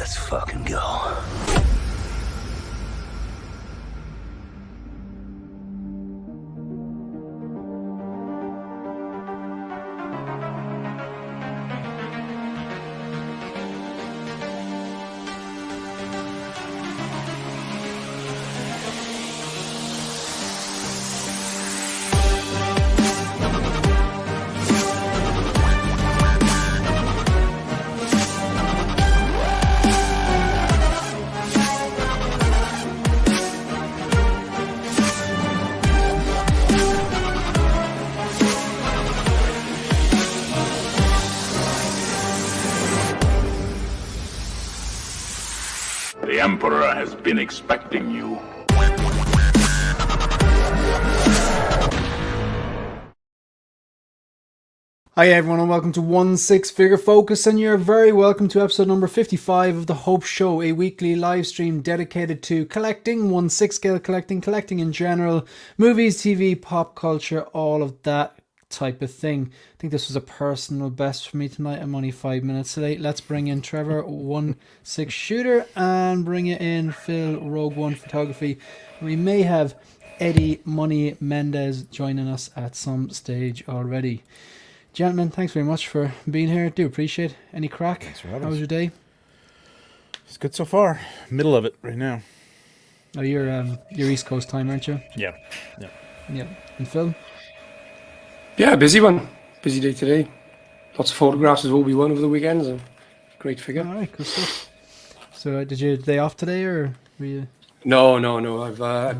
Let's fucking go. The Emperor has been expecting you. Hi everyone and welcome to One Six Figure Focus, and you're very welcome to episode number 55 of The Hope Show, a weekly live stream dedicated to collecting, 1/6 scale collecting in general, movies, TV, pop culture, all of that type of thing. I think this was a personal best for me tonight. I'm only 5 minutes late. Let's bring in Trevor, 1/6 shooter, and bring it in Phil, Rogue One photography. We may have Eddie Money Mendez joining us at some stage already. Gentlemen, thanks very much for being here. Do appreciate it. Any crack? Thanks for having How was us. your day? It's good so far. Middle of it right now. Oh, you're East Coast time, aren't you? Yeah. Yeah. And Phil? Yeah, busy one. Busy day today. Lots of photographs of Obi-Wan over the weekend. So great figure. All right, good stuff. So, did you day off today, or were you? No. I've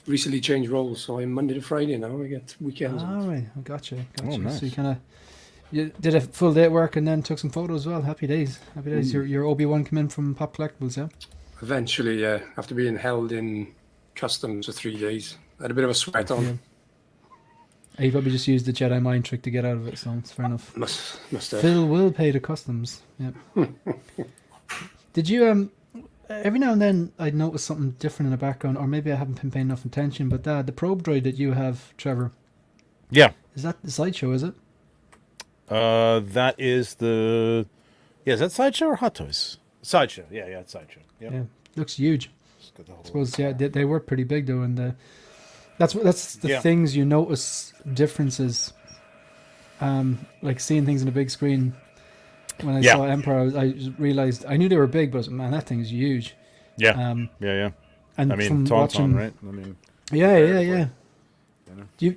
recently changed roles, so I'm Monday to Friday now. I get weekends. All right, I gotcha. Oh, nice. So you did a full day at work and then took some photos as well. Happy days. Your Obi-Wan come in from Pop Collectibles, yeah? Eventually, after being held in customs for 3 days, I had a bit of a sweat on. Yeah. He probably just used the Jedi mind trick to get out of it, so it's fair enough. Must have. Phil will pay the customs. Yeah. Did you every now and then I'd notice something different in the background, or maybe I haven't been paying enough attention, but the probe droid that you have, Trevor, Yeah. is that the Sideshow, is it? That is the... Yeah, is that Sideshow or Hot Toys? Sideshow. Yeah, it's Sideshow. Yep. Yeah. Looks huge. It's got the whole- I suppose, yeah, they were pretty big though, and that's the Yeah. things you notice differences. Like seeing things on a big screen. When I Yeah. saw Emperor, I just realized I knew they were big, but man, that thing is huge. Yeah. Yeah. And I mean, from Tauntaun, watching, right? I mean... Yeah. You know. Do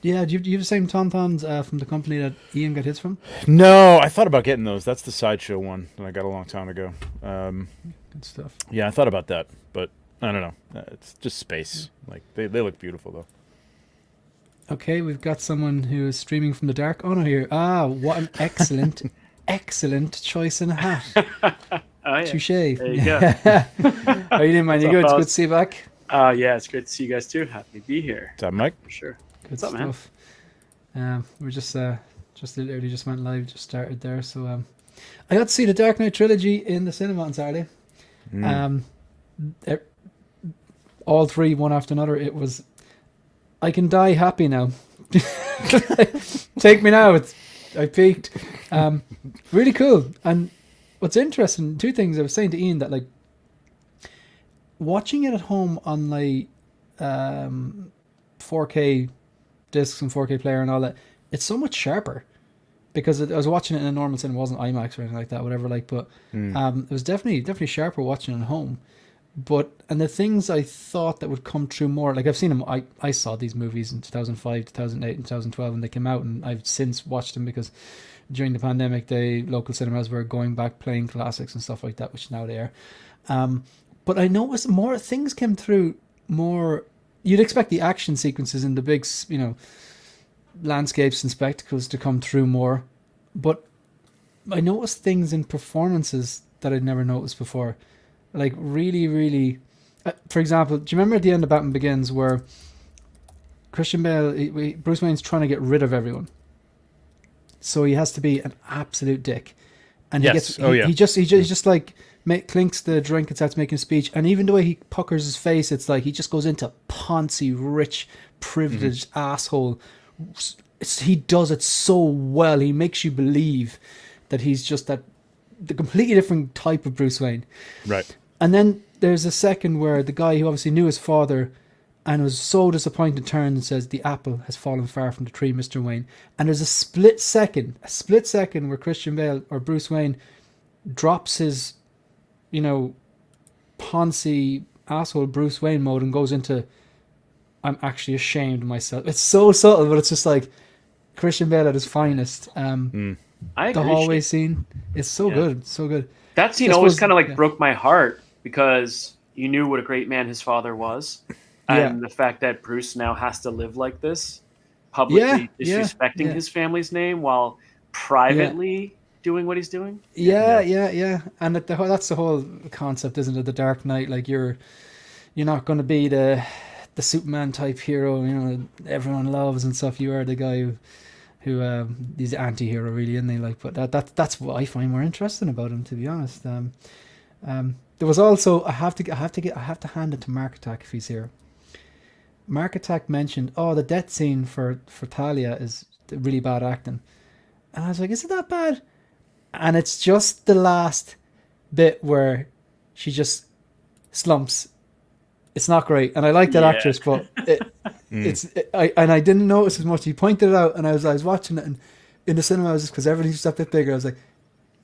you have the same Tauntauns from the company that Ian got his from? No, I thought about getting those. That's the Sideshow one that I got a long time ago. Good stuff. Yeah, I thought about that, but I don't know. It's just space. Like, they look beautiful, though. Okay, we've got someone who is streaming from the dark. Oh no, here. What an excellent, excellent choice in a hat. Oh, yeah. Touche. There you go. How you doing, man? You good? It's good to see you back. Yeah, it's great to see you guys too. Happy to be here. Is that Mike? For sure. Good What's up, man? stuff. We're just literally just went live, just started there. So I got to see the Dark Knight trilogy in the cinema on Saturday. All three, one after another. It was. I can die happy now. Take me now. I peaked. Really cool. And what's interesting, two things I was saying to Ian, that like watching it at home on like 4K discs and 4K player and all that, it's so much sharper because I was watching it in a normal cinema. It wasn't IMAX or anything like that, whatever. Like, but it was definitely sharper watching it at home. And the things I thought that would come true more, like I've seen them, I saw these movies in 2005, 2008, and 2012 when they came out, and I've since watched them because during the pandemic, the local cinemas were going back playing classics and stuff like that, which now they are. But I noticed more things came through more. You'd expect the action sequences and the big, landscapes and spectacles to come through more, but I noticed things in performances that I'd never noticed before. Like really, really, for example, do you remember at the end of Batman Begins where Christian Bale, Bruce Wayne's trying to get rid of everyone, so he has to be an absolute dick, and Yes. he just like clinks the drink and starts making a speech, and even the way he puckers his face, it's like he just goes into poncy, rich, privileged asshole. He does it so well. He makes you believe that he's just that the completely different type of Bruce Wayne. Right. And then there's a second where the guy who obviously knew his father and was so disappointed turns and says, "The apple has fallen far from the tree, Mr. Wayne." And there's a split second where Christian Bale or Bruce Wayne drops his, you know, poncy asshole Bruce Wayne mode and goes into, "I'm actually ashamed of myself." It's so subtle, but it's just like Christian Bale at his finest. I agree. The hallway scene is so good, so good. That scene I always suppose- kind of like yeah. broke my heart because you knew what a great man his father was, and the fact that Bruce now has to live like this, publicly disrespecting his family's name while privately doing what he's doing. Yeah. And that's the whole concept, isn't it? The Dark Knight, like you're not going to be the Superman type hero, you know, everyone loves and stuff. You are the guy who he's the anti-hero really, isn't he? Like, but that's what I find more interesting about him, to be honest. There was also I have to hand it to Mark Attack if he's here. Mark Attack mentioned, the death scene for Talia is really bad acting, and I was like, is it that bad? And it's just the last bit where she just slumps. It's not great, and I like that actress, but I didn't notice as much. He pointed it out, and I was watching it, and in the cinema, I was just because everything's a bit bigger. I was like,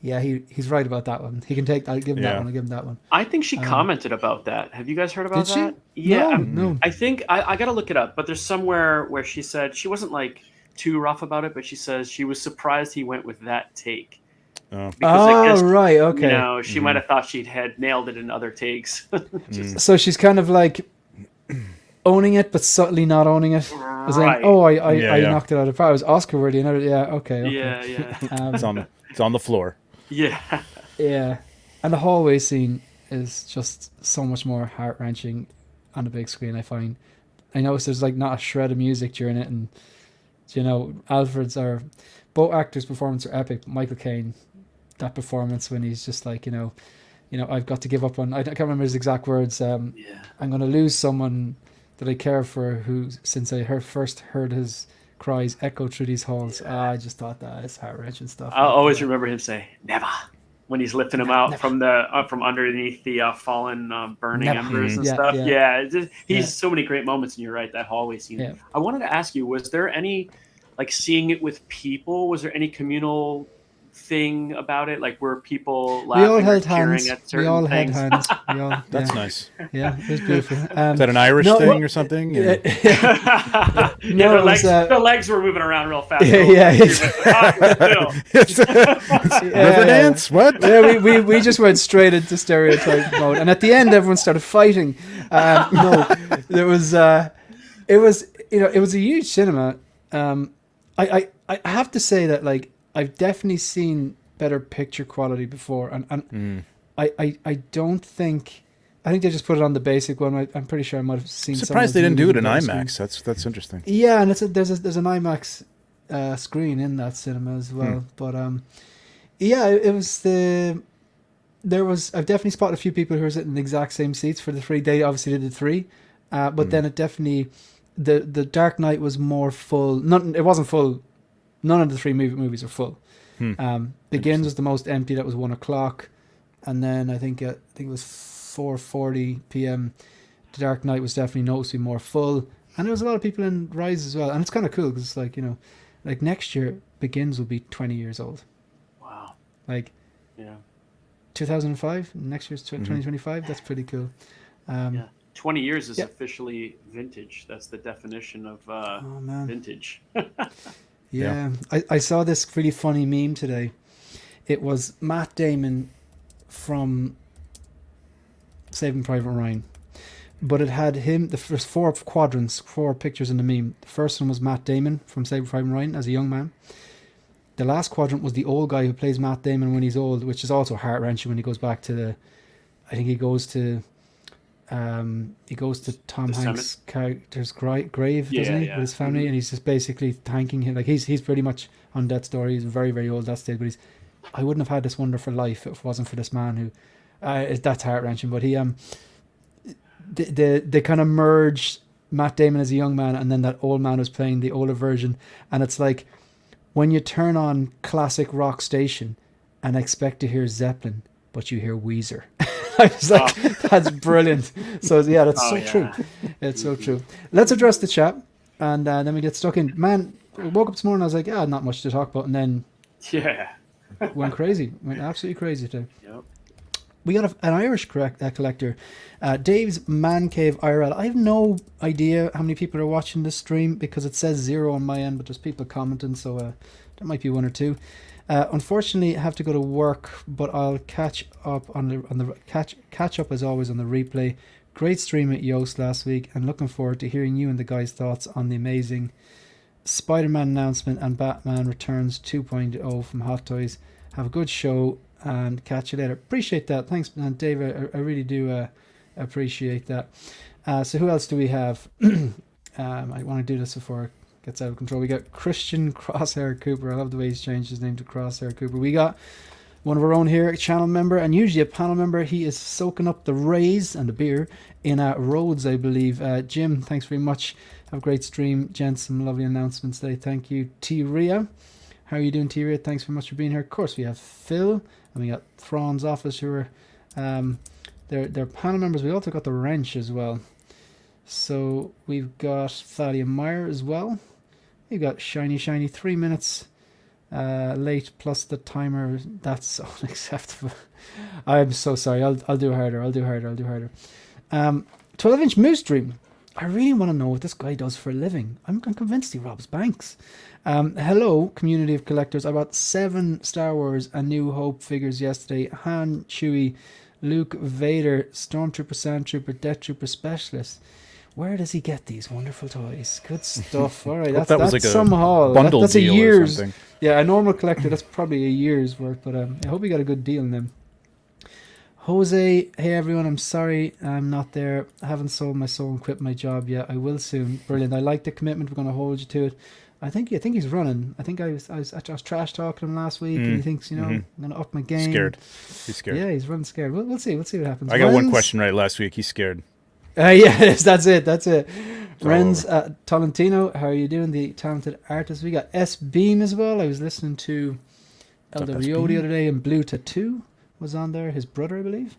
yeah, he's right about that one. He can take. I'll give him that one. I'll give him that one. I think she commented about that. Have you guys heard about Did that? she? Yeah, No. I think I got to look it up, but there's somewhere where she said she wasn't like too rough about it, but she says she was surprised he went with that take. Because I guess, right, okay. You know, she might have thought she'd had nailed it in other takes. So she's kind of like owning it, but subtly not owning it. As Right. I knocked it out of the park. I was Oscar worthy, and okay. Yeah. It's on the floor. Yeah. Yeah, and the hallway scene is just so much more heart wrenching on the big screen. I noticed there's like not a shred of music during it, and you know, both actors' performances are epic. Michael Caine, that performance when he's just like, you know, I've got to give up on. I can't remember his exact words. I'm going to lose someone that I care for, who since I first heard his cries echo through these halls. I just thought that is heart wrenching stuff. I'll always remember him say "never" when he's lifting him out from underneath the fallen burning embers and stuff. He's so many great moments, and you're right, that hallway scene. Yeah. I wanted to ask you, was there any, like, seeing it with people? Was there any communal thing about it? Like, were people laughing We all held or cheering hands. at certain We all things? held hands. That's nice. Yeah, it was beautiful. Is that an Irish thing or something? No, The legs were moving around real fast. River dance? What? Yeah, we just went straight into stereotype mode, and at the end, everyone started fighting. It was a huge cinema. I have to say that, like, I've definitely seen better picture quality before, and I don't think. I think they just put it on the basic one. I'm pretty sure I might have seen. Surprised they didn't do it in IMAX. That's interesting. Yeah, and there's an IMAX screen in that cinema as well. But it was I've definitely spotted a few people who were sitting in the exact same seats for the 3. They obviously did the 3, but then it definitely the Dark Knight was more full. It wasn't full. None of the 3 movies are full. Begins was the most empty. That was 1:00, and then I think it was 4:40 p.m. The Dark Knight was definitely noticeably more full, and there was a lot of people in Rise as well. And it's kind of cool because it's like, you know, like next year Begins will be 20 years old. Wow. Like, 2005. Next year's 2025. That's pretty cool. 20 years is officially vintage. That's the definition of vintage. Yeah. I saw this really funny meme today. It was Matt Damon from Saving Private Ryan, but it had him. The first 4 quadrants, 4 pictures in the meme. The first one was Matt Damon from Saving Private Ryan as a young man. The last quadrant was the old guy who plays Matt Damon when he's old, which is also heart wrenching when he goes back to I think he goes to Tom Hanks' character's grave, doesn't he, with his family, and he's just basically thanking him. Like he's pretty much on death's door. He's very, very old at that stage, but I wouldn't have had this wonderful life if it wasn't for this man who. That's heart wrenching, but he they kind of merged Matt Damon as a young man, and then that old man was playing the older version, and it's like when you turn on classic rock station and expect to hear Zeppelin, but you hear Weezer. I was like, that's brilliant. So yeah, that's true. It's so true. Let's address the chat, and then we get stuck in. Man, I woke up this morning, I was like, not much to talk about, and then went crazy. Went absolutely crazy today. Yep. We got an Irish collector, Dave's Man Cave IRL. I have no idea how many people are watching this stream because it says 0 on my end, but there's people commenting, so there might be 1 or 2. Unfortunately, I have to go to work, but I'll catch up catch up as always on the replay. Great stream at Yoast last week, and looking forward to hearing you and the guys' thoughts on the amazing Spider-Man announcement and Batman Returns 2.0 from Hot Toys. Have a good show and catch you later. Appreciate that. Thanks, man, Dave. I really do appreciate that. So who else do we have? I want to do this before it gets out of control. We got Christian Crosshair Cooper. I love the way he's changed his name to Crosshair Cooper. We got one of our own here, a channel member, and usually a panel member. He is soaking up the rays and the beer in Rhodes, I believe. Jim, thanks very much. Have a great stream. Gents, some lovely announcements today. Thank you. T-Ria. How are you doing, T-Ria? Thanks very much for being here. Of course, we have Phil, and we got Thrawn's Office, who are they're panel members. We also got the Wrench as well. So we've got Thalia Meyer as well. We've got Shiny 3 minutes late plus the timer. That's unacceptable. I'm so sorry. I'll do harder. 12-inch Moose Dream. I really want to know what this guy does for a living. I'm convinced he robs banks. Hello, community of collectors. I bought 7 Star Wars A New Hope figures yesterday. Han, Chewie, Luke, Vader, Stormtrooper, Sandtrooper, Death Trooper, Specialist. Where does he get these wonderful toys? Good stuff. All right, that's like some a haul. bundle That's a deal year's. or something. Yeah, a normal collector, that's probably a year's worth. But I hope he got a good deal in them. Jose, hey everyone, I'm sorry I'm not there. I haven't sold my soul and quit my job yet. I will soon. Brilliant. I like the commitment. We're going to hold you to it. I think he's running. I think I was trash talking him last week, and he thinks, I'm going to up my game. He's scared. Yeah, he's running scared. We'll see. We'll see what happens. I got one question right last week. He's scared. Yes, that's it. Renz Tolentino, how are you doing? The talented artist. We got S Beam as well. I was listening to El Rio the other day, and Blue Tattoo was on there. His brother, I believe.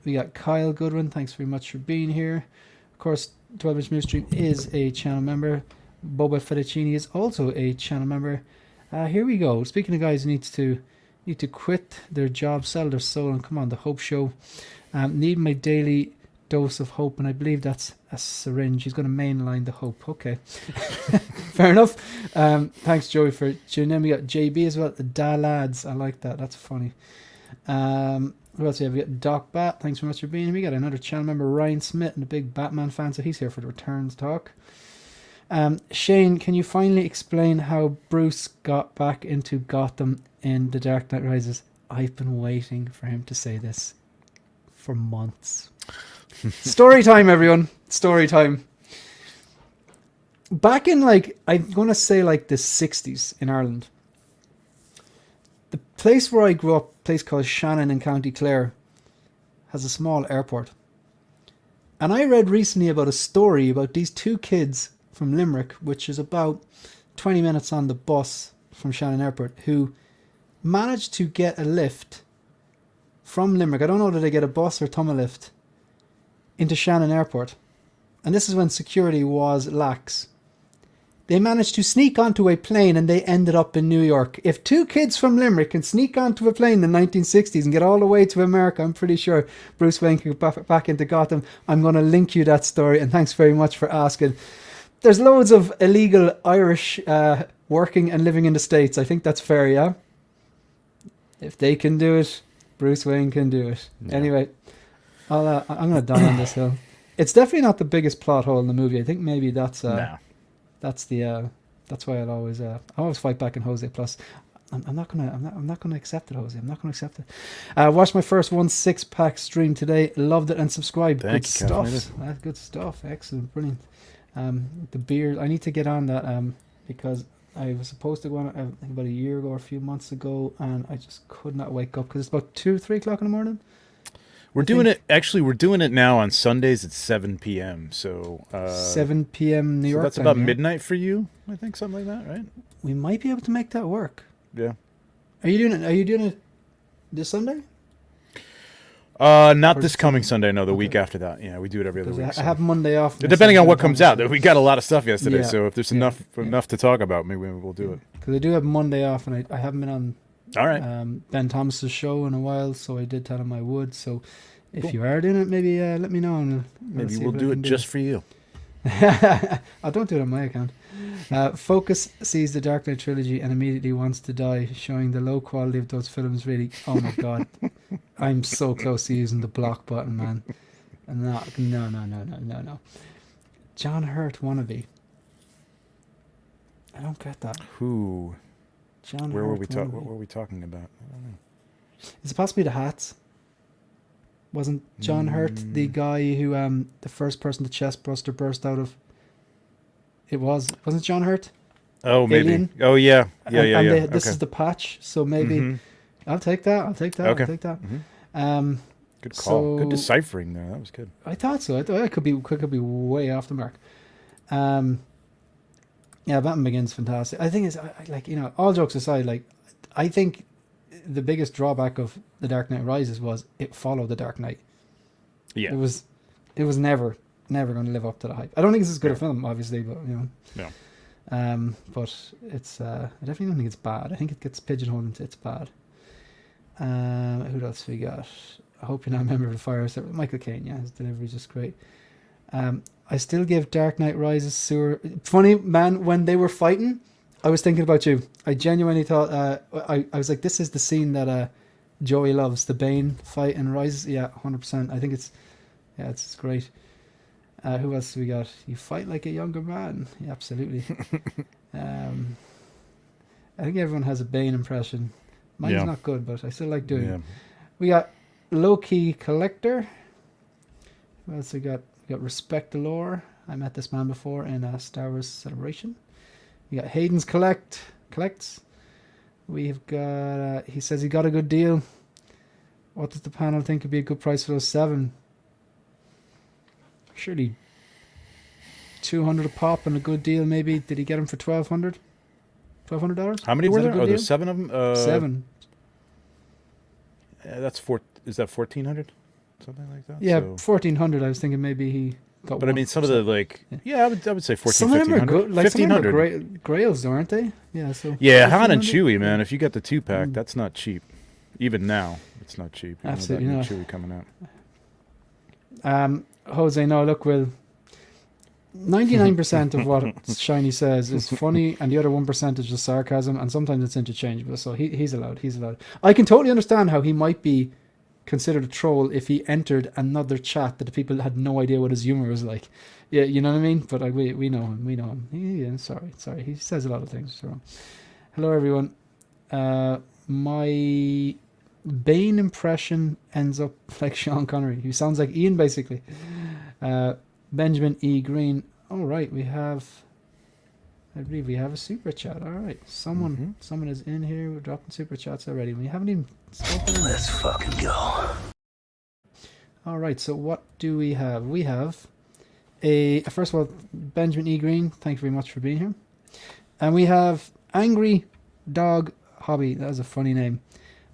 We got Kyle Goodwin. Thanks very much for being here. Of course, 12-inch Moose Stream is a channel member. Boba Fettuccini is also a channel member. Here we go. Speaking of guys who need to quit their job, sell their soul, and come on, the Hope Show. Need my daily dose of hope, and I believe that's a syringe. He's going to mainline the hope. Okay. Fair enough. Thanks, Joey, for tuning in. We got JB as well. The Da Lads. I like that. That's funny. Who else we have? We got Doc Bat. Thanks very much for being here. We got another channel member, Ryan Smith, and a big Batman fan, so he's here for the returns talk. Shane, can you finally explain how Bruce got back into Gotham in The Dark Knight Rises? I've been waiting for him to say this for months. Story time, everyone. Story time. Back in, I'm going to say the 60s in Ireland, the place where I grew up, a place called Shannon in County Clare, has a small airport. And I read recently about a story about these 2 kids from Limerick, which is about 20 minutes on the bus from Shannon Airport, who managed to get a lift from Limerick. I don't know whether they get a bus or a lift into Shannon Airport. And this is when security was lax. They managed to sneak onto a plane and they ended up in New York. If 2 kids from Limerick can sneak onto a plane in the 1960s and get all the way to America, I'm pretty sure Bruce Wayne could get back into Gotham. I'm going to link you that story, and thanks very much for asking. There's loads of illegal Irish working and living in the States. I think that's fair, yeah? If they can do it, Bruce Wayne can do it. Yeah. Anyway, I'm going to die on this hill. It's definitely not the biggest plot hole in the movie. I think maybe that's that's why I always fight back in Jose. Plus, I'm not gonna accept it, Jose. I'm not gonna accept it. Watched my first 1/6 pack stream today. Loved it and subscribed. Good stuff. That's good stuff. Excellent, brilliant. The beer. I need to get on that because I was supposed to go on I think about a year ago or a few months ago, and I just could not wake up because it's about 2-3 o'clock in the morning. We're doing it now on Sundays at 7 p.m. So 7 p.m. New York. So that's about midnight for you, I think, something like that, right? We might be able to make that work. Yeah. Are you doing it? Are you doing it this Sunday? Not this coming Sunday. No, the week after that. Yeah, we do it every other week. I have Monday off. Depending on what comes out, we got a lot of stuff yesterday. Yeah. So if there's enough to talk about, maybe we'll do it. Because I do have Monday off, and I haven't been on All right. Ben Thomas's show in a while, so I did tell him I would. So if you are doing it, maybe let me know. And Maybe we'll do it just for you. I don't do it on my account. Focus sees the Dark Knight trilogy and immediately wants to die, showing the low quality of those films. Really, oh my god, I'm so close to using the block button, man. No. John Hurt wannabe. I don't get that. Who? John Where Hurt were we talking? wannabe. What were we talking about? I don't know. Is it possibly the hats? Wasn't John Hurt the guy who the first person the chest buster burst out of? It wasn't John Hurt? Oh, maybe. Alien? Oh, yeah. And this Okay. is the patch, so maybe I'll take that. Okay. I'll take that. Good call. Good so- deciphering there. That was good. I thought so. I thought it could be way off the mark. Yeah, Batman Begins fantastic. I think it's like, you know, all jokes aside, like I think the biggest drawback of The Dark Knight Rises was it followed The Dark Knight. Yeah. It was never going to live up to the hype. I don't think it's as good a film, obviously, but you know. No. But it's I definitely don't think it's bad. I think it gets pigeonholed into it's bad. Who else we got? I hope you're not a member of the Fire Service. Michael Caine, yeah, his delivery is just great. I still give Dark Knight Rises sewer. Funny man, when they were fighting, I was thinking about you. I genuinely thought I was like, this is the scene that Joey loves, the Bane fight in Rises. Yeah, 100%. I think it's great. Who else do we got? You fight like a younger man. Yeah, absolutely. I think everyone has a Bane impression. Mine's not good, but I still like doing it. We got Low Key Collector. Who else we got? We got Respect the Lore. I met this man before in a Star Wars Celebration. We got Hayden's Collects. We've got he says he got a good deal. What does the panel think would be a good price for those 7? Surely 200 a pop and a good deal, maybe. Did he get them for $1,200? $1,200? How many Is were that a there? good Oh, deal? there's 7 of them? 7. That's 4. Is that 1,400? Something like that? Yeah, So- 1,400. I was thinking maybe he got But I one mean, some for of the, like, I would say 14, some of them are 1,500. good. Like some of them are 1,500. grails, though, aren't they? Yeah. So Yeah, Han and 1,500? Chewie, man. If you get the 2-pack, that's not cheap. Even now, it's not cheap. You know, Absolutely that new not. Chewie coming out. Jose, no, look, Will. 99% of what Shiny says is funny, and the other 1% is just sarcasm, and sometimes it's interchangeable. So he's allowed. He's allowed. I can totally understand how he might be considered a troll if he entered another chat that the people had no idea what his humor was like. Yeah, you know what I mean. But like, we know him. We know him. Yeah, sorry. He says a lot of things wrong. Hello, everyone. My Bane impression ends up like Sean Connery, who sounds like Ian basically. Benjamin E. Green. All right, I believe we have a super chat. All right, someone is in here. We're dropping super chats already. We haven't even spoken. Let's fucking go. All right, so what do we have? We have first of all, Benjamin E. Green. Thank you very much for being here. And we have Angry Dog Hobby. That is a funny name.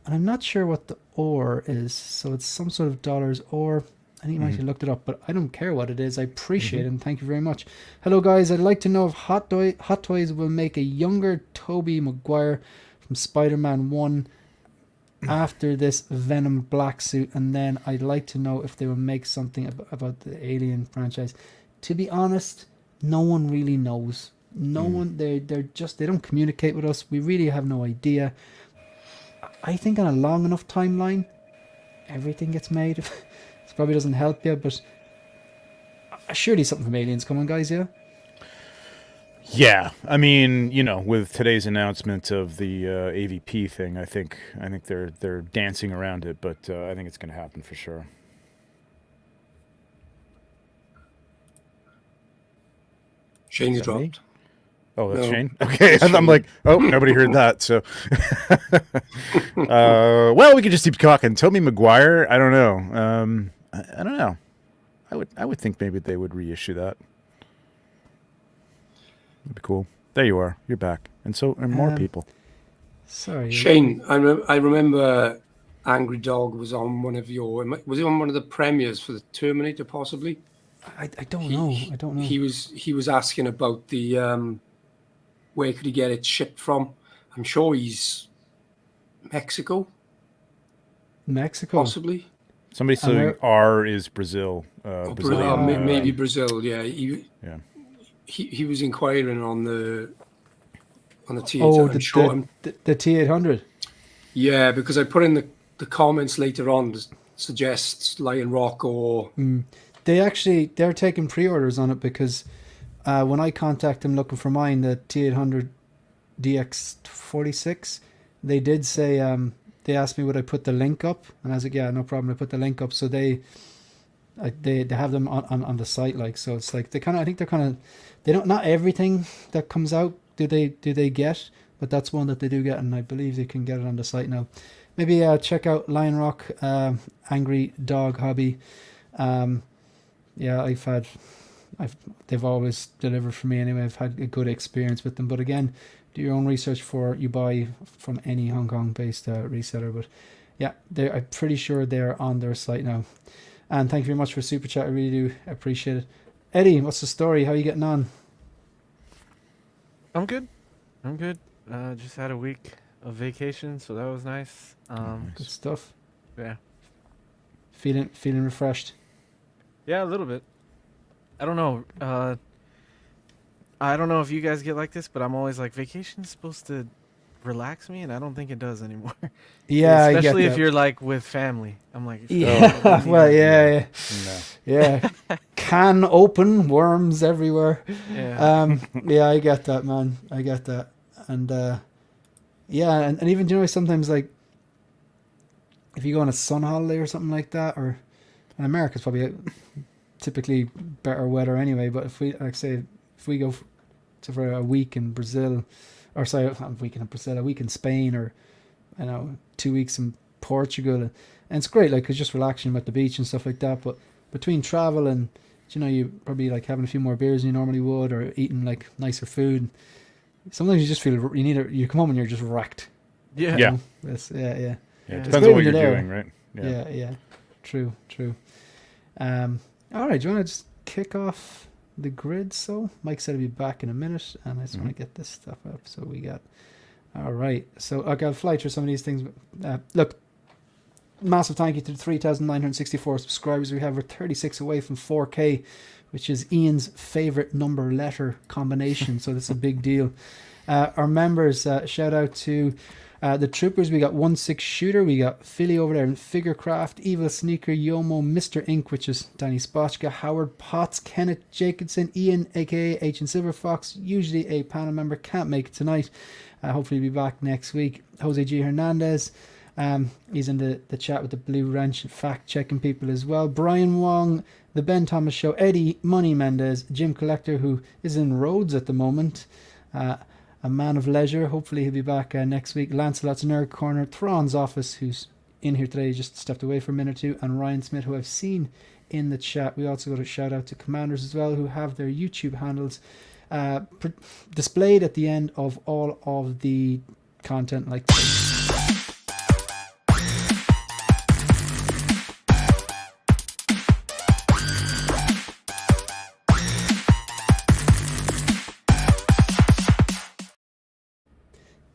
And I'm not sure what the or is. So it's some sort of dollars or. I think you might have looked it up, but I don't care what it is. I appreciate it, and thank you very much. Hello, guys. I'd like to know if Hot Toys will make a younger Tobey Maguire from Spider-Man 1 after this Venom black suit, and then I'd like to know if they will make something about the Alien franchise. To be honest, no one really knows. No one. They don't communicate with us. We really have no idea. I think on a long enough timeline, everything gets made. It probably doesn't help you, but surely something from Aliens coming, guys, yeah? Yeah, I mean, you know, with today's announcement of the AVP thing, I think they're dancing around it, but I think it's going to happen for sure. Shane's Is that me? dropped. Oh, that's No. Shane? Okay, That's I'm Shane. like, oh, nobody heard that, so... well, we could just keep talking. Tobey Maguire, I don't know. I don't know. I would think maybe they would reissue that. That'd be cool. There you are. You're back. And so are more people. Sorry. Shane, I remember Angry Dog was on one of your. Was it on one of the premieres for the Terminator, possibly? I don't know. I don't know. He was asking about the where could he get it shipped from? I'm sure he's Mexico, possibly. Somebody saying R is Brazil. Brazilian. Maybe Brazil. Yeah. Yeah. He was inquiring on the T800. Oh, the T800. Yeah, because I put in the comments later on to suggest Lion Rock or. They're taking pre-orders on it because when I contact them looking for mine, the T800 DX46, they did say they asked me would I put the link up, and I was like, yeah, no problem. I put the link up, so they have them on the site, like, so it's like they don't, not everything that comes out do they get, but that's one that they do get, and I believe they can get it on the site now. Maybe check out Lion Rock, Angry Dog Hobby. Yeah, they've always delivered for me anyway. I've had a good experience with them, but again, do your own research before you buy from any Hong Kong based reseller. But yeah, I'm pretty sure they're on their site now. And thank you very much for super chat. I really do appreciate it. Eddie, what's the story? How are you getting on? I'm good. Just had a week of vacation, so that was nice. Good stuff. Yeah. Feeling refreshed. Yeah, a little bit. I don't know. I don't know if you guys get like this, but I'm always like, vacation's supposed to relax me, and I don't think it does anymore. Yeah, especially I get if you're like with family. I'm like, yeah, well, yeah. Can open, worms everywhere. Yeah. Yeah, I get that, man. I get that, and yeah, and even sometimes like if you go on a sun holiday or something like that, or in America's probably typically better weather anyway. But if we go for a week in Brazil, or sorry, not a week in Brazil, a week in Spain, or 2 weeks in Portugal, and it's great, like, it's just relaxing at the beach and stuff like that. But between travel and you probably like having a few more beers than you normally would, or eating like nicer food, sometimes you just feel you come home and you're just wrecked. Yeah. Yeah. Yeah. Depends on what you're doing, right? Yeah. True. All right, do you want to just kick off the grid? So Mike said he'd be back in a minute, and I just want to get this stuff up. So we got, all right, so okay, I'll fly through some of these things. Look, massive thank you to the 3,964 subscribers we have. We're 36 away from 4K, which is Ian's favorite number letter combination, so that's a big deal. Our members, shout out to the troopers. We got 1-6 Shooter, we got Philly over there in Figurecraft, Evil Sneaker, Yomo, Mr. Ink, which is Danny Spotchka, Howard Potts, Kenneth Jacobson, Ian aka H and Silver Fox, usually a panel member, can't make it tonight, hopefully be back next week. Jose G Hernandez, he's in the chat with the Blue Wrench, fact checking people as well. Brian Wong, the Ben Thomas Show, Eddie Money Mendez, Jim Collector, who is in Rhodes at the moment, a man of leisure, hopefully he'll be back next week. Lancelot's Nerd Corner, Thrawn's Office, who's in here today, just stepped away for a minute or two, and Ryan Smith, who I've seen in the chat. We also got a shout out to Commanders as well, who have their YouTube handles displayed at the end of all of the content, like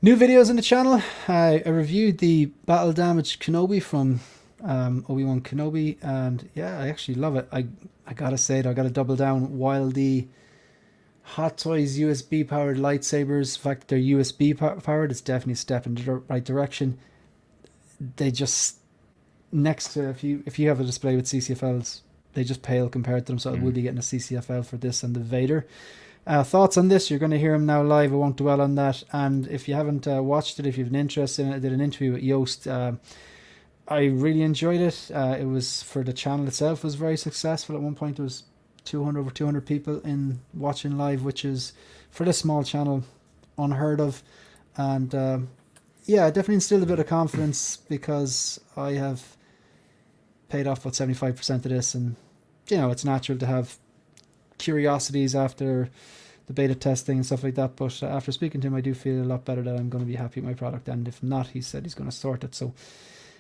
new videos on the channel. I reviewed the Battle Damage Kenobi from Obi-Wan Kenobi, and yeah, I actually love it. I gotta say it, I gotta double down. While the Hot Toys USB powered lightsabers, the fact that they're USB powered, it's definitely a step in the right direction. They just, next to, if you have a display with CCFLs, they just pale compared to them, so I will be getting a CCFL for this and the Vader. Thoughts on this, you're going to hear him now live. I won't dwell on that. And if you haven't watched it, if you have an interest in it, I did an interview with Yoast. I really enjoyed it. It was, for the channel itself, was very successful. At one point there was over 200 people in watching live, which is, for this small channel, unheard of. And yeah, it definitely instilled a bit of confidence, because I have paid off about 75% of this, and it's natural to have curiosities after the beta testing and stuff like that. But after speaking to him, I do feel a lot better that I'm going to be happy with my product. And if not, he said he's going to sort it. So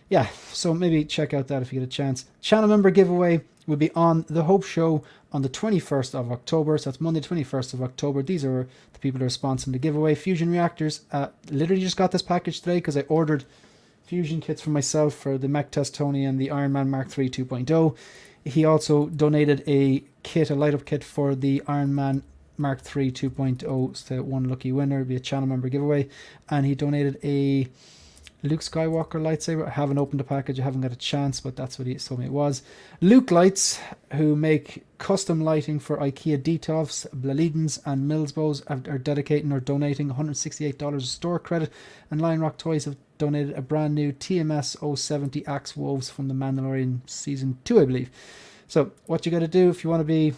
yeah, so maybe check out that if you get a chance. Channel member giveaway will be on The Hope Show on the 21st of October. So that's Monday, 21st of October. These are the people who are sponsoring the giveaway. Fusion Reactors. Literally just got this package today because I ordered fusion kits for myself for the Mech Test Tony and the Iron Man Mark III 2.0. He also donated a kit, a light up kit for the Iron Man Mark III 2.0. So one lucky winner will be a channel member giveaway. And he donated a Luke Skywalker lightsaber. I haven't opened the package. I haven't got a chance, but that's what he told me it was. Luke Lights, who make custom lighting for IKEA Detolfs, Blalidens, and Millsbows, are dedicating or donating $168 of store credit. And Lion Rock Toys have donated a brand new TMS 070 Axe Wolves from The Mandalorian Season 2, I believe. So what you got to do if you want to be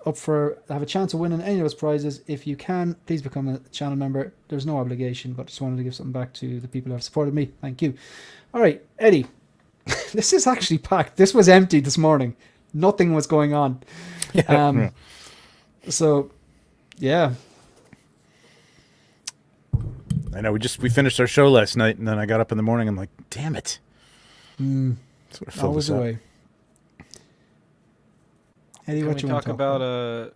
up for, have a chance of winning any of those prizes, if you can, please become a channel member. There's no obligation, but just wanted to give something back to the people who have supported me. Thank you. All right, Eddie. This is actually packed. This was empty this morning. Nothing was going on. So, yeah. I know we finished our show last night, and then I got up in the morning. I'm like, damn it. That's what filled Always us up. away. Eddie, Can what we you talk want to talk about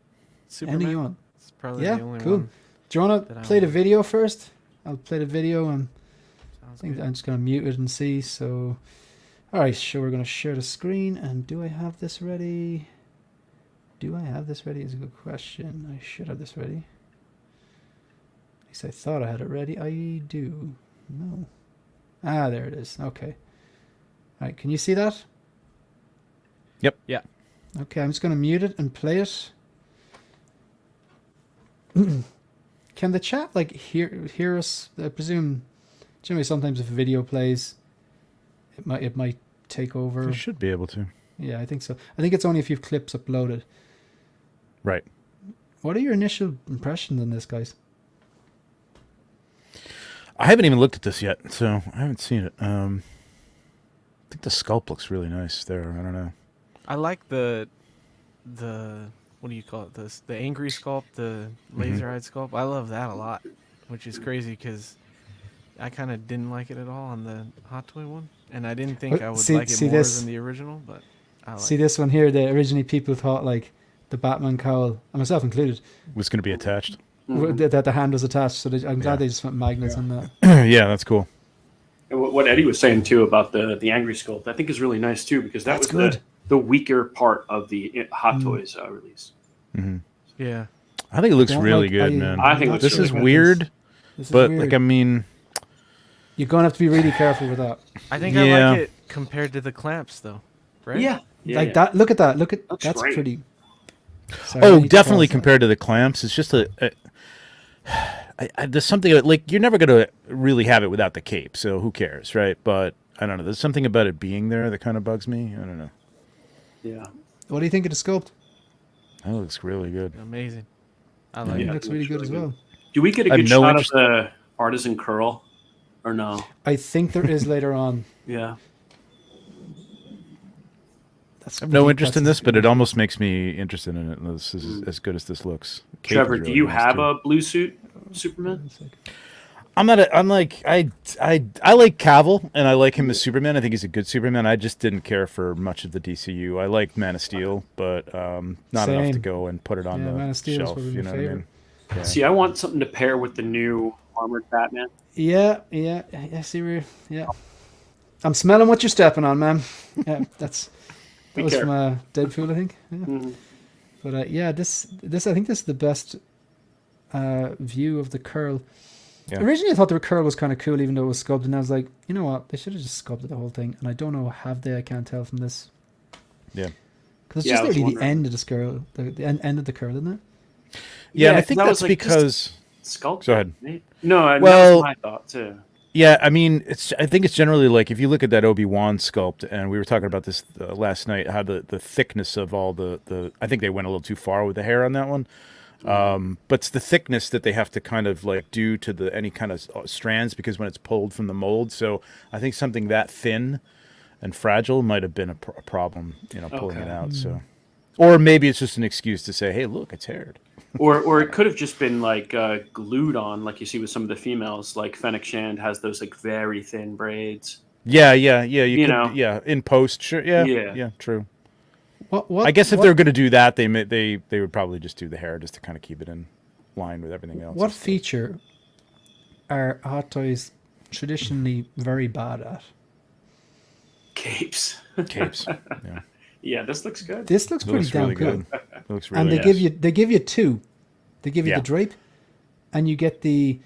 Superman? Any you want? It's probably Yeah, the only cool. one. Do you want to that I play the want. video first? I'll play the video, and I Sounds think good. I'm just going to mute it and see. So, all right, so we're going to share the screen. And do I have this ready? Do I have this ready? Is a good question. I should have this ready. At least I thought I had it ready. I do. No. Ah, there it is. Okay. All right, can you see that? Yep. Yeah. Okay, I'm just going to mute it and play it. Can the chat hear us? I presume generally sometimes if a video plays, it might take over. You should be able to. Yeah, I think so. I think it's only a few clips uploaded. Right. What are your initial impressions on this, guys? I haven't even looked at this yet, so I haven't seen it. I think the sculpt looks really nice there. I don't know. I like the what do you call it? The angry sculpt, the laser eyed sculpt. I love that a lot, which is crazy because I kind of didn't like it at all on the Hot Toy one, and I didn't think I would like it more than the original. But I like see this one here. That originally people thought like the Batman cowl, and myself included, Was going to be attached. that the hand was attached. So I'm glad they just went magnets on that. Yeah, that's cool. And what Eddie was saying too about the angry sculpt, I think is really nice too, because that That's was good. the weaker part of the Hot Toys release. Yeah. I think it looks Don't really like- good, I- man. I think not this sure is about weird, This is but weird. like I mean, You're going to have to be really careful with that. I think I Yeah. like it compared to the clamps, though. Right? Yeah. That. Look at that. Look at Looks that's great. pretty. Sorry, I oh, need to definitely pause that. compared to the clamps. It's just there's something like you're never gonna really have it without the cape, so who cares, right? But I don't know. There's something about it being there that kind of bugs me. I don't know. Yeah. What do you think of the sculpt? That looks really good. Amazing. I I like think Yeah, it looks really good as well. Do we get a I have good no shot interest- of the artisan curl, or no? I think there is later on. Yeah. That's I have no interest in this, but it almost makes me interested in it. This is as good as this looks. Cape is Trevor, do really you nice, have too. a blue suit, Superman? I'm not. I'm like I like Cavill and I like him as Superman. I think he's a good Superman. I just didn't care for much of the DCU. I like Man of Steel, but not enough to Same. go and put it on Yeah, the Man of Steel is shelf. probably You my know what I mean? favorite. Yeah. See, I want something to pair with the new armored Batman. Yeah. I see where. Yeah. I'm smelling what you're stepping on, man. Yeah, that Be was from careful. Deadpool, I think. Yeah. Mhm. But yeah, this I think this is the best view of the curl. Yeah. Originally, I thought the curl was kind of cool, even though it was sculpted. And I was like, you know what? They should have just sculpted the whole thing. And I don't know, have they? I can't tell from this. Yeah. Because it's Yeah, I just was literally the wondering. end of the curl, the end of the curl, isn't it? Yeah, and I 'cause think that that's was, like, just because. sculpt. Go ahead. Right? No, that Well- was my thought too. Yeah, I mean, I think it's generally like if you look at that Obi-Wan sculpt, and we were talking about this last night, how the thickness of all the I think they went a little too far with the hair on that one. But it's the thickness that they have to kind of like do to any kind of strands because when it's pulled from the mold. So I think something that thin and fragile might have been a problem, pulling Okay. it out. So, or maybe it's just an excuse to say, "Hey, look, it's haired." Or it could have just been like glued on, like you see with some of the females. Like Fennec Shand has those like very thin braids. Yeah. You You could, know. yeah, in post, sure. Yeah, Yeah. yeah, true. What I guess if what, they're going to do that, they would probably just do the hair just to kind of keep it in line with everything else. what feature are Hot Toys traditionally very bad at? Capes. Capes. Yeah, Yeah, this looks good. This looks it pretty looks damn really good. good. It looks really. And they nice. give you two. They give you Yeah. the drape, and you get the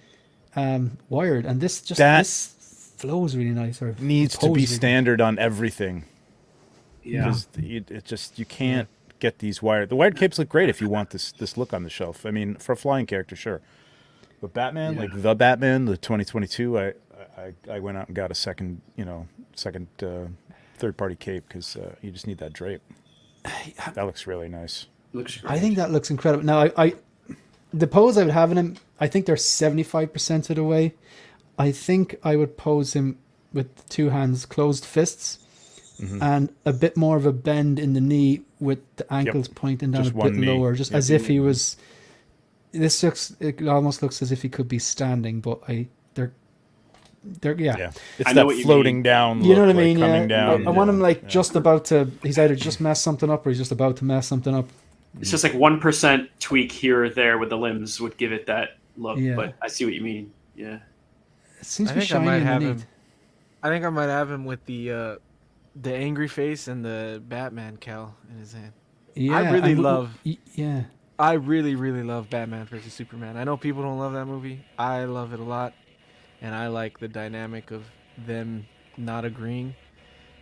wired. And this That this flows really nice. Or needs to be poses really- standard on everything. Yeah. Because it just, you can't get these wired. The wired capes look great if you want this look on the shelf. I mean, for a flying character, sure. But Batman, Yeah. like the Batman, the 2022, I went out and got a second third party cape because you just need that drape. That looks really nice. Looks great. I think that looks incredible. Now, I the pose I would have in him, I think they're 75% of the way. I think I would pose him with two hands, closed fists, and a bit more of a bend in the knee with the ankles pointing down Just a bit one knee. lower, just Yep. as if he was. It almost looks as if he could be standing, but they're Yeah, it's I know that what you floating mean. down. You know look, what I like, mean? Coming Yeah. down. I want him like Yeah. just about to. He's either just messed something up or he's just about to mess something up. It's just like 1% tweak here or there with the limbs would give it that look. Yeah. But I see what you mean. Yeah. It seems I to be think I might shiny have underneath. him. I think I might have him with the angry face and the Batman cowl in his hand. Yeah, really and love- Yeah, I really, really love Batman versus Superman. I know people don't love that movie. I love it a lot, and I like the dynamic of them not agreeing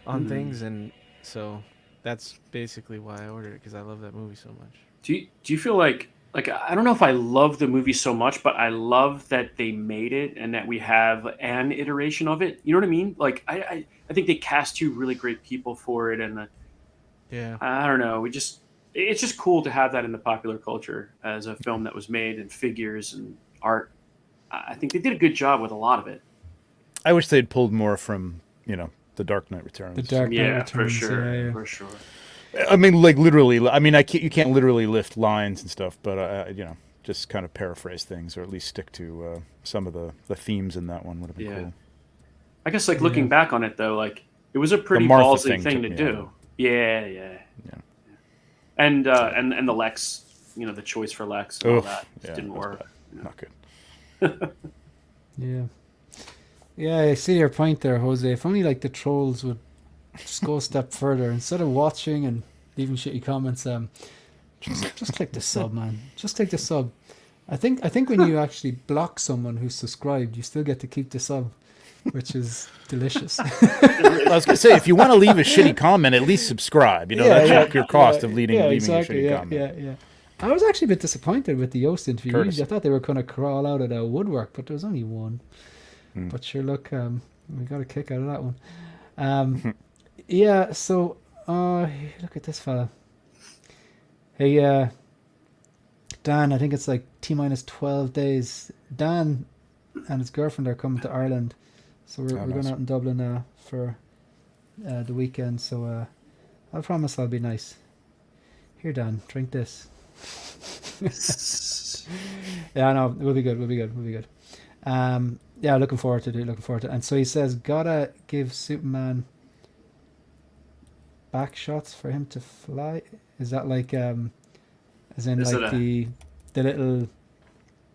on things, and so that's basically why I ordered it, because I love that movie so much. Do you feel like I don't know if I love the movie so much, but I love that they made it and that we have an iteration of it. You know what I mean? Like I think they cast two really great people for it, and Yeah. I don't know. It's just cool to have that in the popular culture as a film that was made in figures and art. I think they did a good job with a lot of it. I wish they'd pulled more from the Dark Knight Returns. the Dark Knight Yeah, for Returns, sure, yeah. for sure. I mean, like literally. I mean, you can't literally lift lines and stuff, but just kind of paraphrase things, or at least stick to some of the themes in that one would have been Yeah. cool. I guess looking back on it though, like it was a pretty Martha ballsy thing thing to took me out of do. Yeah. And the Lex, the choice for Lex and all Oof, that just didn't that was work. bad. Not good. Yeah. Yeah, I see your point there, Jose. If only like the trolls would just go a step further instead of watching and leaving shitty comments. Just click the sub, man. Just click the sub. I think when you actually block someone who's subscribed, you still get to keep the sub, which is delicious. I was gonna say, if you want to leave a shitty comment, at least subscribe. That's your cost of leaving a shitty comment. Yeah. I was actually a bit disappointed with the Yoast interview. Courtesy. I thought they were going to crawl out of the woodwork, but there was only one. Hmm. But sure, look, we got a kick out of that one. Yeah, so look at this fella. Hey, Dan, I think it's like T-minus 12 days. Dan and his girlfriend are coming to Ireland. So we're nice. going out in Dublin for the weekend. So I promise I'll be nice. Here, Dan, drink this. Yeah, no, we'll be good. Yeah, looking forward to it. And so he says, gotta give Superman back shots for him to fly. Is that like as in Is like it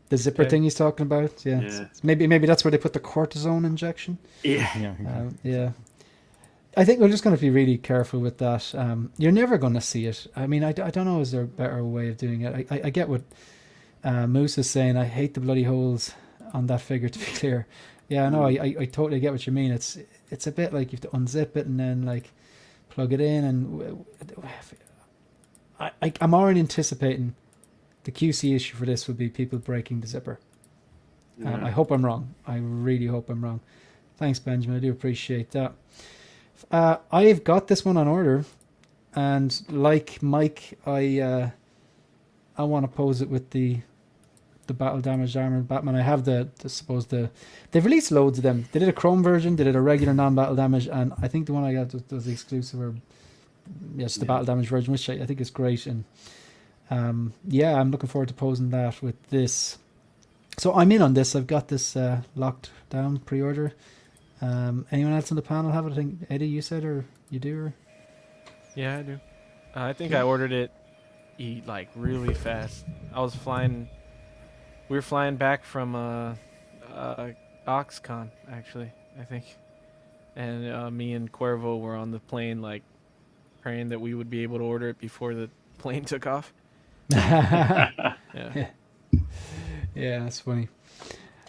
the zipper Yeah. thing he's talking about? Yeah. Yeah. Maybe that's where they put the cortisone injection. Yeah. Yeah. I think we're just going to be really careful with that. You're never going to see it. I mean, I don't know, is there a better way of doing it? I get what Moose is saying. I hate the bloody holes on that figure, to be clear. Yeah, no, I totally get what you mean. It's a bit like you have to unzip it and then like plug it in, and I'm already anticipating the QC issue for this would be people breaking the zipper. I hope I'm wrong. I really hope I'm wrong. Thanks, Benjamin. I do appreciate that. I've got this one on order, and like Mike, I want to pose it with the battle damaged armor Batman. I have they've released loads of them. They did a chrome version, they did a regular non-battle damage, and I think the one I got was the exclusive, or yes, the battle damage version, which I think is great. And yeah, I'm looking forward to posing that with this. So I'm in on this. I've got this locked down, pre-order. Anyone else on the panel have it? I think Eddie, you said, or you do? Or? Yeah, I do. I think I ordered it like really fast. I was flying. We were flying back from Oxcon, actually, I think. And me and Cuervo were on the plane, like, praying that we would be able to order it before the plane took off. Yeah. Yeah, that's funny.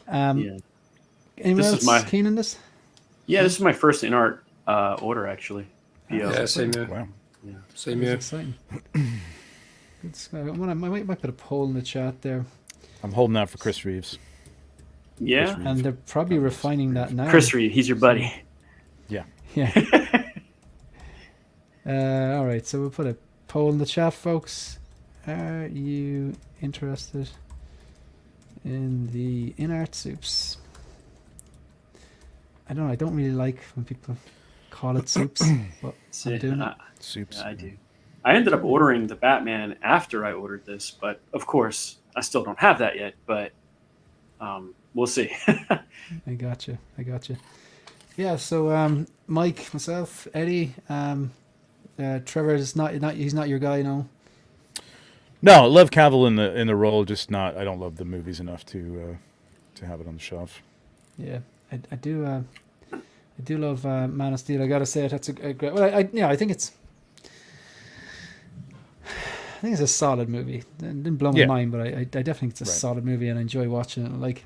Yeah. Anyone This is else keen on this? Yeah, this is my first InArt order, actually. Yeah, same here. Wow. Yeah. Same That's here. exciting. Good stuff. I might put a poll in the chat there. I'm holding out for Chris Reeves. Yeah. And they're probably refining that now. Chris Reed, he's your buddy. Yeah. Yeah. All right, so we'll put a poll in the chat, folks. Are you interested in the InArt soups? I don't really like when people call it soups, but I'm doing it. Soups. Yeah, I do. I ended up ordering the Batman after I ordered this, but of course, I still don't have that yet, but we'll see. I got you. Yeah, so Mike, myself, Eddie, Trevor is not he's not your guy, no. No, I love Cavill in the role, just not. I don't love the movies enough to have it on the shelf. Yeah, I do love Man of Steel. I gotta say that's a great. Well, I think it's a solid movie. It didn't blow my mind, but I definitely think it's a solid movie, and I enjoy watching it. Like,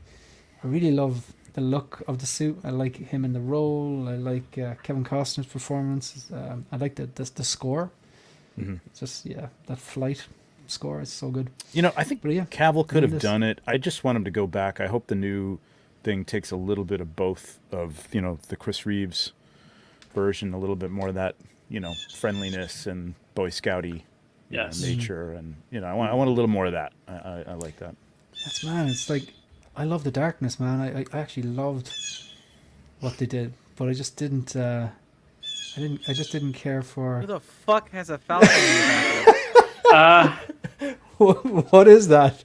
I really love the look of the suit. I like him in the role. I like Kevin Costner's performance. I like the score. Mm-hmm. It's just that flight score is so good. You know, I think But Cavill could have done it. I just want him to go back. I hope the new thing takes a little bit of both of, the Chris Reeves version, a little bit more of that, friendliness and Boy Scouty nature, and I want a little more of that. I like that. It's like, I love the darkness, man. I actually loved what they did, but I just didn't. I just didn't care for. Who the fuck has a falcon in the background? What is that?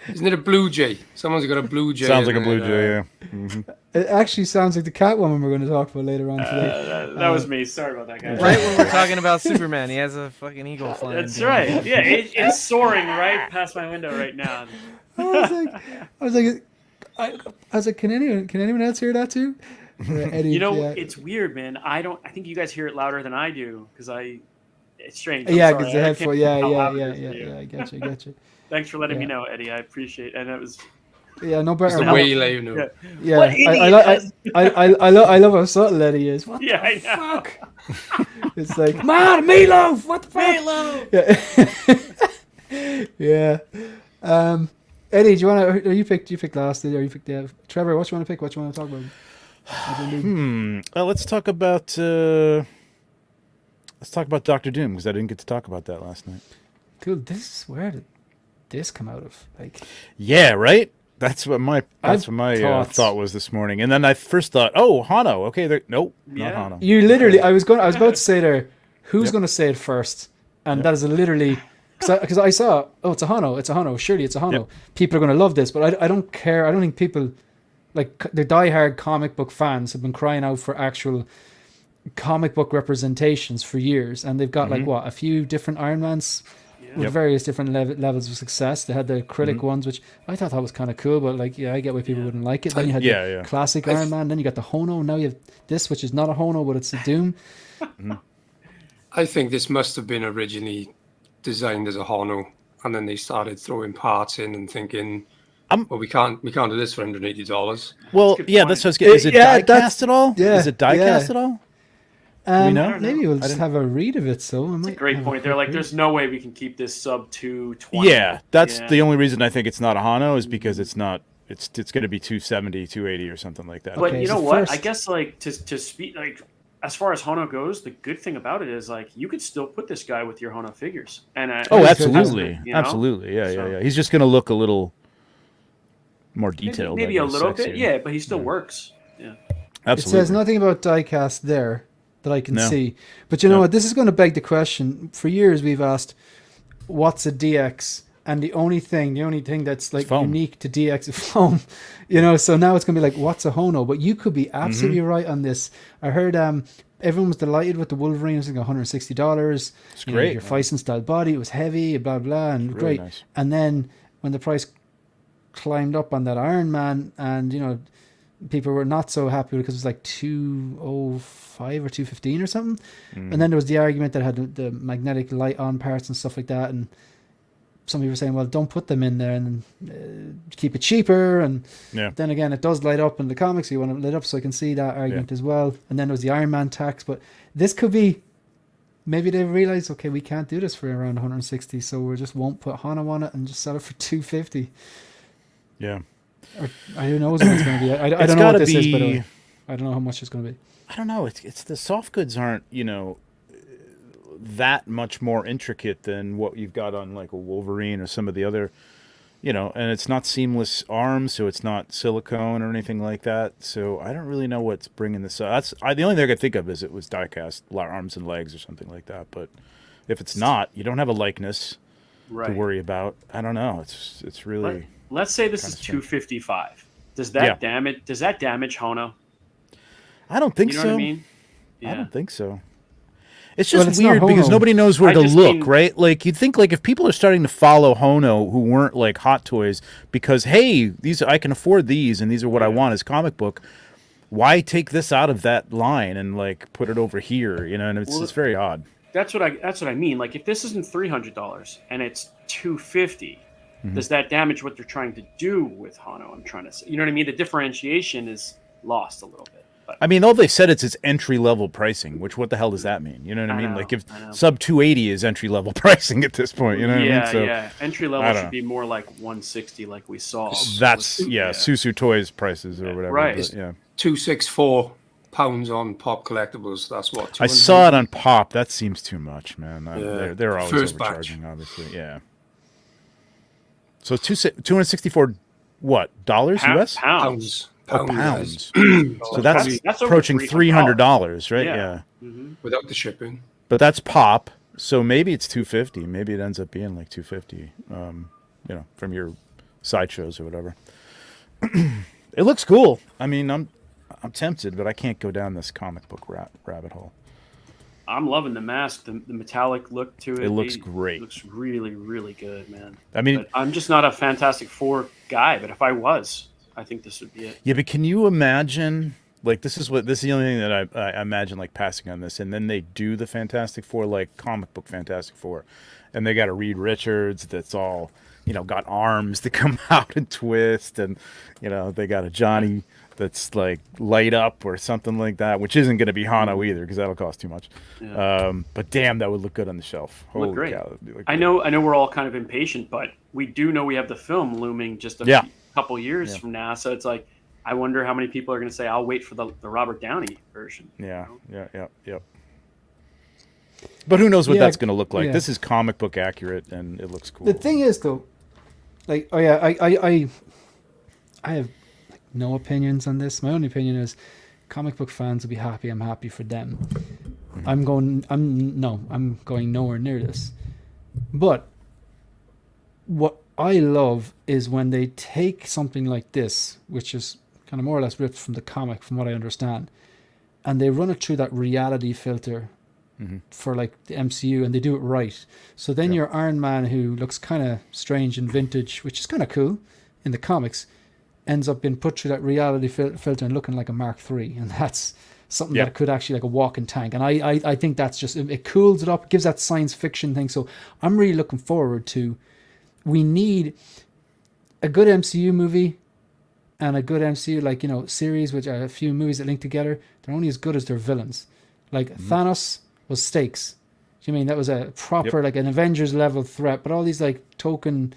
Isn't it a blue jay? Someone's got a blue jay. Sounds like a blue jay, yeah. Mm-hmm. It actually sounds like the Catwoman we're going to talk about later on today. That was me. Sorry about that, guys. Right when we're talking about Superman, he has a fucking eagle flying. That's right. Yeah, it's soaring right past my window right now. I was like, can anyone else hear that too? Eddie, it's weird, man. I think you guys hear it louder than I do because it's strange. Yeah, because the headphone. Yeah. I get you. Thanks for letting me know, Eddie. I appreciate, and it was. Yeah, no better. It's the way you let you know. Yeah, I love how subtle Eddie is. What yeah, the fuck? It's like, man, meatloaf. What the fuck? Meatloaf. Yeah. Eddie, do you want to? You picked last, or you picked Trevor? What you want to pick? What you want to talk about? Let's talk about Doctor Doom, because I didn't get to talk about that last night. Cool. Where did this come out of? Like, yeah, right. That's what my thought was this morning, and then I first thought, oh, Hano. Okay, nope, not Hano. You literally, I was about to say there, who's going to say it first, and that is literally. Because I saw, it's a Hano, surely it's a Hano. Yep. People are going to love this, but I don't care. I don't think people, like the diehard comic book fans, have been crying out for actual comic book representations for years, and they've got a few different Iron Mans with various different levels of success. They had the critic ones, which I thought that was kind of cool, but I get why people wouldn't like it. Then you had the classic Iron Man, then you got the Hono, now you have this, which is not a Hono, but it's a Doom. I think this must have been originally designed as a Hono, and then they started throwing parts in and thinking, well, we can't do this for $180. Well, that's what I was getting. Is it die-cast at all? Yeah, is it die-cast at all? Maybe we'll just have a read of it. So it's a great point. They're like, there's no way we can keep this sub 220. Yeah, that's the only reason I think it's not a Hano, is because it's not. It's going to be 270, 280 or something like that. But you know what? I guess like to speak like. As far as Hono goes, the good thing about it is like you could still put this guy with your Hono figures. And absolutely, absolutely, yeah. He's just going to look a little more detailed, maybe a little bit, but he still works. Yeah, absolutely. It says nothing about diecast there that I can see. But you know what? This is going to beg the question. For years, we've asked, what's a DX? And the only thing that's like foam. unique to DX is foam, you know. So now it's gonna be like, what's a Hono? But you could be absolutely right on this. I heard everyone was delighted with the Wolverine. It was like $160. It's great. Your Fison style body. It was heavy, blah blah, and Really great. nice. And then when the price climbed up on that Iron Man, and you know, people were not so happy because it was like $205 or $215 or something. And then there was the argument that it had the magnetic light on parts and stuff like that, and some people were saying, well, don't put them in there and keep it cheaper. And then again, it does light up in the comics. So you want it lit up, so I can see that argument as well. And then there was the Iron Man tax. But this could be, maybe they realize, okay, we can't do this for around 160, so we just won't put Hana on it and just sell it for 250. Yeah. Or, who knows what it's going to be. I don't know what this is, by the way. I don't know how much it's going to be. I don't know. It's the soft goods aren't, you know, that much more intricate than what you've got on like a Wolverine or some of the other, you know, and it's not seamless arms, so it's not silicone or anything like that. So I don't really know what's bringing this up. The only thing I could think of is it was die-cast arms and legs or something like that. But if it's not, you don't have a likeness to worry about. I don't know. It's really. Let's say this is $255. Does that damage? Does that damage Hono? I don't think so. You know what I mean? Yeah. I don't think so. It's just it's weird because nobody knows where to look, right? Like, you'd think, like, if people are starting to follow Hono who weren't, like, Hot Toys because, hey, I can afford these and these are what I want as comic book, why take this out of that line and, like, put it over here, you know? And it's very odd. That's what I mean. Like, if this isn't $300 and it's $250, does that damage what they're trying to do with Hono? I'm trying to say. You know what I mean? The differentiation is lost a little bit. But, I mean, all they've said it's entry level pricing, which what the hell does that mean? You know what I mean? Like, if sub 280 is entry level pricing at this point, you know what I mean? So, entry level should be more like 160, like we saw. That's Susu Toys prices or whatever. Right. But, yeah. £264 on Pop Collectibles. That's what. I saw it on Pop. That seems too much, man. They're always First overcharging, batch. obviously. Yeah. So 264 what? Dollars US? Pounds. Pounds. So that's approaching $300, right? Yeah. Without the shipping. But that's Pop, so maybe it's $250. Maybe it ends up being like $250. You know, from your sideshows or whatever. It looks cool. I mean, I'm tempted, but I can't go down this comic book rabbit hole. I'm loving the mask, the metallic look to it. It looks great. It looks really, really good, man. I mean, but I'm just not a Fantastic Four guy, but if I was, I think this would be it. Yeah, but can you imagine? Like, this is the only thing that I imagine, like, passing on this, and then they do the Fantastic Four, like comic book Fantastic Four, and they got a Reed Richards that's all, you know, got arms that come out and twist, and you know they got a Johnny that's like light up or something like that, which isn't going to be Hano either because that'll cost too much. Yeah. But damn, that would look good on the shelf. Look great. I know we're all kind of impatient, but we do know we have the film looming just a couple years from now. So it's like, I wonder how many people are going to say, I'll wait for the Robert Downey version. Yeah, you know? Yeah. But who knows what that's going to look like? Yeah. This is comic book accurate, and it looks cool. The thing is, though, like, I have no opinions on this. My only opinion is comic book fans will be happy. I'm happy for them. I'm going nowhere near this. But what I love is when they take something like this, which is kind of more or less ripped from the comic, from what I understand, and they run it through that reality filter for like the MCU, and they do it right. So then your Iron Man, who looks kind of strange and vintage, which is kind of cool in the comics, ends up being put through that reality filter and looking like a Mark III, and that's something that could actually like a walking tank. And I think that's just, it cools it up, it gives that science fiction thing. So I'm really looking forward to, we need a good MCU movie and a good MCU, like, you know, series, which are a few movies that link together. They're only as good as their villains. Like Thanos was stakes. Do you mean that was a proper, like an Avengers level threat, but all these like token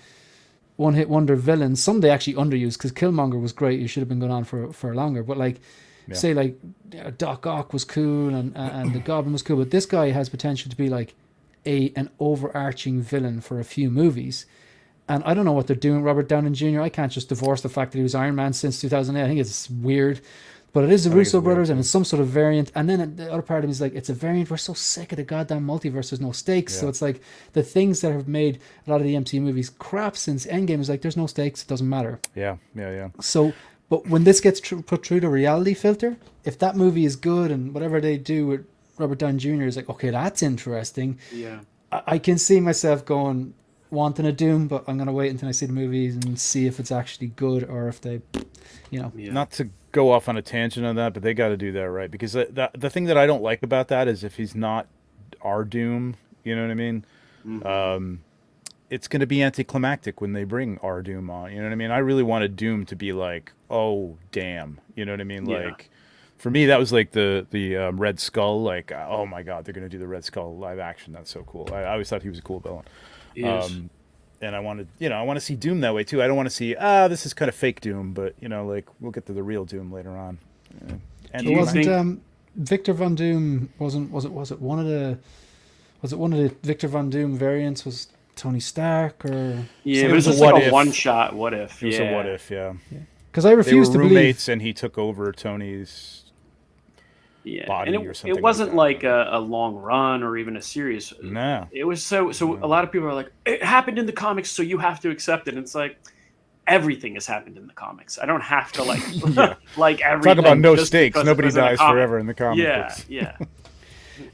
one-hit wonder villains, some they actually underused, because Killmonger was great. You should have been going on for longer. But like, say like Doc Ock was cool and the Goblin was cool, but this guy has potential to be like an overarching villain for a few movies. And I don't know what they're doing, Robert Downey Jr. I can't just divorce the fact that he was Iron Man since 2008. I think it's weird But it is the I think it's Russo weird, brothers, and too. it's some sort of variant. And then the other part of me is like, it's a variant. We're so sick of the goddamn multiverse. There's no stakes. So Yeah. it's like the things that have made a lot of the MCU movies crap since Endgame is like, there's no stakes. It doesn't matter. Yeah. So, but when this gets put through the reality filter, if that movie is good and whatever they do with Robert Downey Jr. is like, okay, that's interesting. Yeah. I can see myself going, wanting a Doom, but I'm going to wait until I see the movies and see if it's actually good or if they, you know. Yeah. Not to go off on a tangent on that, but they got to do that right, because the thing that I don't like about that is if he's not our Doom, you know what I mean? Mm-hmm. It's going to be anticlimactic when they bring our Doom on. You know what I mean? I really wanted Doom to be like, oh damn, you know what I mean? Yeah. Like, for me, that was like the Red Skull. Like, oh my god, they're going to do the Red Skull live action. That's so cool. I always thought he was a cool villain. He is. And I wanted, I want to see Doom that way too. I don't want to see, this is kind of fake Doom, but like we'll get to the real Doom later on. And Do you wasn't think- Victor Von Doom was it one of the Victor Von Doom variants was Tony Stark or Yeah, So it was just what like a if. one-shot what if. it was Yeah. a what if, yeah. because I They were refuse to believe. roommates, and he took over Tony's. Yeah. Body And or it something wasn't like like a long run or even a series. No. It was so a lot of people are like, it happened in the comics, so you have to accept it. And it's like, everything has happened in the comics. I don't have to like like everything. Talk about no just stakes. because it Nobody was in a dies comic. forever in the comic Yeah, books. yeah.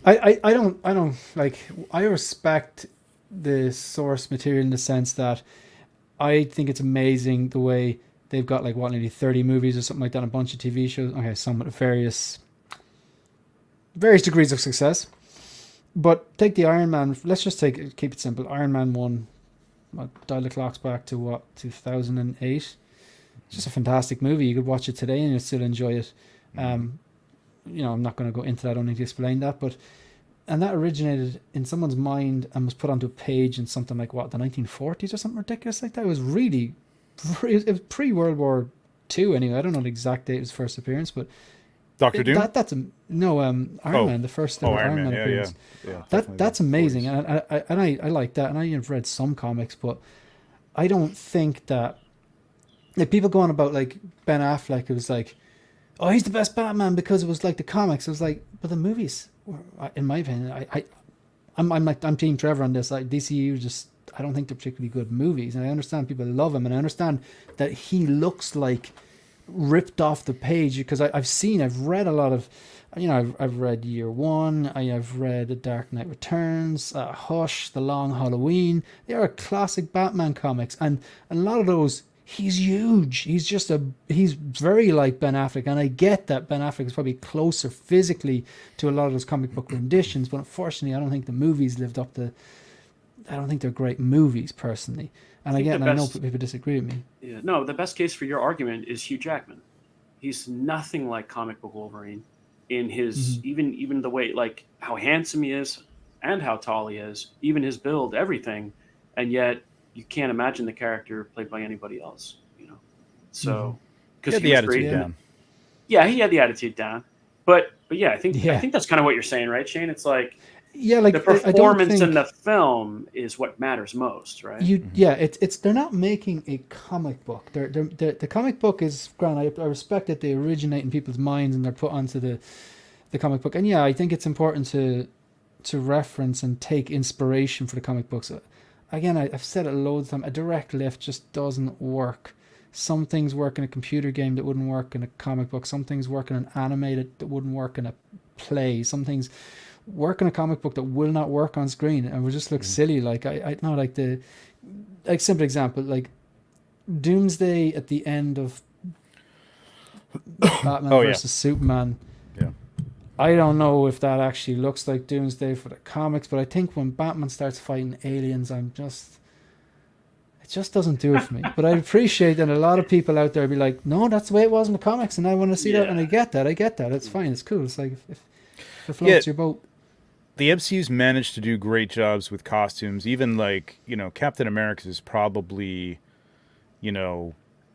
I don't like. I respect the source material in the sense that I think it's amazing the way they've got like nearly 30 movies or something like that, and a bunch of TV shows. Okay, some with various degrees of success. But take the Iron Man. Let's just keep it simple. Iron Man 1. Dial the clocks back to 2008. It's just a fantastic movie. You could watch it today and you'll still enjoy it. I'm not going to go into that. I don't need to explain that. And that originated in someone's mind and was put onto a page in something like the 1940s or something ridiculous like that. It was really, it was pre-World War II anyway. I don't know the exact date of his first appearance, but Doctor Doom? Iron Man, the first ever Iron Man appearance. Yeah, That's amazing, and I like that, and I've read some comics, but I don't think that like people going about like Ben Affleck. It was like, oh, he's the best Batman because it was like the comics. It was like, but the movies, in my opinion, I'm Team Trevor on this. Like DCU, just I don't think they're particularly good movies, and I understand people love him, and I understand that he looks like ripped off the page because I've read a lot of, I've read Year One, I've read The Dark Knight Returns, Hush, The Long Halloween. They are classic Batman comics, and a lot of those he's huge. He's very like Ben Affleck, and I get that Ben Affleck is probably closer physically to a lot of those comic book renditions, but unfortunately I don't think the movies lived up to. I don't think they're great movies personally. And again, I know people disagree with me. Yeah, no, the best case for your argument is Hugh Jackman. He's nothing like comic book Wolverine in his even the way, like how handsome he is and how tall he is, even his build, everything, and yet you can't imagine the character played by anybody else. So because he had the attitude down. Yeah, he had the attitude down, but yeah, I think that's kind of what you're saying, right, Shane? It's like. Yeah, like the performance in the film is what matters most, right? It's they're not making a comic book. The comic book is grand. I respect that they originate in people's minds and they're put onto the comic book. And yeah, I think it's important to reference and take inspiration for the comic books. Again, I've said it loads of times. A direct lift just doesn't work. Some things work in a computer game that wouldn't work in a comic book. Some things work in an anime that wouldn't work in a play. Some things work in a comic book that will not work on screen and will just look silly. Like I know, like simple example, like Doomsday at the end of Batman versus Superman. Yeah. I don't know if that actually looks like Doomsday for the comics, but I think when Batman starts fighting aliens, it just doesn't do it for me. But I appreciate that a lot of people out there be like, no, that's the way it was in the comics, and I want to see that, and I get that. It's fine. It's cool. It's like if it floats your boat. The MCU's managed to do great jobs with costumes. Even like, Captain America is probably, the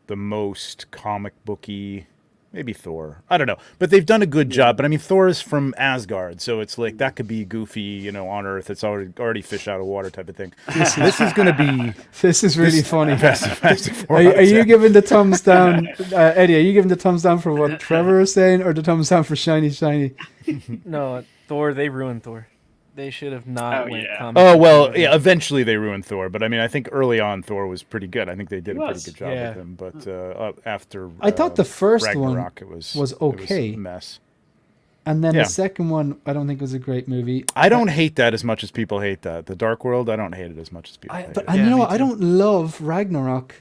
most comic booky maybe Thor. I don't know, but they've done a good job. But I mean, Thor is from Asgard, so it's like that could be goofy, on Earth. It's already fish out of water type of thing. This is going to be. This is really funny. Fantastic Four Are you giving the thumbs down, Eddie? Are you giving the thumbs down for what Trevor is saying, or the thumbs down for Shiny? No, Thor. They ruined Thor. They should have not went comic. Oh well, yeah. Eventually they ruined Thor, but I mean, I think early on Thor was pretty good. I think they did a pretty good job with him. But after I thought the first Ragnarok, one was okay, it was a mess. And then the second one, I don't think was a great movie. I don't hate that as much as people hate that. The Dark World, I don't hate it as much as people hate it. But you know what? I don't love Ragnarok.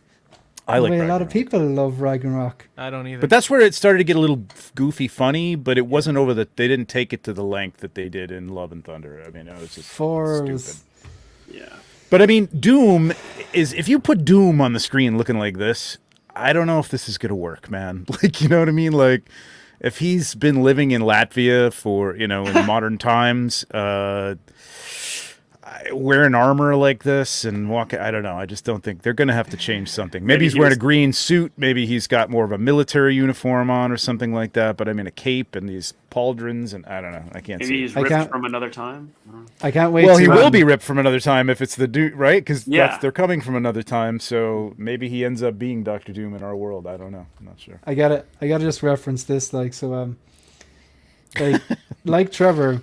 I like a lot of people love Ragnarok. I don't either. But that's where it started to get a little goofy funny, but it wasn't over that they didn't take it to the length that they did in Love and Thunder. I mean, it was just stupid. Yeah. But I mean, Doom is, if you put Doom on the screen looking like this, I don't know if this is going to work, man. Like, you know what I mean? Like, if he's been living in Latvia for, in modern times, wearing armor like this and walking, I don't know. I just don't think they're going to have to change something. Maybe he's wearing a green suit. Maybe he's got more of a military uniform on or something like that. But I mean, a cape and these pauldrons, and I don't know. I can't see. Maybe he's ripped from another time. I can't wait. Well, he will be ripped from another time if it's the dude, right? Because they're coming from another time. So maybe he ends up being Doctor Doom in our world. I don't know. I'm not sure. I gotta just reference this, like Trevor.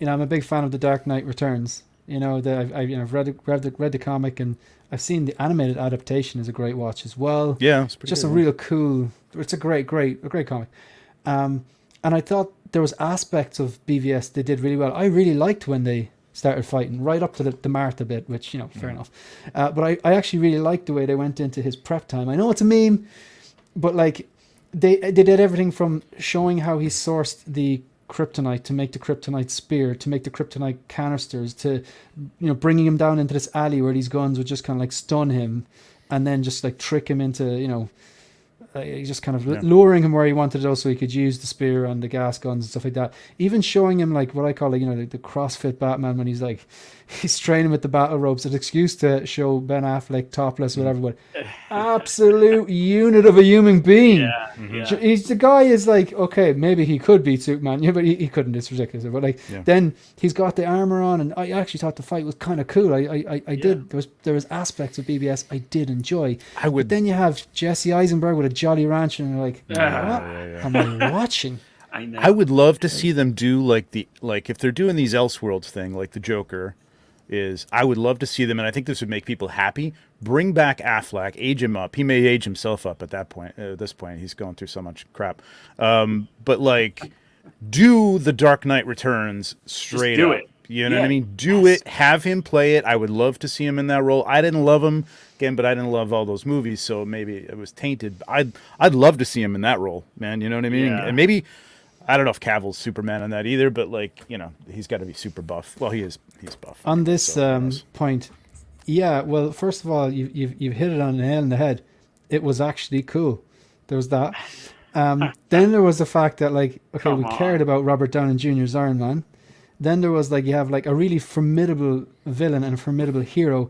I'm a big fan of The Dark Knight Returns. I've read the comic, and I've seen the animated adaptation is a great watch as well. Yeah, it's pretty just good, a real cool. It's a great comic. And I thought there was aspects of BVS they did really well. I really liked when they started fighting right up to the Martha bit, which fair enough. But I actually really liked the way they went into his prep time. I know it's a meme, but like they did everything from showing how he sourced the kryptonite to make the kryptonite spear, to make the kryptonite canisters, to bringing him down into this alley where these guns would just kind of like stun him, and then just like trick him into just kind of luring him where he wanted it, so he could use the spear and the gas guns and stuff like that. Even showing him like what I call the CrossFit Batman, when he's training with the battle ropes, an excuse to show Ben Affleck topless, whatever. But absolute unit of a human being. Yeah, yeah. He's the guy is like, okay, maybe he could beat Superman, but he couldn't. It's ridiculous. But then he's got the armor on, and I actually thought the fight was kind of cool. I did. There was aspects of BBS I did enjoy. But then you have Jesse Eisenberg with a Jolly Rancher, and you're like, what am I watching? I know. I would love to see them do like if they're doing these Elseworlds thing, like the Joker is. I would love to see them, and I think this would make people happy. Bring back Affleck, age him up. He may age himself up at that point. At this point, he's going through so much crap. But like, do the Dark Knight Returns straight up. It. You know what I mean? Do it. Have him play it. I would love to see him in that role. I didn't love him again, but I didn't love all those movies, so maybe it was tainted. I'd love to see him in that role, man. You know what I mean? Yeah. And maybe, I don't know if Cavill's Superman on that either, but like, he's got to be super buff. Well, he's buff. On this point, well, first of all, you've hit it on the nail in the head. It was actually cool. There was that. Then there was the fact that we cared about Robert Downey Jr.'s Iron Man. Then there was you have a really formidable villain and a formidable hero,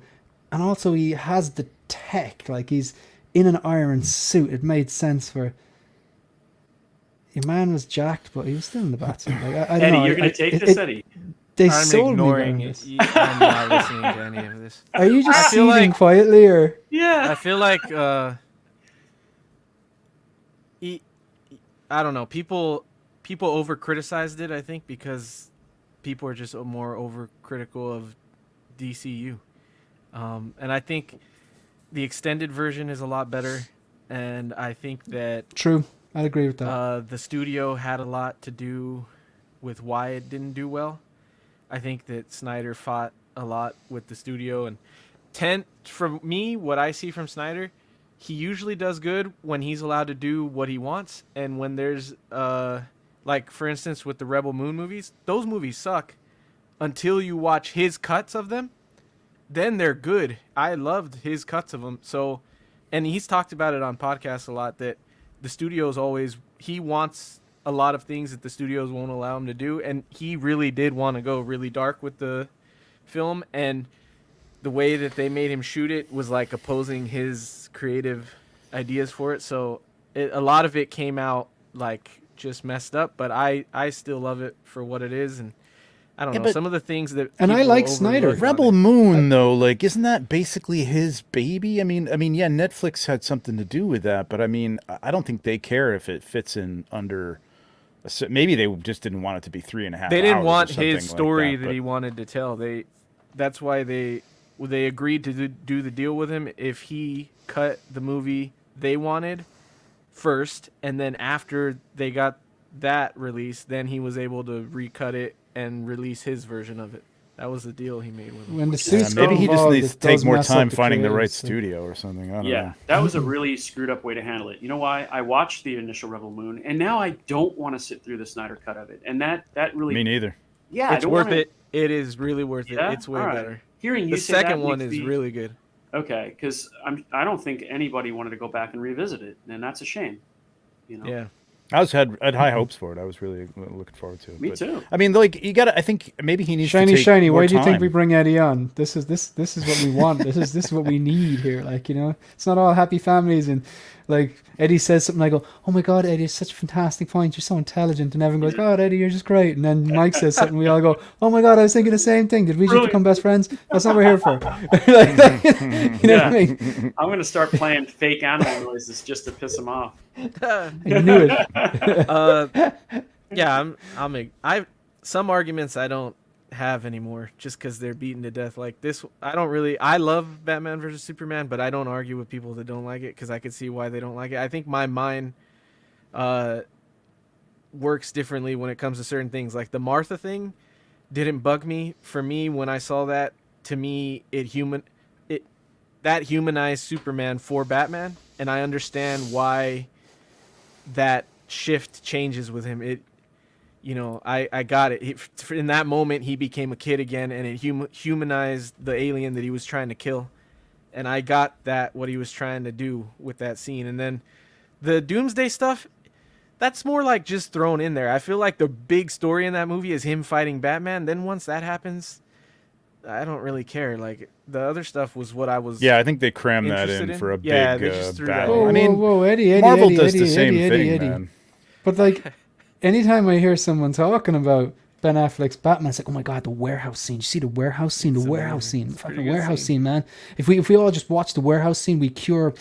and also he has the tech. He's in an iron suit. It made sense for. Your man was jacked, but he was still in the bathroom. I don't Eddie, know. You're going to take this, Eddie. They I'm sold ignoring me. it. I'm not listening to any of this. Are you just I feel seething quietly, or? Yeah. I feel like I don't know. People over criticized it. I think because people are just more overcritical of DCU, and I think the extended version is a lot better. And I think that True. I'd agree with that. The studio had a lot to do with why it didn't do well. I think that Snyder fought a lot with the studio, and from me, what I see from Snyder, he usually does good when he's allowed to do what he wants, and when there's for instance with the Rebel Moon movies, those movies suck until you watch his cuts of them. Then they're good. I loved his cuts of them. So, and he's talked about it on podcasts a lot that the studio's he wants a lot of things that the studios won't allow him to do, and he really did want to go really dark with the film, and the way that they made him shoot it was opposing his creative ideas for it. So a lot of it came out like just messed up, but I still love it for what it is, and I don't know, some of the things that and I people like Snyder. overlook on Rebel it. Moon, though, like, isn't that basically his baby? I mean, yeah, Netflix had something to do with that, but I mean, I don't think they care if it fits in under. Maybe they just didn't want it to be 3.5 They didn't hours want or something his story like that but- he wanted to tell. That's why they agreed to do the deal with him if he cut the movie they wanted first, and then after they got that released, then he was able to recut it and release his version of it. That was the deal he made with him. When the Yeah, suits maybe he just involved, needs it to take does more mess up time the finding the right creatives, so- studio or something. I don't Yeah, know. that was a really screwed up way to handle it. You know why? I watched the initial Rebel Moon, and now I don't want to sit through the Snyder cut of it. And that really, Me neither. yeah, I It's don't worth wanna, it. It is really worth Yeah? it. It's way All right. better. Hearing you The say that second one makes is me- really good. okay, because I don't think anybody wanted to go back and revisit it, and that's a shame. You know? Yeah. I had high hopes for it. I was really looking forward to it. Me but- too. I mean, like, you gotta. I think maybe he needs Shiny, to take shiny. more Why do you think time. we bring Eddie on? This is what we want. this is what we need here. Like, you know, it's not all happy families. And like Eddie says something, I go, "Oh my God, Eddie, it's such a fantastic point. You're so intelligent." And everyone goes, "God, Eddie, you're just great." And then Mike says something, we all go, "Oh my God, I was thinking the same thing. Did we just become best friends? That's not what we're here for." you know what I mean? I'm gonna start playing fake animal noises just to piss him off. I knew it. Yeah, some arguments I don't have anymore just because they're beaten to death. Like this, I love Batman versus Superman, but I don't argue with people that don't like it because I could see why they don't like it. I think my mind works differently when it comes to certain things. Like the Martha thing didn't bug me. For me, when I saw that, to me, that humanized Superman for Batman, and I understand why that shift changes with him. I got it. In that moment, he became a kid again, and it humanized the alien that he was trying to kill. And I got what he was trying to do with that scene. And then the Doomsday stuff, that's more like just thrown in there. I feel like the big story in that movie is him fighting Batman. Then once that happens, I don't really care. Like the other stuff was what I was. Yeah, I think they crammed that interested in in. for a Yeah, big they just threw that battle. in. Whoa, I mean, whoa, Eddie, Marvel Eddie, does Eddie, the same Eddie, thing, Eddie. man. But like, anytime I hear someone talking about Ben Affleck's Batman, it's like, oh my God, the warehouse scene. You see the warehouse scene? The warehouse scene. The fucking warehouse scene, man. If we all just watch the warehouse scene, we cure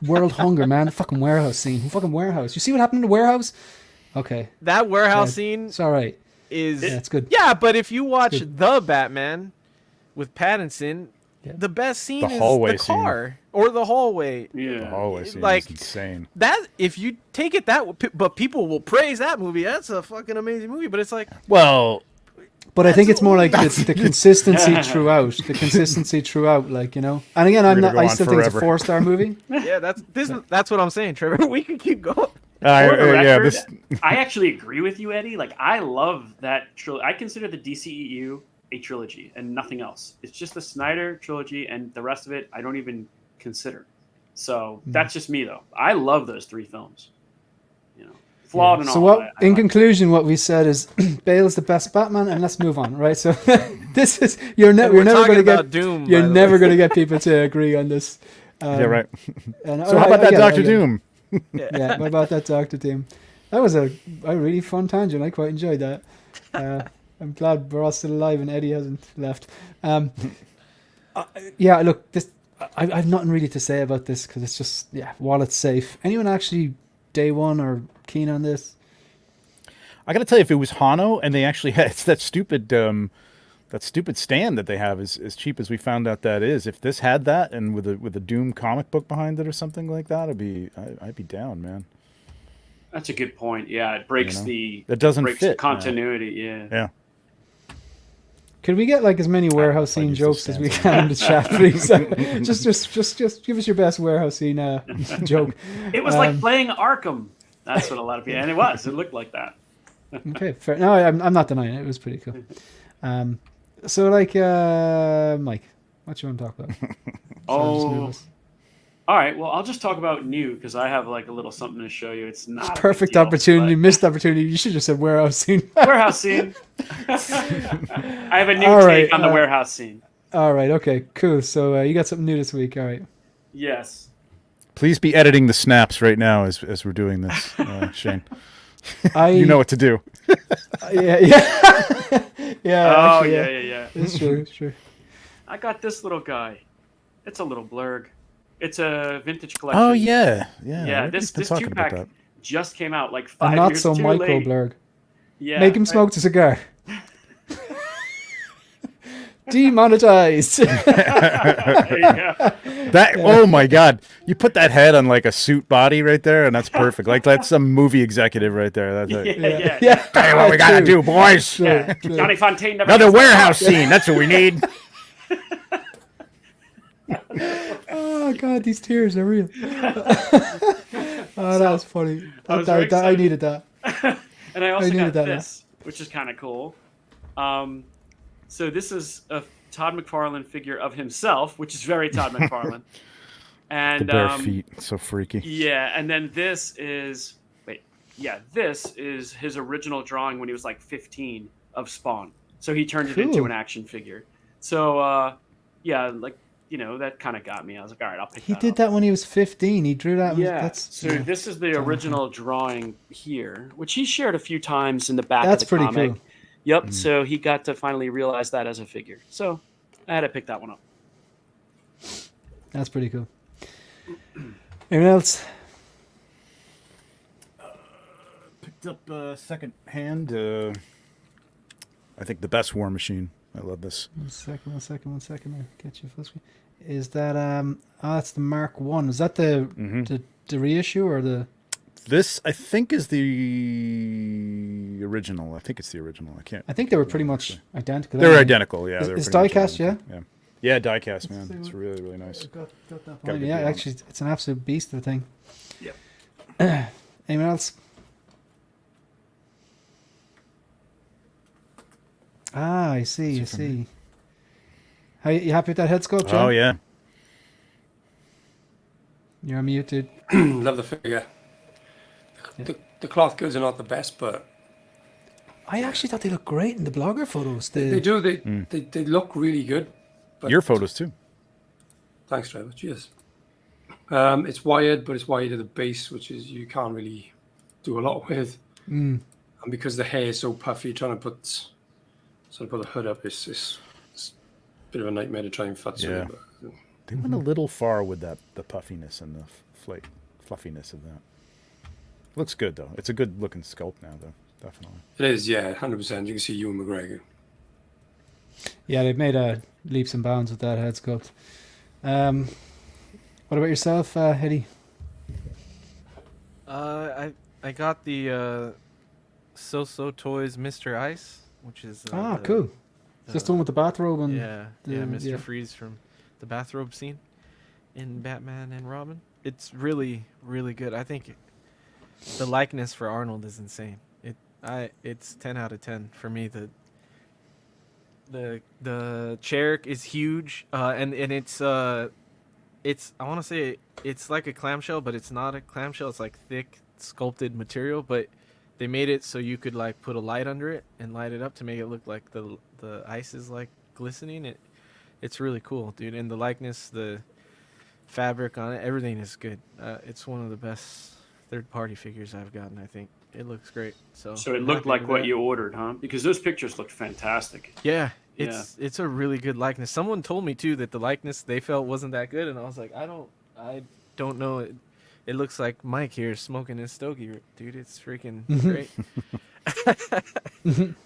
world hunger, man. The fucking warehouse scene. The fucking warehouse. You see what happened in the warehouse? Okay. That warehouse Yeah, scene It's all right. is. Yeah, it's good. Yeah, but if you watch good. the Batman with Pattinson, Yeah. the best scene The is hallway the scene. car or the hallway. Yeah. The hallway scene Like- is insane. That if you take it but people will praise that movie. That's a fucking amazing movie. But it's like, Well, But I think it's more like the consistency throughout. The consistency throughout, like, you know. And again, We're gonna go I on still think it's a forever. 4-star movie. yeah, that's what I'm saying, Trevor. We can keep going. For the yeah, record, this I actually agree with you, Eddie. Like, I love that trilogy. I consider the DCEU a trilogy and nothing else. It's just the Snyder trilogy, and the rest of it I don't even consider. So that's just me, though. I love those 3 films. You know, flawed and all. So what? I In like conclusion, what we said is Bale's the best Batman, and let's move on, right? So this is you're And never we're going talking to get about Doom. you're by the never way. going to get people to agree on this. yeah, right. And, So how about that Doctor Doom? Yeah, what about that Doctor Doom? That was a really fun tangent. I quite enjoyed that. I'm glad we're all still alive and Eddie hasn't left. Yeah, look, this I've nothing really to say about this because it's just while it's safe. Anyone actually day one or keen on this? I got to tell you, if it was Hano and they actually had it's that stupid stand that they have is as cheap as we found out that is. If this had that and with a Doom comic book behind it or something like that, I'd be down, man. That's a good point. Yeah, it breaks You know? the That doesn't breaks fit, the continuity. Yeah. Yeah. Could we get like as many warehouse I'd scene use jokes those as we stands. can in the chat, please? just give us your best warehouse scene joke. It was like playing Arkham. That's what a lot of people, and it was. It looked like that. Okay, fair. No, I'm not denying it. It was pretty cool. So like, Mike, what you want to talk about? Oh, all right. Well, I'll just talk about new because I have like a little something to show you. It's not a big Perfect deal, opportunity, but- missed opportunity. You should have said warehouse scene. Warehouse scene. I have a new All take right, on the warehouse scene. All right, okay, cool. So you got something new this week. All right. Yes. Please be editing the snaps right now as we're doing this, Shane. You know what to do. Yeah. Oh, actually, yeah. It's true. It's true. I got this little guy. It's a little blurg. It's a vintage collection. Oh yeah. This talking about two-pack that. just came out like A 5 not years so too micro late. blurg. Yeah, Make him smoke the cigar. Demonetized. There you go. That oh my god! You put that head on like a suit body right there, and that's perfect. Like that's some movie executive right there. That's it. Yeah. Tell you what we gotta do, boys. Yeah. Johnny Fontaine never Another gets warehouse scene. That's what we need. Oh god, these tears are real. Oh, that's funny. was very I excited. needed that. And I also needed got that, this, which is kind of cool. So this is a Todd McFarlane figure of himself, which is very Todd McFarlane. And The bare feet, so freaky. yeah, and then this is his original drawing when he was like 15 of Spawn. So he turned it into Cool. an action figure. So that kind of got me. I was like, all right, I'll pick He that did up. that when he was 15. He drew that. So this is the original drawing here, which he shared a few times in the back That's of the pretty comic. cool. Yep. So he got to finally realize that as a figure. So I had to pick that one up. That's pretty cool. Anyone else? Picked up second hand. I think the best War Machine. I love this. One second. I'll get you full screen. Is that that's the Mark 1. Is that the reissue or the? This I think is the original. I think it's the original. I think they were pretty much identical. They were anyway. identical. Yeah, It's they were pretty much die-cast, identical. Yeah, die-cast, man. see It's what- really, really nice. Got that Got point. a Yeah, good actually, it's an absolute beast of a thing. Yep. Anyone else? Ah, I see. How you happy with that head sculpt, John? Oh yeah. You're muted. Love the figure. The cloth goods are not the best, but I actually thought they looked great in the blogger photos. they do. They look really good. But Your photos too. Thanks, Trevor. Cheers. It's wired, but it's wired at the base, which is you can't really do a lot with. And because the hair is so puffy, trying to put the hood up is a bit of a nightmare to try and futz Yeah. with. But They went a little far with the puffiness and the fluffiness of that. Looks good though. It's a good looking sculpt now though. Definitely. it is, yeah, 100%. You can see Ewan McGregor. Yeah, they've made leaps and bounds with that head sculpt. What about yourself, Eddie? I got the So Toys Mr. Ice, which is Cool. Is this the one with the bathrobe and Mr. Freeze from the bathrobe scene in Batman and Robin. It's really, really good. I think the likeness for Arnold is insane. It's 10 out of 10 for me. The chair is huge, and it's I want to say it's like a clamshell, but it's not a clamshell. It's like thick sculpted material, but they made it so you could like put a light under it and light it up to make it look like the ice is like glistening. It's really cool, dude. And the likeness, the fabric on it, everything is good. It's one of the best third-party figures I've gotten. I think it looks great. So So it I'm looked happy like with what that. you ordered, huh? Because those pictures looked fantastic. Yeah, it's a really good likeness. Someone told me too that the likeness they felt wasn't that good, and I was like, I don't know. It looks like Mike here smoking his stogie, dude. It's freaking great.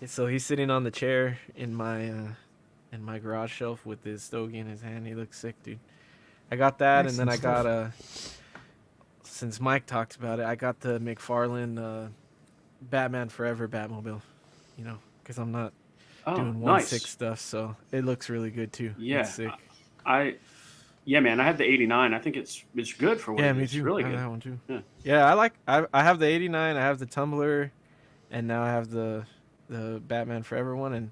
So he's sitting on the chair in my garage shelf with his stogie in his hand. He looks sick, dude. I got that, and then I got since Mike talked about it, I got the McFarlane Batman Forever Batmobile. You know, because I'm not doing 1/6 stuff, so it looks really good too. Yeah, It's sick. Yeah, man, I have the 89. I think it's good for what Yeah, it me is. too. Really I have good. that one too. Yeah. Yeah, I have the 89. I have the Tumbler, and now I have the Batman Forever one, and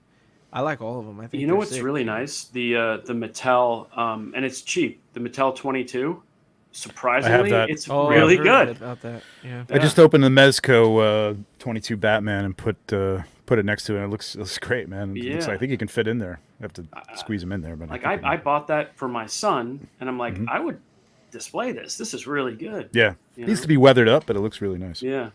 I like all of them. I think You know they're what's sick. really nice? The Mattel, and it's cheap. The Mattel 22. Surprisingly, that. it's Oh, really I've heard good. about that. Yeah. I just opened the Mezco 22 Batman and put it next to it. And it looks great, man. It looks Yeah. like, I think you can fit in there. You have to squeeze them in there, but Like think I bought that for my son, and I'm like, display this. This is really good. Yeah, You needs know? to be weathered up, but it looks really nice. Yeah.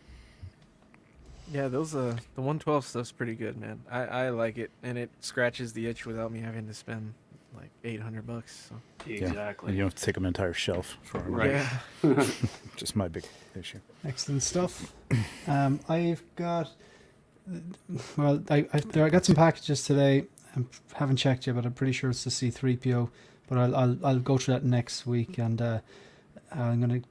Yeah, those the 112 stuff's pretty good, man. I like it, and it scratches the itch without me having to spend like $800. So. Exactly. And you don't have to take up an entire shelf for them. Right. Yeah. Just my big issue. Excellent stuff. I've got, well, I got some packages today. I haven't checked yet, but I'm pretty sure it's the C3PO. But I'll go through that next week, and I'm gonna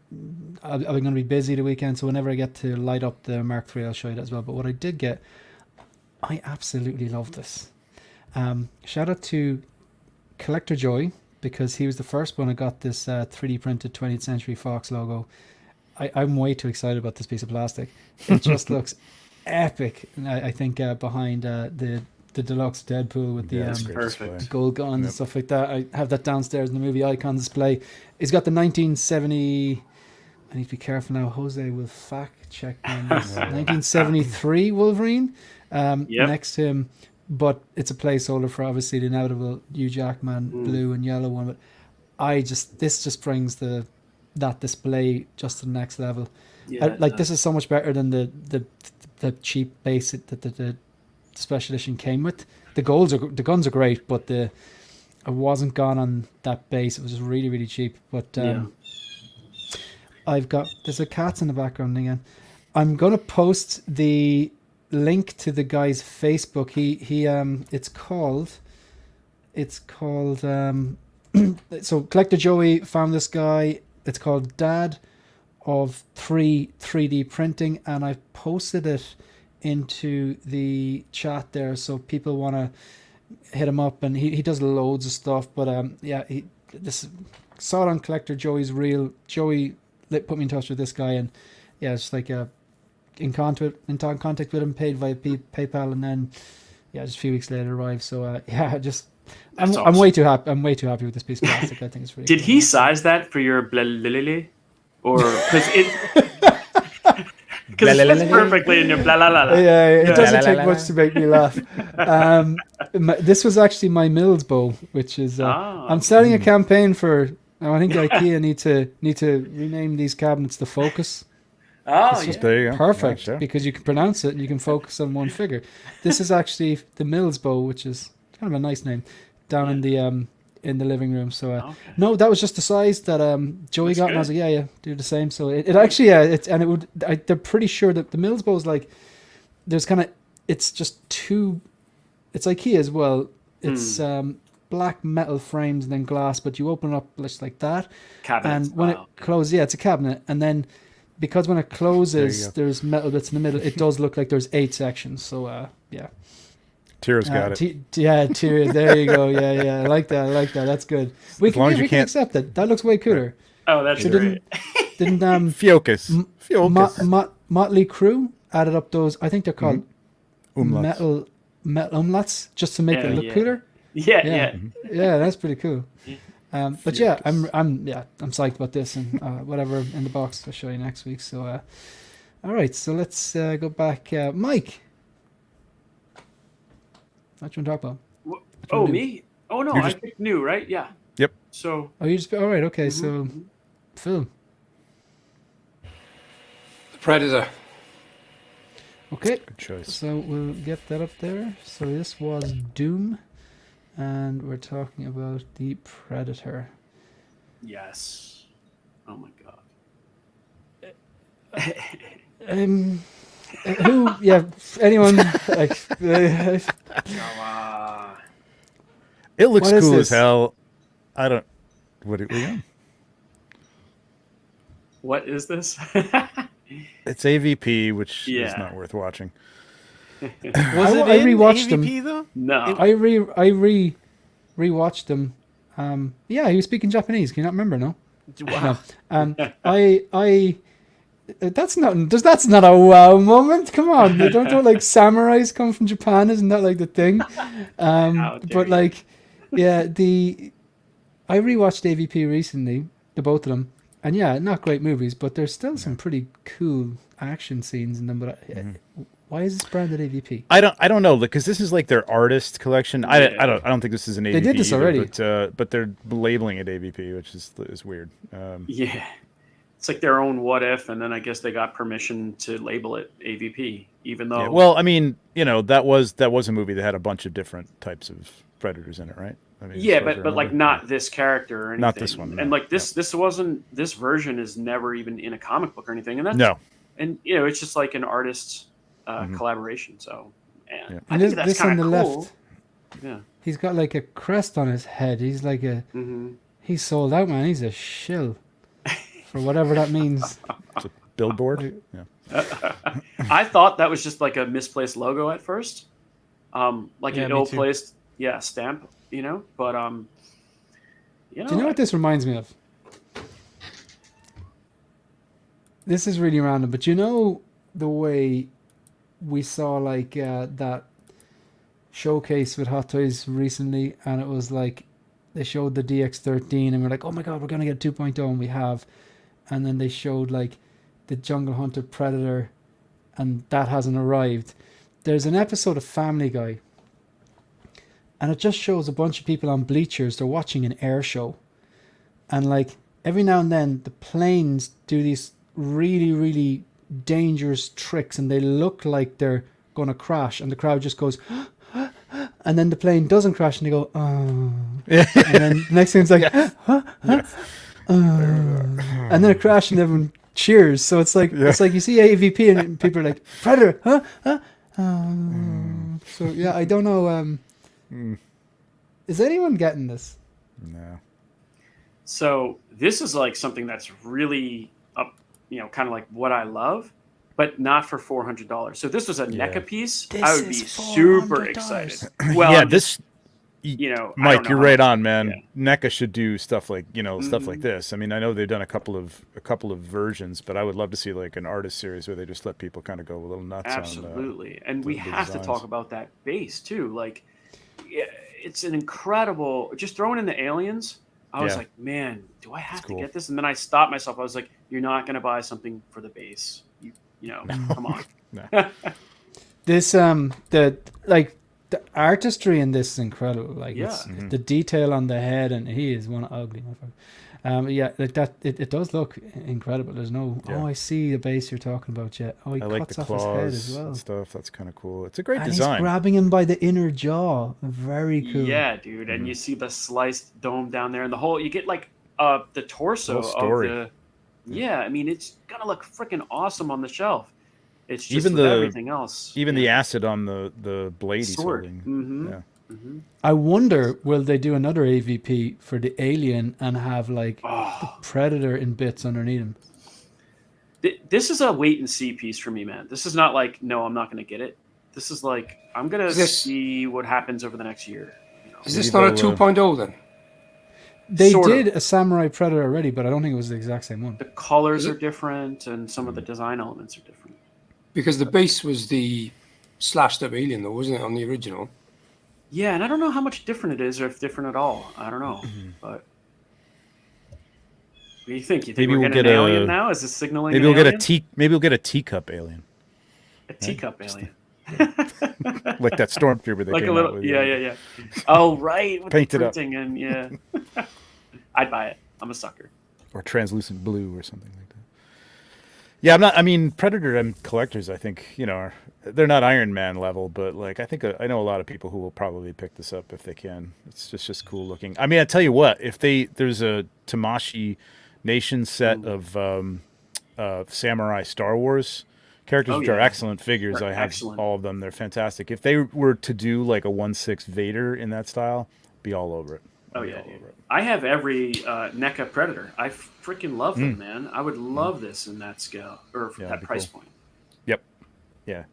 be busy the weekend. So whenever I get to light up the Mark III, I'll show you that as well. But what I did get, I absolutely love this. Shout out to Collector Joy, because he was the first one who got this 3D printed 20th Century Fox logo. I'm way too excited about this piece of plastic. It just looks epic. I think behind the deluxe Deadpool with the perfect gold guns and stuff like that. I have that downstairs in the movie icon display. He's got the 1970. I need to be careful now. Jose will fact check me on this. 1973 Wolverine next to him, but it's a placeholder for obviously the inevitable Hugh Jackman blue and yellow one. But this just brings that display just to the next level. Yeah, this is so much better than the cheap base that the special edition came with. The guns are great, but I wasn't gone on that base. It was just really, really cheap. But there's a cat in the background again. I'm gonna post the link to the guy's Facebook. It's called so Collector Joey found this guy. It's called Dad of 3D Printing, and I've posted it into the chat there, so people want to hit him up, and he does loads of stuff. But saw it on Collector Joey's reel. Joey put me in touch with this guy, and yeah, it's like in contact with him, paid via PayPal, and then just a few weeks later arrived. So I'm awesome. way too happy. I'm way too happy with this piece of plastic. I think it's really. Did cool. he size that for your blalilili? Or because it fits perfectly in your blah la la la. Yeah, it doesn't take much to make me laugh. This was actually my Mills bow, which is I'm starting a campaign for. I think IKEA need to rename these cabinets the Focus. Oh, There you go. Perfect, Yeah, sure. because you can pronounce it and you can focus on one figure. This is actually the Mills bow, which is kind of a nice name, down in the living room. So no, that was just the size that Joey got, and I was like, yeah, do the same. So it actually they're pretty sure that the Mills bow is like there's kind of it's IKEA as well. It's black metal frames and then glass, but you open it up just like that. Cabinets, and when it closes, it's a cabinet, and then because when it closes, there's metal bits in the middle. It does look like there's 8 sections. So Tira's got it. Tira, there you go. Yeah, I like that. That's good. We can accept it. That looks way cooler. Oh, that's great. Didn't Focus. Motley Crue added up those? I think they're called Umlauts. metal umlauts, just to make it look cooler. Yeah. That's pretty cool. But yeah, I'm psyched about this, and whatever in the box I'll show you next week. So all right, so let's go back. Mike, what you want to talk about? Me? Oh no, I picked new, right? Yeah. Yep. So you just all right? Okay, so Phil. The Predator. Okay, Good choice. so we'll get that up there. So this was Doom, and we're talking about the Predator. yes. Oh my god. Who? Yeah, anyone? Like, It looks What is cool this? as hell. I don't. What are we on? What is this? It's AVP, which is Yeah. not worth watching. Was I it in rewatched AVP though? No. I rewatched them. Yeah, he was speaking Japanese. Can you not remember? No. Wow. That's not a wow moment. Come on, they don't like samurais come from Japan. Isn't that like the thing? But like, yeah, I rewatched AVP recently, the both of them, and yeah, not great movies, but there's still some pretty cool action scenes in them. But Why is this branded AVP? I don't know, because this is like their artist collection. I don't think this is an AVP. They did this either, already, but they're labeling it AVP, which is weird. Yeah. It's like their own what if, and then I guess they got permission to label it AVP, even though. Yeah, well, I mean, that was a movie that had a bunch of different types of predators in it, right? I mean, yeah, but like not this character or anything. Not this one. No. And like this this version is never even in a comic book or anything, and that's no. And it's just like an artist collaboration. So, man, And I think that's this on kind the of cool. left, Yeah. he's got like a crest on his head. He's like he's sold out, man. He's a shill for whatever that means. It's a billboard. Yeah. I thought that was just like a misplaced logo at first, like an ill-placed stamp, But do you know what this reminds me of? This is really random, but the way we saw like that showcase with Hot Toys recently, and it was like they showed the DX13 and we're like, oh my god, we're gonna get 2.0, and we have, and then they showed like the Jungle Hunter Predator, and that hasn't arrived. There's an episode of Family Guy, and it just shows a bunch of people on bleachers. They're watching an air show, and like every now and then the planes do these really, really dangerous tricks, and they look like they're gonna crash, and the crowd just goes and then the plane doesn't crash, and they go, oh. And then the next thing it's like, and then it crashed, and everyone cheers. So it's like you see AVP, and people are like, Predator, huh? So yeah, I don't know. Is anyone getting this? No. So this is like something that's really kind of like what I love, but not for $400. So this was a NECA piece. I would be super excited. Well, yeah, Mike, you're right on, man. Yeah. NECA should do stuff like stuff like this. I mean, I know they've done a couple of versions, but I would love to see like an artist series where they just let people kind of go a little nuts. Absolutely, and we the have designs. to talk about that base too. Like, it's an incredible. Just throwing in the aliens. I was like, man, do I have to get this? And then I stopped myself. I was like, you're not going to buy something for the base. Come on. No. This the artistry in this is incredible. Like it's the detail on the head, and he is one ugly motherfucker. Like that, it does look incredible. There's no I see the base you're talking about yet. Oh, he I cuts like the off his head as claws well. and stuff. That's kind of cool. It's a great And design. he's grabbing him by the inner jaw. Very cool. Yeah, dude. And you see the sliced dome down there, and the whole. You get like the torso The whole story. of the. Yeah, I mean it's gonna look freaking awesome on the shelf. It's just Even with the- everything else. Even the acid on the blade he's sword. holding. Mm-hmm. Yeah. Mm-hmm. I wonder, will they do another AVP for the alien and have like the Predator in bits underneath him? This is a wait and see piece for me, man. This is not like, no, I'm not going to get it. This is like, I'm going to see what happens over the next year. Is this not a 2.0 then? They Sort of. did a Samurai Predator already, but I don't think it was the exact same one. The colors are different, and some of the design elements are different. Because the base was the slashed up alien, though, wasn't it, on the original? Yeah, and I don't know how much different it is, or if different at all. I don't know. But what do you think? You think Maybe we're we'll getting get an a- alien now? Is this signaling Maybe an we'll get alien? maybe we'll get a teacup alien. A teacup alien. Like that stormtrooper that Like came a little, out with. yeah. Oh, right, with Paint the it up. printing and yeah. I'd buy it. I'm a sucker. Or translucent blue or something like that. Yeah, I mean, Predator and collectors, I think, they're not Iron Man level, but like I know a lot of people who will probably pick this up if they can. It's just cool looking. I mean, I tell you what, if there's a Tamashii Nation set of Samurai Star Wars characters, which are excellent figures. They're I have excellent. all of them. They're fantastic. If they were to do like a 1/6 Vader in that style, be all over it. Oh yeah, dude. I have every NECA Predator. I freaking love them, man. I would love this in that scale or Yeah, that that'd be price cool. point. Yep. Yeah.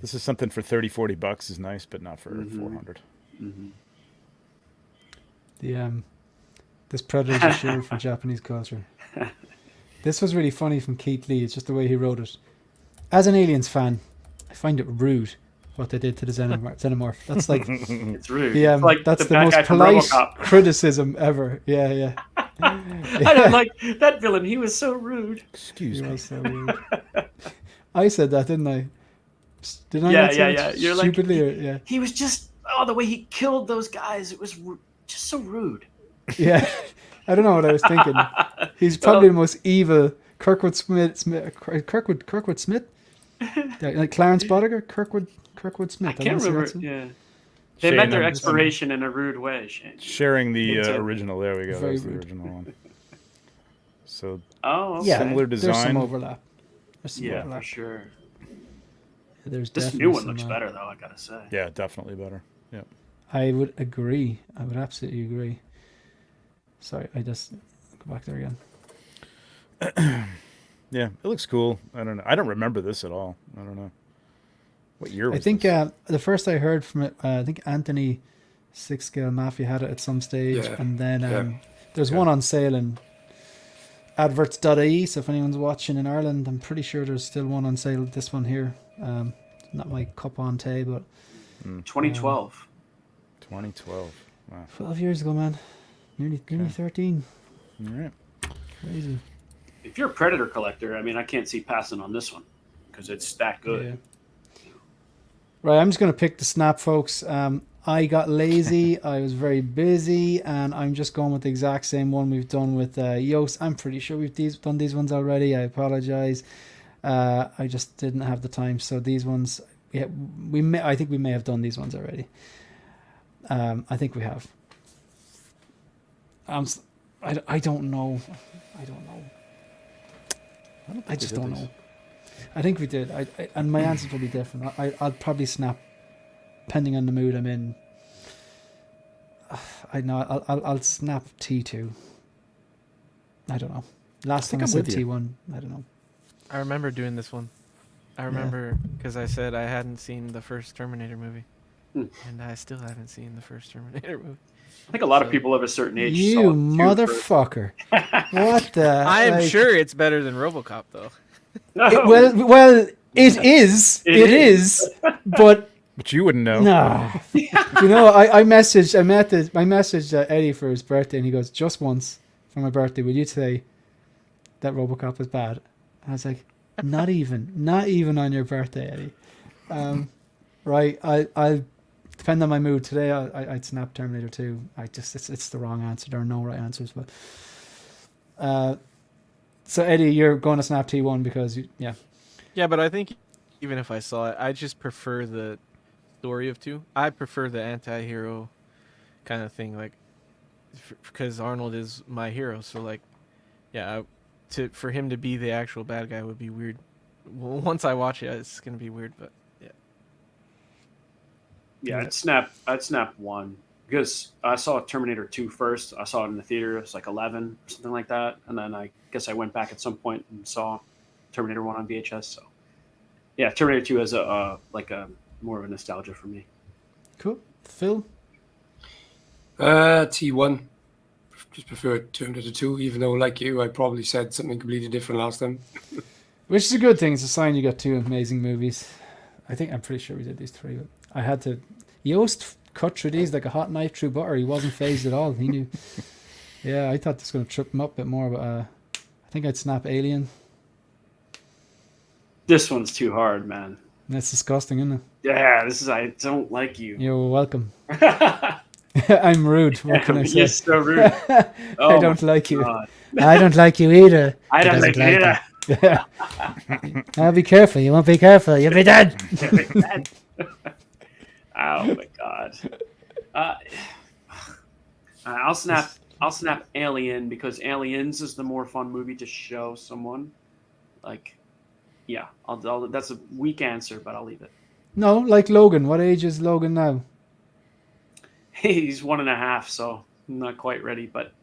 This is something for $30-$40 is nice, but not for $400. This Predator's a shield for Japanese culture. This was really funny from Keith Lee. It's just the way he wrote it. As an Aliens fan, I find it rude what they did to the Xenomorph. That's like It's rude. the It's like that's the bad most guy from polite RoboCop. criticism ever. Yeah. I didn't like that villain. He was so rude. Excuse He me. was so rude. I said that, didn't I? Did I Yeah, not say yeah, it yeah. You're like, stupidly? Yeah. he was just the way he killed those guys. It was just so rude. Yeah. I don't know what I was thinking. He's probably the most evil Kirkwood Smith. Kirkwood Smith? Yeah, like Clarence Boddicker? Kirkwood Smith. I can't remember. Yeah. They Shane, met their I'm expiration in a rude way, Shane. sharing the It's original. There we go. Very That's the rude. original one. So Oh, okay. Yeah, similar there's some design. overlap. There's some Yeah, overlap. for sure. There's This definitely new one some, looks better, though, I gotta say. yeah, definitely better. Yeah. I would agree. I would absolutely agree. Sorry, I just go back there again. Yeah, it looks cool. I don't know. I don't remember this at all. I don't know. What year was I think this? the first I heard from it, I think Anthony Six Scale Mafia had it at some stage, Yeah, and then yeah. there's one on sale in adverts.ie. So if anyone's watching in Ireland, I'm pretty sure there's still one on sale. This one here, not my cup on tea, but 2012. 2012. Wow. 12 years ago, man. Nearly 13. All right. Crazy. If you're a Predator collector, I mean, I can't see passing on this one because it's that good. Yeah. Right, I'm just going to pick the snap, folks. I got lazy. I was very busy, and I'm just going with the exact same one we've done with Yoast. I'm pretty sure we've done these ones already. I apologize. I just didn't have the time. So these ones, yeah, I think we may have done these ones already. I think we have. I don't know. I don't know. I just don't know. I think we did. And my answers will be different. I'll probably snap, depending on the mood I'm in. I know. I'll snap T2. I don't know. Last time I said T1. I don't know. I remember doing this one. I remember because I said I hadn't seen the first Terminator movie, and I still haven't seen the first Terminator movie. I think a lot of people of a certain age. You saw it too motherfucker! What the? I'm sure it's better than RoboCop, though. No. Well, it is. It is. But you wouldn't know. nah. You know, I messaged Eddie for his birthday, and he goes, "Just once for my birthday, will you say that RoboCop was bad?" I was like, "Not even on your birthday, Eddie." Right. I'll depend on my mood today. I'd snap Terminator 2. It's the wrong answer. There are no right answers, but. So Eddie, you're going to snap T1 because yeah, but I think even if I saw it, I just prefer the story of 2. I prefer the anti-hero kind of thing, like because Arnold is my hero. So like, yeah, for him to be the actual bad guy would be weird. Well, once I watch it, it's gonna be weird, but yeah. Yeah, I'd snap 1 because I saw Terminator 2 first. I saw it in the theater. It was like 11 or something like that, and then I guess I went back at some point and saw Terminator 1 on VHS. So yeah, Terminator 2 has a more of a nostalgia for me. Cool. Phil? T1. Just prefer Terminator 2, even though, like you, I probably said something completely different last time. Which is a good thing. It's a sign you got 2 amazing movies. I'm pretty sure we did these 3, but I had to. Yoast cut through these like a hot knife through butter. He wasn't phased at all. He knew. Yeah, I thought this was going to trip him up a bit more, but I think I'd snap Alien. This one's too hard, man. That's disgusting, isn't it? Yeah, I don't like you. You're welcome. I'm rude. What can I say? You're so rude. I Oh don't my like you. God. I don't like you either. I don't like doesn't you either. I'll be careful. You won't be careful. You'll be dead. Oh my God. I'll snap Alien because Aliens is the more fun movie to show someone. Like, yeah, that's a weak answer, but I'll leave it. No, like Logan. What age is Logan now? He's 1.5, so I'm not quite ready, but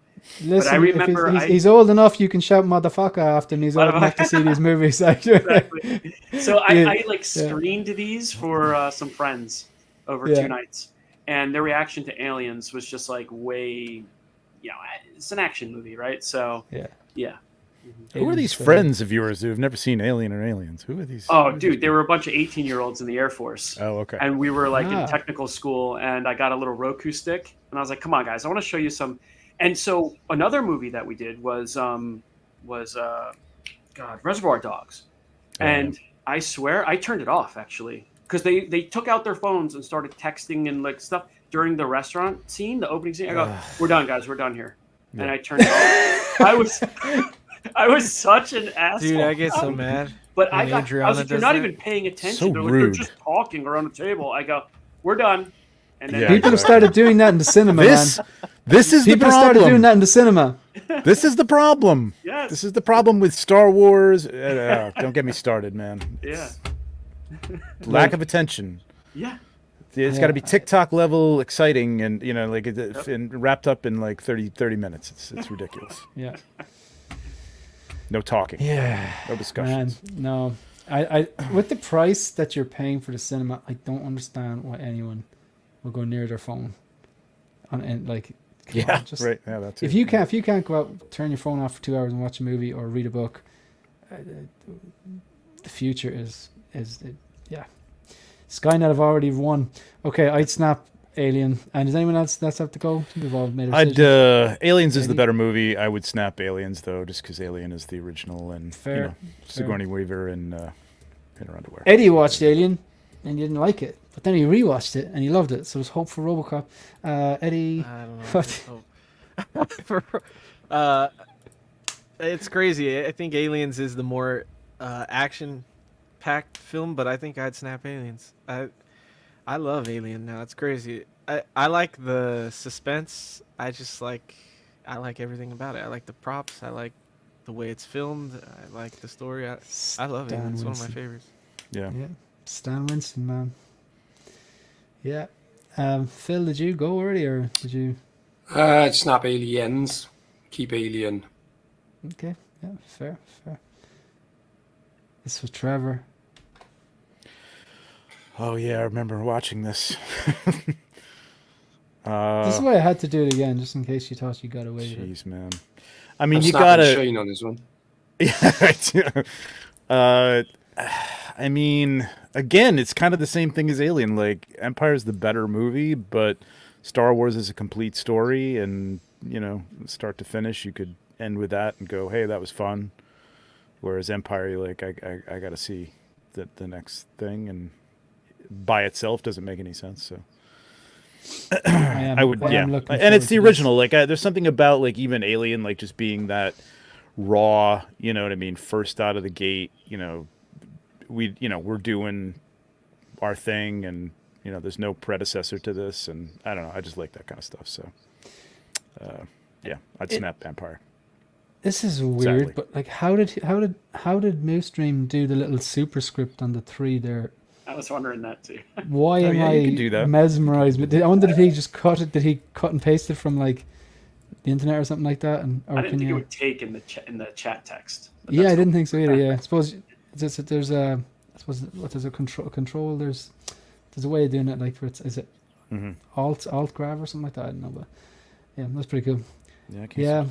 Listen, I remember he's old enough you can shout motherfucker after him. He's old enough to see these movies. Exactly. So I Yeah. screened these for some friends over 2 nights, and their reaction to Aliens was just like way, it's an action movie, right? So yeah. Who are these friends of yours who have never seen Alien or Aliens? Who are these? Oh, dude, they were a bunch of 18-year-olds in the Air Force. Oh, okay. And we were like in technical school, and I got a little Roku stick, and I was like, "Come on, guys, I want to show you some." And so another movie that we did was Reservoir Dogs, and I swear I turned it off actually because they took out their phones and started texting and like stuff during the restaurant scene, the opening scene. I go, "We're done, guys. We're done here." Yeah. And I turned it off. I was such an asshole. Dude, I get so mad. But I was like, "You're not even paying attention. So they're, like, rude. they're just talking around the table." I go, "We're done." And then People have started doing that in the cinema, man. This is People the have started doing problem. that in the cinema. This is the problem. Yes. This is the problem with Star Wars. Don't get me started, man. Yeah. Lack of attention. Yeah. It's got to be TikTok level exciting, and like and wrapped up in like 30 minutes. It's ridiculous. Yeah. No talking. Yeah. No discussions. Man, no. I with the price that you're paying for the cinema, I don't understand why anyone will go near their phone. And like, right. Yeah, that's if it. you can't go out, turn your phone off for 2 hours and watch a movie or read a book, the future is Skynet have already won. Okay, I'd snap Alien. And does anyone else that's have to go? We've all made a decision. Aliens is the better movie. I would snap Aliens though, just because Alien is the original, and Fair. Sigourney Weaver in her underwear. Eddie watched Alien and he didn't like it, but then he rewatched it and he loved it. So there's hope for RoboCop. Eddie, I don't know. It's crazy. I think Aliens is the more action-packed film, but I think I'd snap Aliens. I love Alien now. It's crazy. I like the suspense. I like everything about it. I like the props. I like the way it's filmed. I like the story. I love it. It's one of my favorites. Yeah. Stan Winston, man. Yeah. Phil, did you go already, or did you? Snap Aliens. Keep Alien. Okay. Yeah. Fair. This was Trevor. Oh yeah, I remember watching this. This is why I had to do it again, just in case you thought you got away with it. Jeez, man. I mean, I'm you snapping gotta. Shane on this one. Yeah. Right. I mean, again, it's kind of the same thing as Alien. Like, Empire's the better movie, but Star Wars is a complete story, and start to finish, you could end with that and go, "Hey, that was fun." Whereas Empire, you're like, I got to see the next thing, and by itself doesn't make any sense. So I would, yeah. And it's the original. Like, there's something about like even Alien, like just being that raw. You know what I mean? First out of the gate, we're doing our thing, and there's no predecessor to this, and I don't know. I just like that kind of stuff. So, yeah, I'd snap Empire. This is weird, but like, how did Moose Dream do the little superscript on the 3 there? I was wondering that too. Why am I mesmerized? But I wonder, did he just cut it? Did he cut and paste it from like the internet or something like that? I didn't think it would take in the chat text. Yeah, I didn't think so either. Yeah, I suppose there's a control. There's a way of doing it. Like, is it alt grab or something like that? I don't know, but yeah, that's pretty cool. Yeah.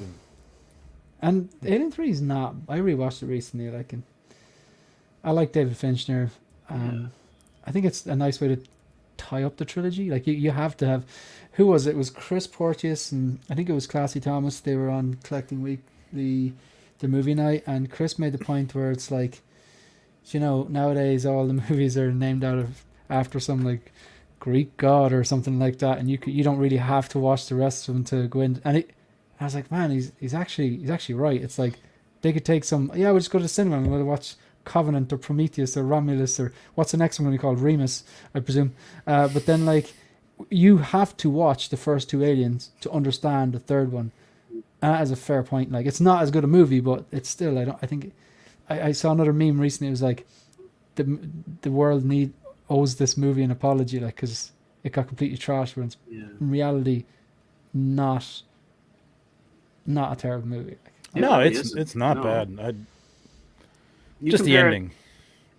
And Alien 3 is not. I rewatched it recently. I like David Fincher. I think it's a nice way to tie up the trilogy. Like, you have to have. Who was it? It was Chris Porteous and I think it was Classy Thomas. They were on Collecting Week, the movie night, and Chris made the point where it's like, nowadays all the movies are named after some like Greek god or something like that, and you don't really have to watch the rest of them to go in. And I was like, man, he's actually right. It's like they could take some. Yeah, we'll just go to the cinema and we'll watch Covenant or Prometheus or Romulus or what's the next one going to be called? Remus, I presume. But then like you have to watch the first 2 Aliens to understand the third one. And that is a fair point. Like, it's not as good a movie, but it's still. I saw another meme recently. It was like the world owes this movie an apology, like, because it got completely trashed. When it's in reality not a terrible movie. No, it's not bad. Just the ending,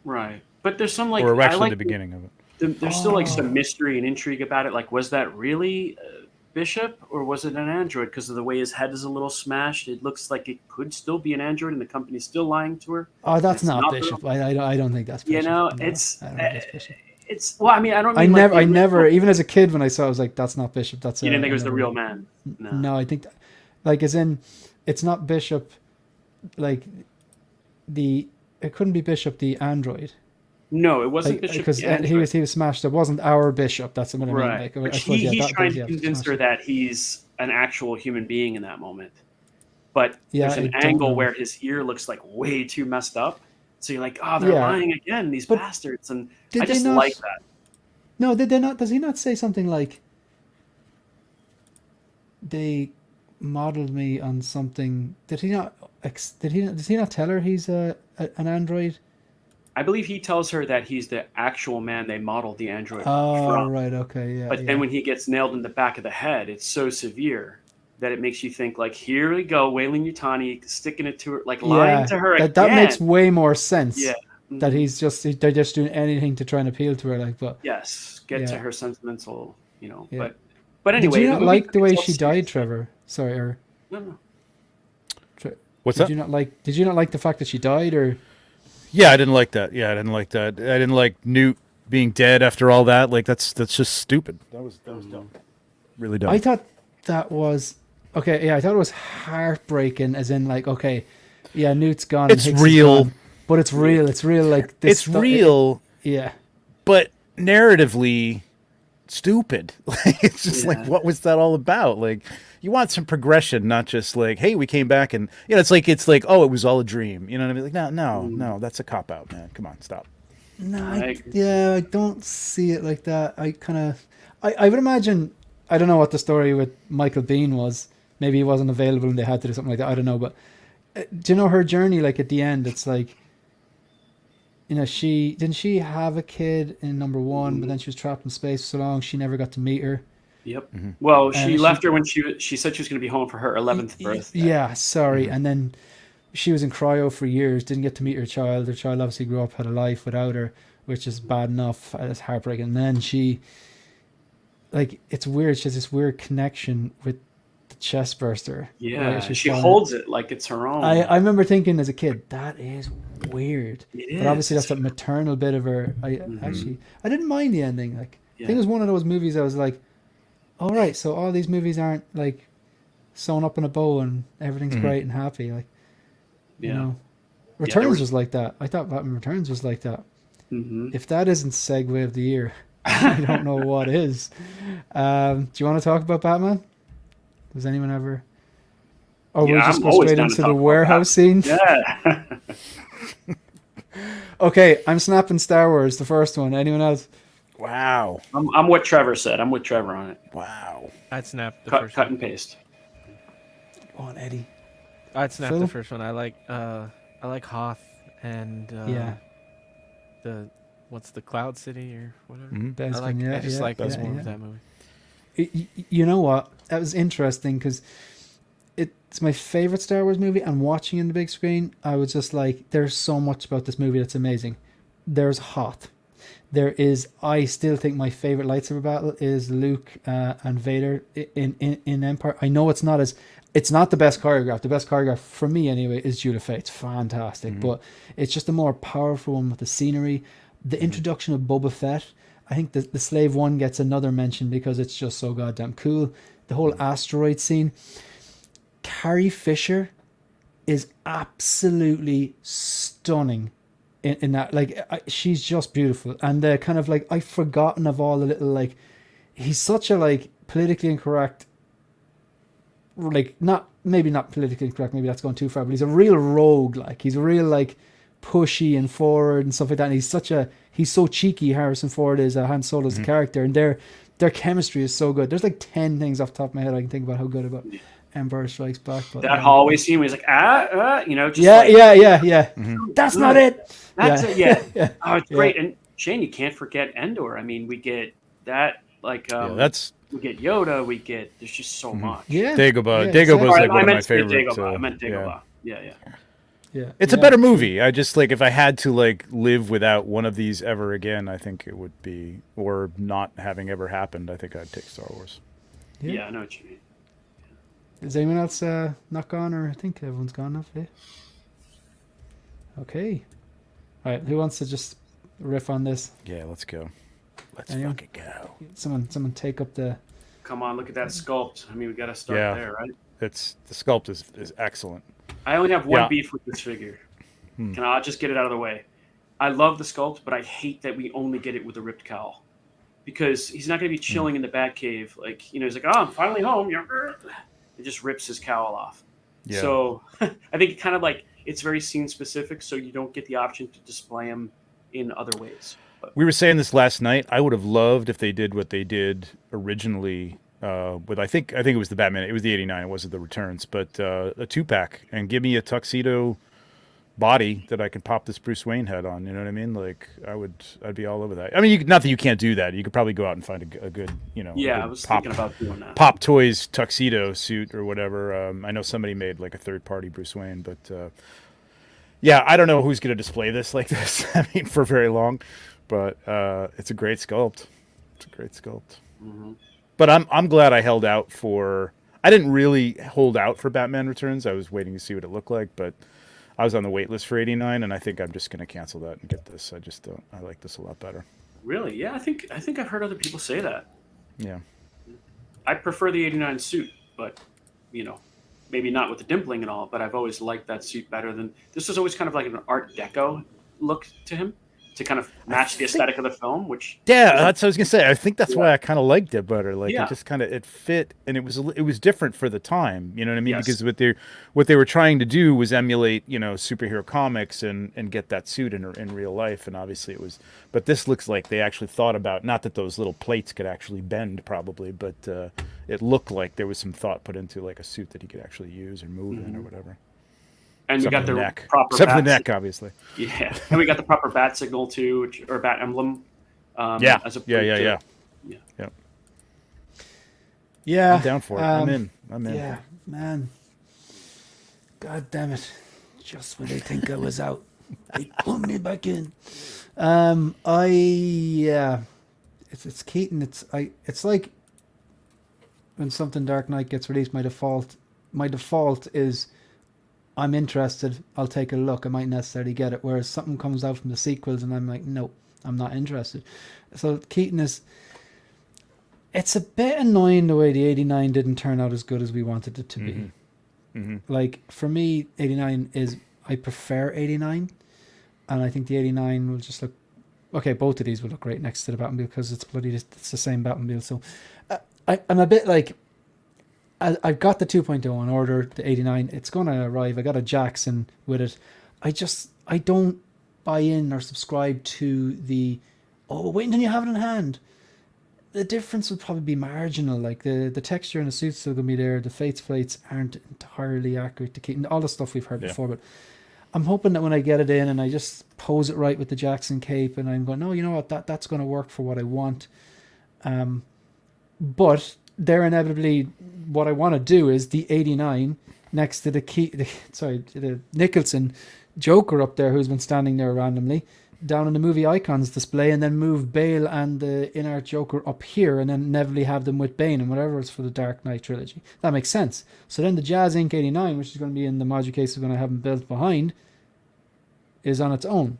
right? But there's some like, or actually the beginning of it. There's still like some mystery and intrigue about it. Like, was that really Bishop or was it an android? Because of the way his head is a little smashed, it looks like it could still be an android, and the company's still lying to her. Oh, that's not Bishop. I don't think that's Bishop. It's well, I mean, I don't. Mean I never, even as a kid when I saw it, I was like, that's not Bishop. You didn't think it was the real man. No, I think, like, as in, it's not Bishop. Like, it couldn't be Bishop the android. No, it wasn't Like, Bishop because the he was smashed. It wasn't our bishop. That's what I mean. right. Like, But I suppose, he's that trying does, to convince her that he's an actual human being in that moment. But there's an angle where his ear looks like way too messed up. So you're like, oh, they're lying again, these bastards. And I just like that. No, did they not? Does he not say something like, they modeled me on something? Did he not? Does he not tell her he's an android? I believe he tells her that he's the actual man they modeled the android from. from. Right, okay, yeah. But then when he gets nailed in the back of the head, it's so severe that it makes you think, like, here we go, Weyland Yutani sticking it to her, like lying to her again. That makes way more sense. Yeah. That they're just doing anything to try and appeal to her, like, but get to her sentimental, But anyway, did you not like the way she died, Trevor? Sorry, or no. What's that? Did you not like the fact that she died, or? Yeah, I didn't like that. I didn't like Newt being dead after all that. Like that's just stupid. That was dumb. Really dumb. I thought that was okay. Yeah, I thought it was heartbreaking. As in, like, okay, yeah, Newt's gone. It's real, but it's real. It's real. Like this. It's real. Yeah. But narratively, stupid. It's just like, what was that all about? Like, you want some progression, not just like, hey, we came back and it's like, oh, it was all a dream. You know what I mean? Like, no, that's a cop out, man. Come on, stop. No, I don't see it like that. I would imagine. I don't know what the story with Michael Biehn was. Maybe he wasn't available and they had to do something like that. I don't know, but do you know her journey? Like at the end, it's like, she have a kid in number one, but then she was trapped in space for so long she never got to meet her. Yep. Mm-hmm. Well, she left her when she said she was going to be home for her 11th birthday. Yeah, sorry. Mm-hmm. And then she was in cryo for years, didn't get to meet her child. Her child obviously grew up, had a life without her, which is bad enough. It's heartbreaking. And then she, like, it's weird. She has this weird connection with the chest burster. Yeah, she holds it like it's her own. I remember thinking as a kid, that is weird. But obviously that's that maternal bit of her. I didn't mind the ending. Like, I think it was one of those movies I was like, all right, so all these movies aren't like sewn up in a bow and everything's great and happy. Like, Returns was like that. I thought Batman Returns was like that. Mm-hmm. If that isn't segue of the year, I don't know what is. Do you want to talk about Batman? Does anyone ever? Or we'll just go straight into the warehouse scene? Yeah. Okay, I'm snapping Star Wars, the first one. Anyone else? Wow. I'm what Trevor said. I'm with Trevor on it. Wow. I'd snap the first one. Cut one. and paste. Go on, Eddie. I'd snap the first one. I like Hoth and the what's the Cloud City or whatever. Mm-hmm. I just like that movie. You know what? That was interesting because it's my favorite Star Wars movie, and watching in the big screen, I was just like, there's so much about this movie that's amazing. There's Hoth. There is, I still think my favorite lightsaber battle is Luke and Vader in Empire. I know it's not the best choreographed. The best choreographed for me anyway is Duel of Fate. It's fantastic, but it's just a more powerful one with the scenery. The introduction of Boba Fett, I think the Slave One gets another mention because it's just so goddamn cool. The whole asteroid scene. Carrie Fisher is absolutely stunning in that. Like, she's just beautiful. And the kind of like, I've forgotten of all the little, like, he's such a like politically incorrect, like, maybe not politically incorrect, maybe that's going too far, but he's a real rogue. Like, he's a real like pushy and forward and stuff like that. And he's so cheeky. Harrison Ford is, Han Solo's the character, and their chemistry is so good. There's like 10 things off the top of my head I can think about how good about Empire Strikes Back. But that hallway scene where he's like, just yeah. Mm-hmm. That's not it. That's it. Yeah. Oh, it's great. And Shane, you can't forget Endor. I mean, we get that, like, we get Yoda. There's just so much. Yeah. Dagobah. Dagobah was like one of my favorites. I meant Dagobah. Yeah. It's a better movie. I just, like, if I had to like live without one of these ever again, I think it would be, or not having ever happened, I think I'd take Star Wars. Yeah, I know what you mean. Is anyone else not gone, or I think everyone's gone now? Yeah. Okay. All right. Who wants to just riff on this? Yeah, let's go. Let's fucking go. Someone take up the. Come on, look at that sculpt. I mean, we got to start there, right? The sculpt is excellent. I only have one beef with this figure. Can I just get it out of the way? I love the sculpt, but I hate that we only get it with a ripped cowl, because he's not going to be chilling in the Batcave. Like, he's like, oh, I'm finally home. It just rips his cowl off. Yeah. So I think it kind of like, it's very scene specific, so you don't get the option to display him in other ways. But We were saying this last night. I would have loved if they did what they did originally with I think it was the Batman. It was the '89. It wasn't the Returns, but a 2-pack, and give me a tuxedo body that I can pop this Bruce Wayne head on. You know what I mean? Like I'd be all over that. I mean, not that you can't do that. You could probably go out and find a good, a yeah, good I was thinking about doing that. Pop Toys tuxedo suit or whatever. I know somebody made like a third-party Bruce Wayne, but yeah, I don't know who's going to display this like this. I mean, for very long, but it's a great sculpt. It's a great sculpt. Mm-hmm. But I'm glad I held out for. I didn't really hold out for Batman Returns. I was waiting to see what it looked like, but I was on the wait list for '89, and I think I'm just going to cancel that and get this. I just don't. I like this a lot better. Really? Yeah, I think I've heard other people say that. Yeah. I prefer the '89 suit, but maybe not with the dimpling and all. But I've always liked that suit better than this. Was always kind of like an Art Deco look to him, to kind of match the aesthetic of the film. Which that's what I was gonna say. I think that's why I kind of liked it better. Like Yeah. it just kind of it fit, and it was different for the time. You know what I mean? Yes. Because what they were trying to do was emulate superhero comics and get that suit in real life. And obviously it was. But this looks like they actually thought about, not that those little plates could actually bend probably, but it looked like there was some thought put into like a suit that he could actually use or move in or whatever. And we Except got for the neck. proper Except for the bat neck, obviously. Yeah, and we got the proper bat signal too, or bat emblem. Yeah. As a Yeah. Yeah. I'm down for it. I'm in. Yeah, man. God damn it. Just when they think I was out, they pull me back in. It's Keaton. It's like when something Dark Knight gets released, my default is I'm interested, I'll take a look, I might necessarily get it. Whereas something comes out from the sequels and I'm like, no, I'm not interested. So Keaton it's a bit annoying the way the '89 didn't turn out as good as we wanted it to be. Mm-hmm. Like for me, '89 I prefer '89, and I think the '89 will just look okay. Both of these will look great next to the Batmobile because it's the same Batmobile. So I'm a bit like I've got the 2.0 on order. The '89, it's going to arrive. I got a Jackson with it. I don't buy in or subscribe to the wait until you have it in hand. The difference would probably be marginal. Like the texture and the suit's still going to be there. The plates aren't entirely accurate to Keaton. All the stuff we've heard before, but I'm hoping that when I get it in and I just pose it right with the Jackson cape and I'm going, no, you know what, that's going to work for what I want. But they're inevitably, what I want to do is the '89 next to the Nicholson Joker up there who's been standing there randomly down in the movie icons display, and then move Bale and the InArt Joker up here, and then inevitably have them with Bane and whatever else for the Dark Knight trilogy. That makes sense. So then the JazzInc '89, which is going to be in the module case we're going to have them built behind, is on its own.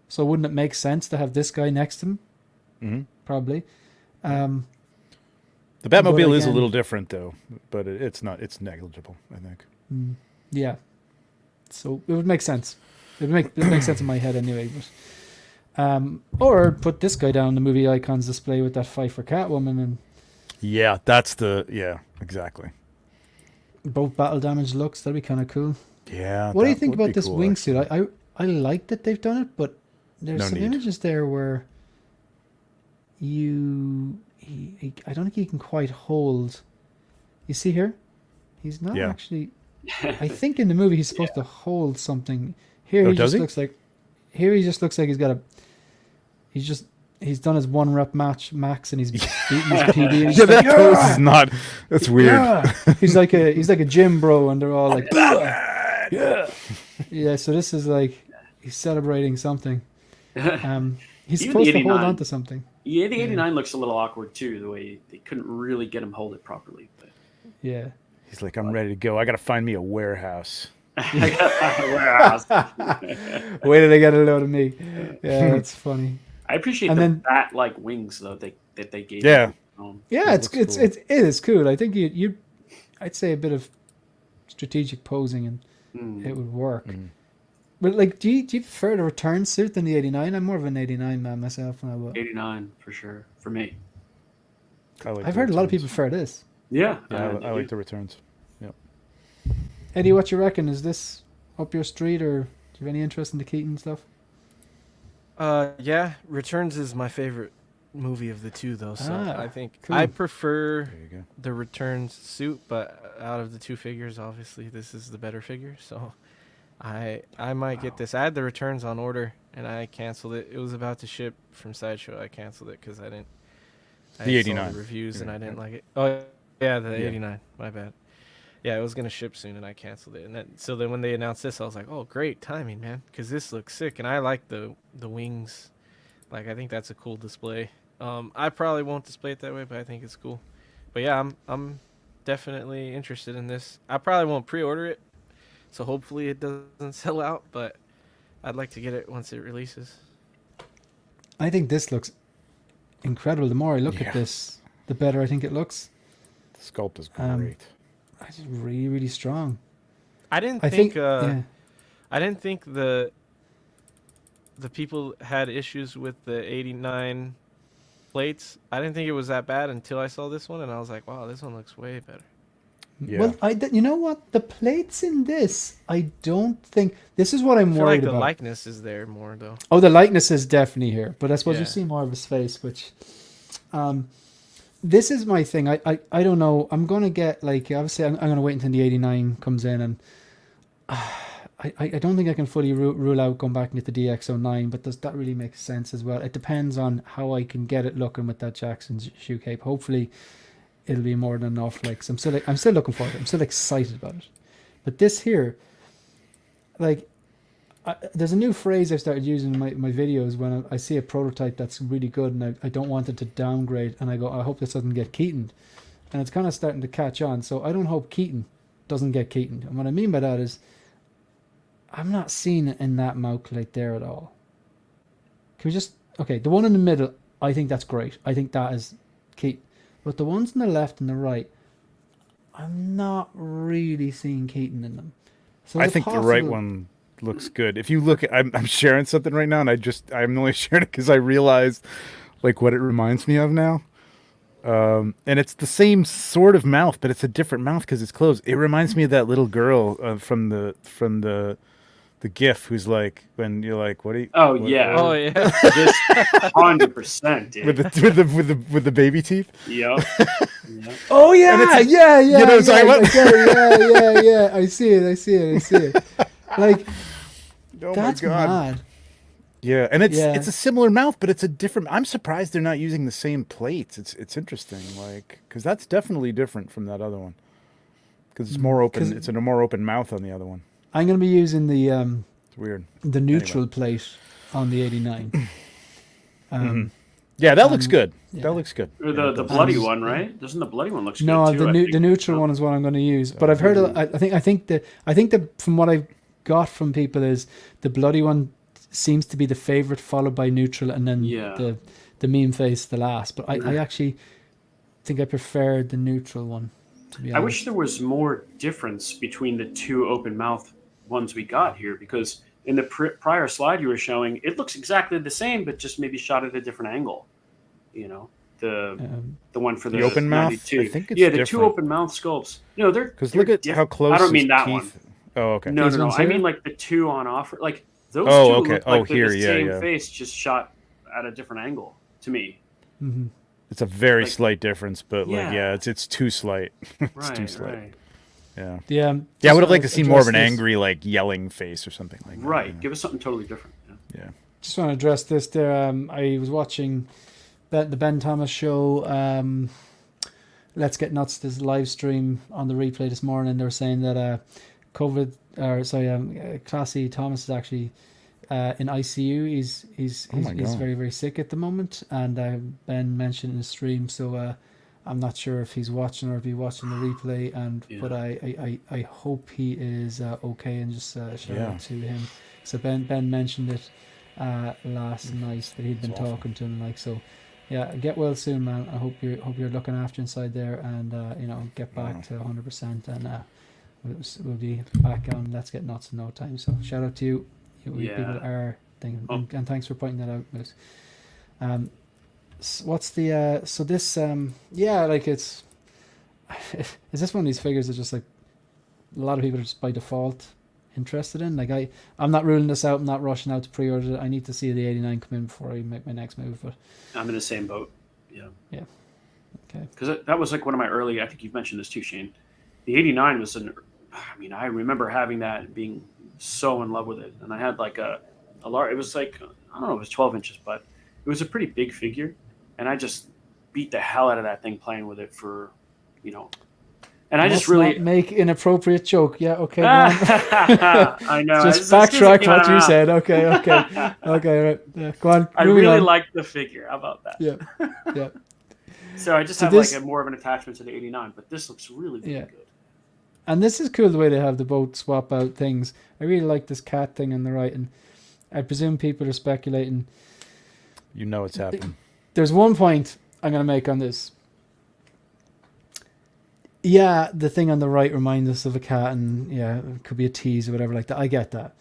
So wouldn't it make sense to have this guy next to him? Mm-hmm. Probably. The Batmobile is a little different though, but it's negligible, I think. Yeah. So it would make sense. It would make sense in my head anyway. But or put this guy down in the movie icons display with that fight for Catwoman, and exactly. Both battle damage looks. That'd be kind of cool. Yeah. What do you think about this cool, wingsuit? I like that they've done it, but there's some images there where I don't think he can quite hold. You see here, he's not actually. I think in the movie he's supposed to hold something. Here he just looks like he's got he's done his 1 rep max and he's beating his PB. Yeah, that pose is not. That's weird. Yeah. He's like a gym bro, and they're all like, yeah. So this is like he's celebrating something. He's supposed to hold on to something. Yeah, the '89 looks a little awkward too. The way they couldn't really get him hold it properly. But. Yeah. He's like, I'm ready to go. I got to find me a warehouse. Wait till they get a load of me. Yeah, that's funny. I appreciate the bat-like wings though that they gave. Yeah. Yeah, it is cool. I think I'd say a bit of strategic posing and it would work. But like, do you prefer the return suit than the 89? I'm more of an 89 man myself now. But 89 for sure for me. I've heard a lot of people prefer this. Yeah, I like the returns. Yep. Eddie, what you reckon? Is this up your street, or do you have any interest in the Keaton stuff? Yeah, Returns is my favorite movie of the two, though. So I think cool. I prefer There you go. the Returns suit, but out of the two figures, obviously this is the better figure. So I might get this. I had the Returns on order and I canceled it. It was about to ship from Sideshow. I canceled it because I didn't. The saw 89. the reviews and I didn't Yeah. like it. Oh yeah, the Yeah. 89. My bad. Yeah, it was gonna ship soon, and I canceled it. And so then when they announced this, I was like, "Oh, great timing, man!" Because this looks sick, and I like the wings. Like, I think that's a cool display. I probably won't display it that way, but I think it's cool. But yeah, I'm definitely interested in this. I probably won't pre-order it, so hopefully it doesn't sell out. But I'd like to get it once it releases. I think this looks incredible. The more I look at this, the better I think it looks. The sculpt is great. It's just really, really strong. I didn't I think. yeah. I didn't think the people had issues with the 89 plates. I didn't think it was that bad until I saw this one, and I was like, "Wow, this one looks way better." Yeah. Well, you know what? The plates in this, I don't think. This is what I'm I feel worried like the about. likeness is there more though. Oh, the likeness is definitely here, but I suppose you Yeah. see more of his face, which, this is my thing. I don't know. I'm gonna get like obviously I'm gonna wait until the 89 comes in, and I don't think I can fully rule out going back and get the DX09. But does that really make sense as well? It depends on how I can get it looking with that Jackson shoe cape. Hopefully, it'll be more than enough. Like, so I'm still looking forward to it. I'm still excited about it. But this here, like, there's a new phrase I've started using in my videos when I see a prototype that's really good and I don't want it to downgrade, and I go, I hope this doesn't get Keatoned. And it's kind of starting to catch on. So I don't hope Keaton doesn't get Keatoned. And what I mean by that is I'm not seeing it in that mouth plate there at all. Can we just... Okay, the one in the middle, I think that's great. I think that is Keaton. But the ones on the left and the right, I'm not really seeing Keaton in them. So I think the right one looks good. If you look at, I'm sharing something right now, and I'm only sharing it because I realized like what it reminds me of now. And it's the same sort of mouth, but it's a different mouth because it's closed. It reminds me of that little girl from the GIF who's like, when you're like, what are you? Oh what- yeah. Oh yeah. Just 100%, dude. with the baby teeth. Yep. Oh yeah, yeah. You know what I'm talking about? I get it, yeah. I see it. Like, Oh that's my God. mad. Yeah, and it's Yeah. it's a similar mouth, but it's a different. I'm surprised they're not using the same plates. It's interesting, like, because that's definitely different from that other one. Because it's more open. It's a more open mouth on the other one. I'm gonna be using the It's weird. neutral plate on the 89. Yeah, that looks good. yeah. That looks good. Or the bloody one, right? Doesn't the bloody one looks No, good too? the neutral one is what I'm going to use. But I've heard. I think that from what I got from people is the bloody one seems to be the favorite, followed by neutral, and then the meme face the last. But I actually think I prefer the neutral one. To be honest. I wish there was more difference between the two open mouth ones we got here, because in the prior slide you were showing, it looks exactly the same, but just maybe shot at a different angle. You know, the one for the open mouth. 92. I think it's the different. two open mouth sculpts. No, they're Because look at how close. I don't mean his that teeth... one. Oh, okay. No. ones I here? mean like the two on offer. Like those Oh, two okay. look like they're Here, the yeah, same yeah. face, just shot at a different angle to me. Mm-hmm. It's a very Like- slight difference, but like, Yeah. it's too slight. It's Right, too slight. right. Yeah. Yeah. Yeah, I would have liked to just see wanna more of an address this. angry, like yelling face or something like that. Right. Yeah. Give us something totally different. Yeah. Yeah. Just want to address this there. I was watching the Ben Thomas show. Let's Get Nuts, this live stream on the replay this morning. They were saying that Classy Thomas is actually in ICU. He's my God. very, very sick at the moment, and Ben mentioned in the stream. So I'm not sure if he's watching or if he's watching the replay. But I hope he is okay, and just shout out to him. So Ben mentioned it last night that he'd been talking to him, like, so. Yeah, get well soon, man. I hope you're looking after inside there, and get back to 100%, and we'll be back on Let's Get Nuts in no time. So shout out to you. People are thinking. Oh. And thanks for pointing that out, Moose. What's the so this like it's is this one of these figures that just like a lot of people are just by default interested in? Like I'm not ruling this out. I'm not rushing out to pre-order it. I need to see the 89 come in before I make my next move. But I'm in the same boat. Yeah. Yeah. Okay. Because that was like one of my early. I think you've mentioned this too, Shane. The 89 was I remember having that and being so in love with it, and I had like a large. It was like I don't know, it was 12 inches, but it was a pretty big figure, and I just beat the hell out of that thing playing with it for, and I just really not make inappropriate joke. Yeah, okay. I know. Just backtrack what you said. Okay, right. Yeah, go on. I really liked the figure. How about that? Yeah. So I just have like more of an attachment to the 89, but this looks really good. And this is cool the way they have the both swap out things. I really like this cat thing on the right, and I presume people are speculating. You know it's happening. There's one point I'm going to make on this. Yeah, the thing on the right reminds us of a cat, and it could be a tease or whatever like that. I get that.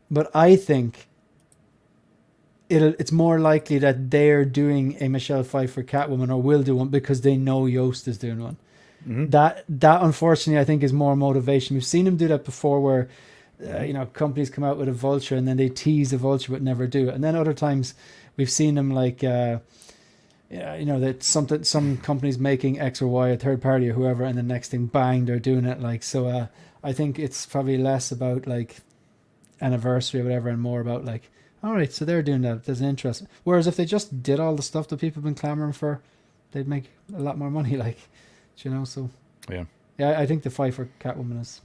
But I think it's more likely that they're doing a Michelle Pfeiffer Catwoman, or will do one, because they know Yost is doing one. Mm-hmm. That unfortunately I think is more motivation. We've seen him do that before, where companies come out with a Vulture and then they tease a Vulture but never do it. And then other times we've seen them like that some companies making X or Y, a third party or whoever, and the next thing, bang, they're doing it. Like, so I think it's probably less about like anniversary or whatever, and more about like, all right, so they're doing that. There's an interest. Whereas if they just did all the stuff that people have been clamoring for, they'd make a lot more money. Like, so yeah, I think the fight for Catwoman is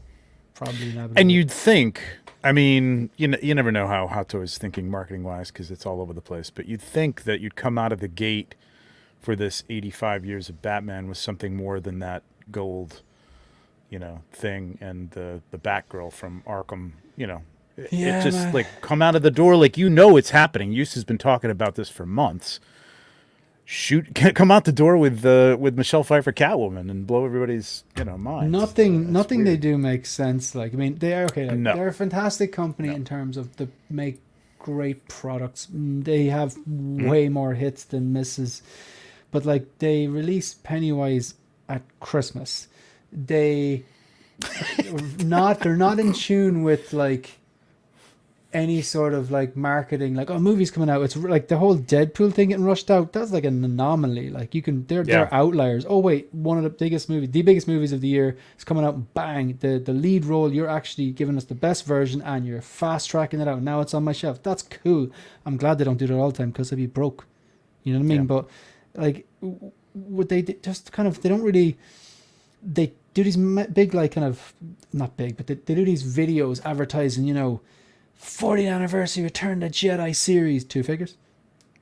probably inevitable. And you'd think, I mean, you never know how Hot Toys thinking marketing wise, because it's all over the place. But you'd think that you'd come out of the gate for this 85 years of Batman with something more than that gold, thing, and the Batgirl from Arkham. It just like come out of the door like it's happening. Eustace has been talking about this for months. Come out the door with Michelle Pfeiffer Catwoman and blow everybody's minds. Nothing they do makes sense. Like, I mean, they are okay. Like, No. They're a fantastic company in terms of they make great products. They have way more hits than misses. But like, they release Pennywise at Christmas. They're not in tune with like any sort of like marketing, like, oh, movie's coming out. It's like the whole Deadpool thing getting rushed out. That's like an anomaly. Like, they're outliers. Oh wait, one of the biggest movies of the year is coming out, and bang, the lead role, you're actually giving us the best version and you're fast tracking it out. Now it's on my shelf. That's cool. I'm glad they don't do that all the time, because they'd be broke. You know what I mean? Yeah. But like, would they just kind of, they don't really, they do these big, like, kind of, not big, but they do these videos advertising, 40th anniversary Return to Jedi series, 2 figures.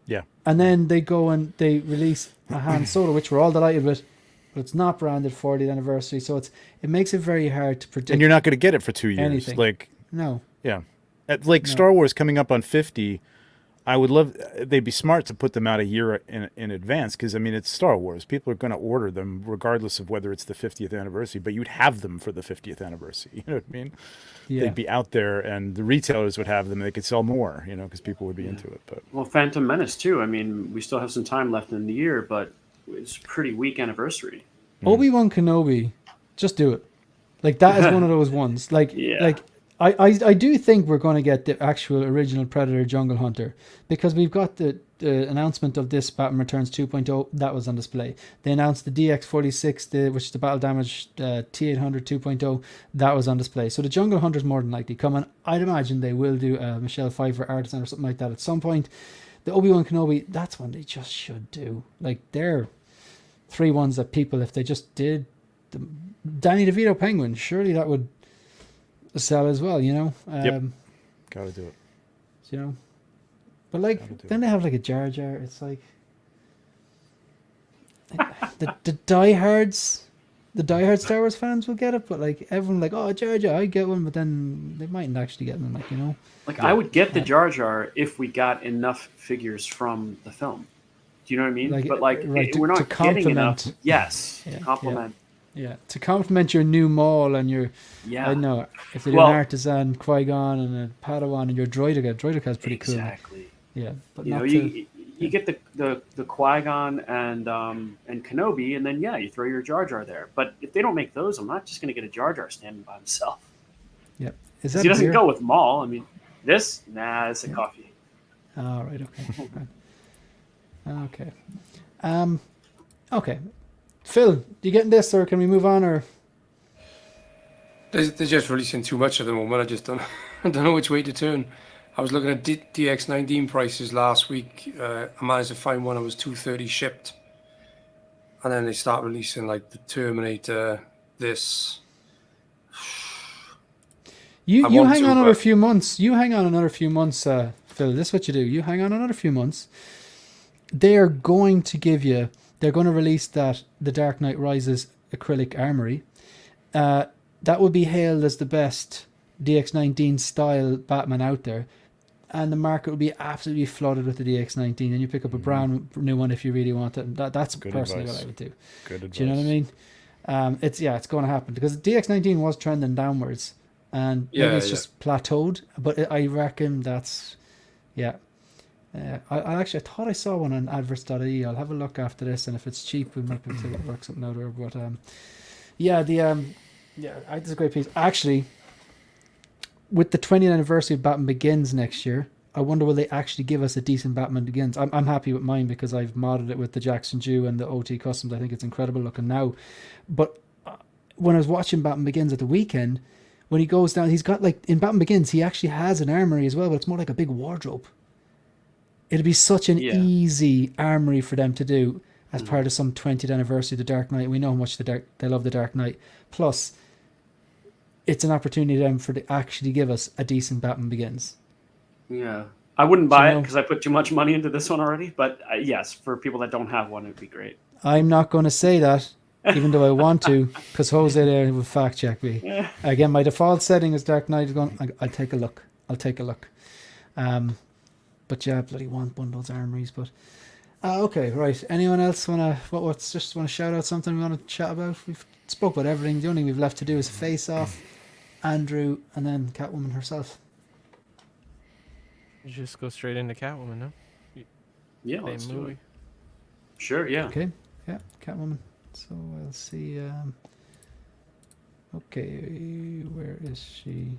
Yeah. And then they go and they release a Han Solo, which we're all delighted with, but it's not branded 40th anniversary, so it makes it very hard to predict. And you're not going to get it for 2 years. Anything. Like, no. Yeah. Star Wars coming up on 50, I would love, they'd be smart to put them out a year in advance, because, I mean, it's Star Wars. People are going to order them regardless of whether it's the 50th anniversary, but you'd have them for the 50th anniversary. You know what I mean? Yeah. They'd be out there, and the retailers would have them. They could sell more, because people would be into it. But well, Phantom Menace, too. I mean, we still have some time left in the year, but it's a pretty weak anniversary. Obi-Wan Kenobi, just do it. Like, that is one of those ones. Like, I do think we're going to get the actual original Predator Jungle Hunter, because we've got the announcement of this Batman Returns 2.0 that was on display. They announced the DX46, which is the battle damage T800 2.0, that was on display. So the Jungle Hunter is more than likely coming. I'd imagine they will do a Michelle Pfeiffer artisan or something like that at some point. The Obi-Wan Kenobi, that's one they just should do. Like, they're 3 ones that people, if they just did the Danny DeVito Penguin, surely that would sell as well, Yep. Gotta do it. But like, then they have like a Jar Jar. It's like the diehards Star Wars fans will get it, but like everyone like, oh, Jar Jar, I get one, but then they mightn't actually get them. Like, like, I would get the Jar Jar if we got enough figures from the film. Do you know what I mean? Like, but like, right, we're not getting enough. Yes, to complement. Yeah, to complement your new Maul and your, Yeah. I don't know, if they do an Artisan, Qui-Gon, and a Padawan, and your Droideka. Droideka's pretty cool. Exactly. Yeah, but You not know, you get the Qui-Gon and Kenobi, and then you throw your Jar Jar there. But if they don't make those, I'm not just going to get a Jar Jar standing by himself. Yeah, is He that doesn't beer? go with Maul. I mean, this it's a coffee. Oh, right. Okay. Okay. Okay. Phil, you getting this, or can we move on? Or They're just releasing too much at the moment. I just don't I don't know which way to turn. I was looking at DX19 prices last week. I managed to find one that was $230 shipped, and then they start releasing like the Terminator. This. you want hang to, on another but- few months. You hang on another few months, Phil. This is what you do. You hang on another few months. They are going to give you. They're going to release the Dark Knight Rises acrylic armory. That would be hailed as the best DX19 style Batman out there, and the market would be absolutely flooded with the DX19. And you pick up a brand new one if you really want it. That's Good personally advice. what I would do. Good advice. Do you know what I mean? It's going to happen because DX19 was trending downwards, and maybe it's just plateaued. But I reckon that's, I thought I saw one on adverts.ie. I'll have a look after this, and if it's cheap, we might be able to work something out there. But it's a great piece. Actually, with the 20th anniversary of Batman Begins next year, I wonder will they actually give us a decent Batman Begins. I'm happy with mine because I've modded it with the Jackson Jew and the OT Customs. I think it's incredible looking now. But when I was watching Batman Begins at the weekend, when he goes down, he's got in Batman Begins, he actually has an armory as well, but it's more like a big wardrobe. It'd be such an easy armory for them to do as part of some 20th anniversary of the Dark Knight. We know how much they love the Dark Knight. Plus, it's an opportunity then for to actually give us a decent Batman Begins. Yeah. I wouldn't buy it because I put too much money into this one already. But yes, for people that don't have one, it'd be great. I'm not going to say that, even though I want to, because Jose there will fact check me. Again, my default setting is Dark Knight. I'll take a look. But yeah, I bloody want one of those armories. But okay, right. Anyone else want to shout out something we want to chat about? We've spoke about everything. The only thing we've left to do is Face Off, Andrew, and then Catwoman herself. You just go straight into Catwoman, no? Yeah, Same let's do movie. it. Sure, yeah. Okay, yeah, Catwoman. So I'll see. Okay, where is she?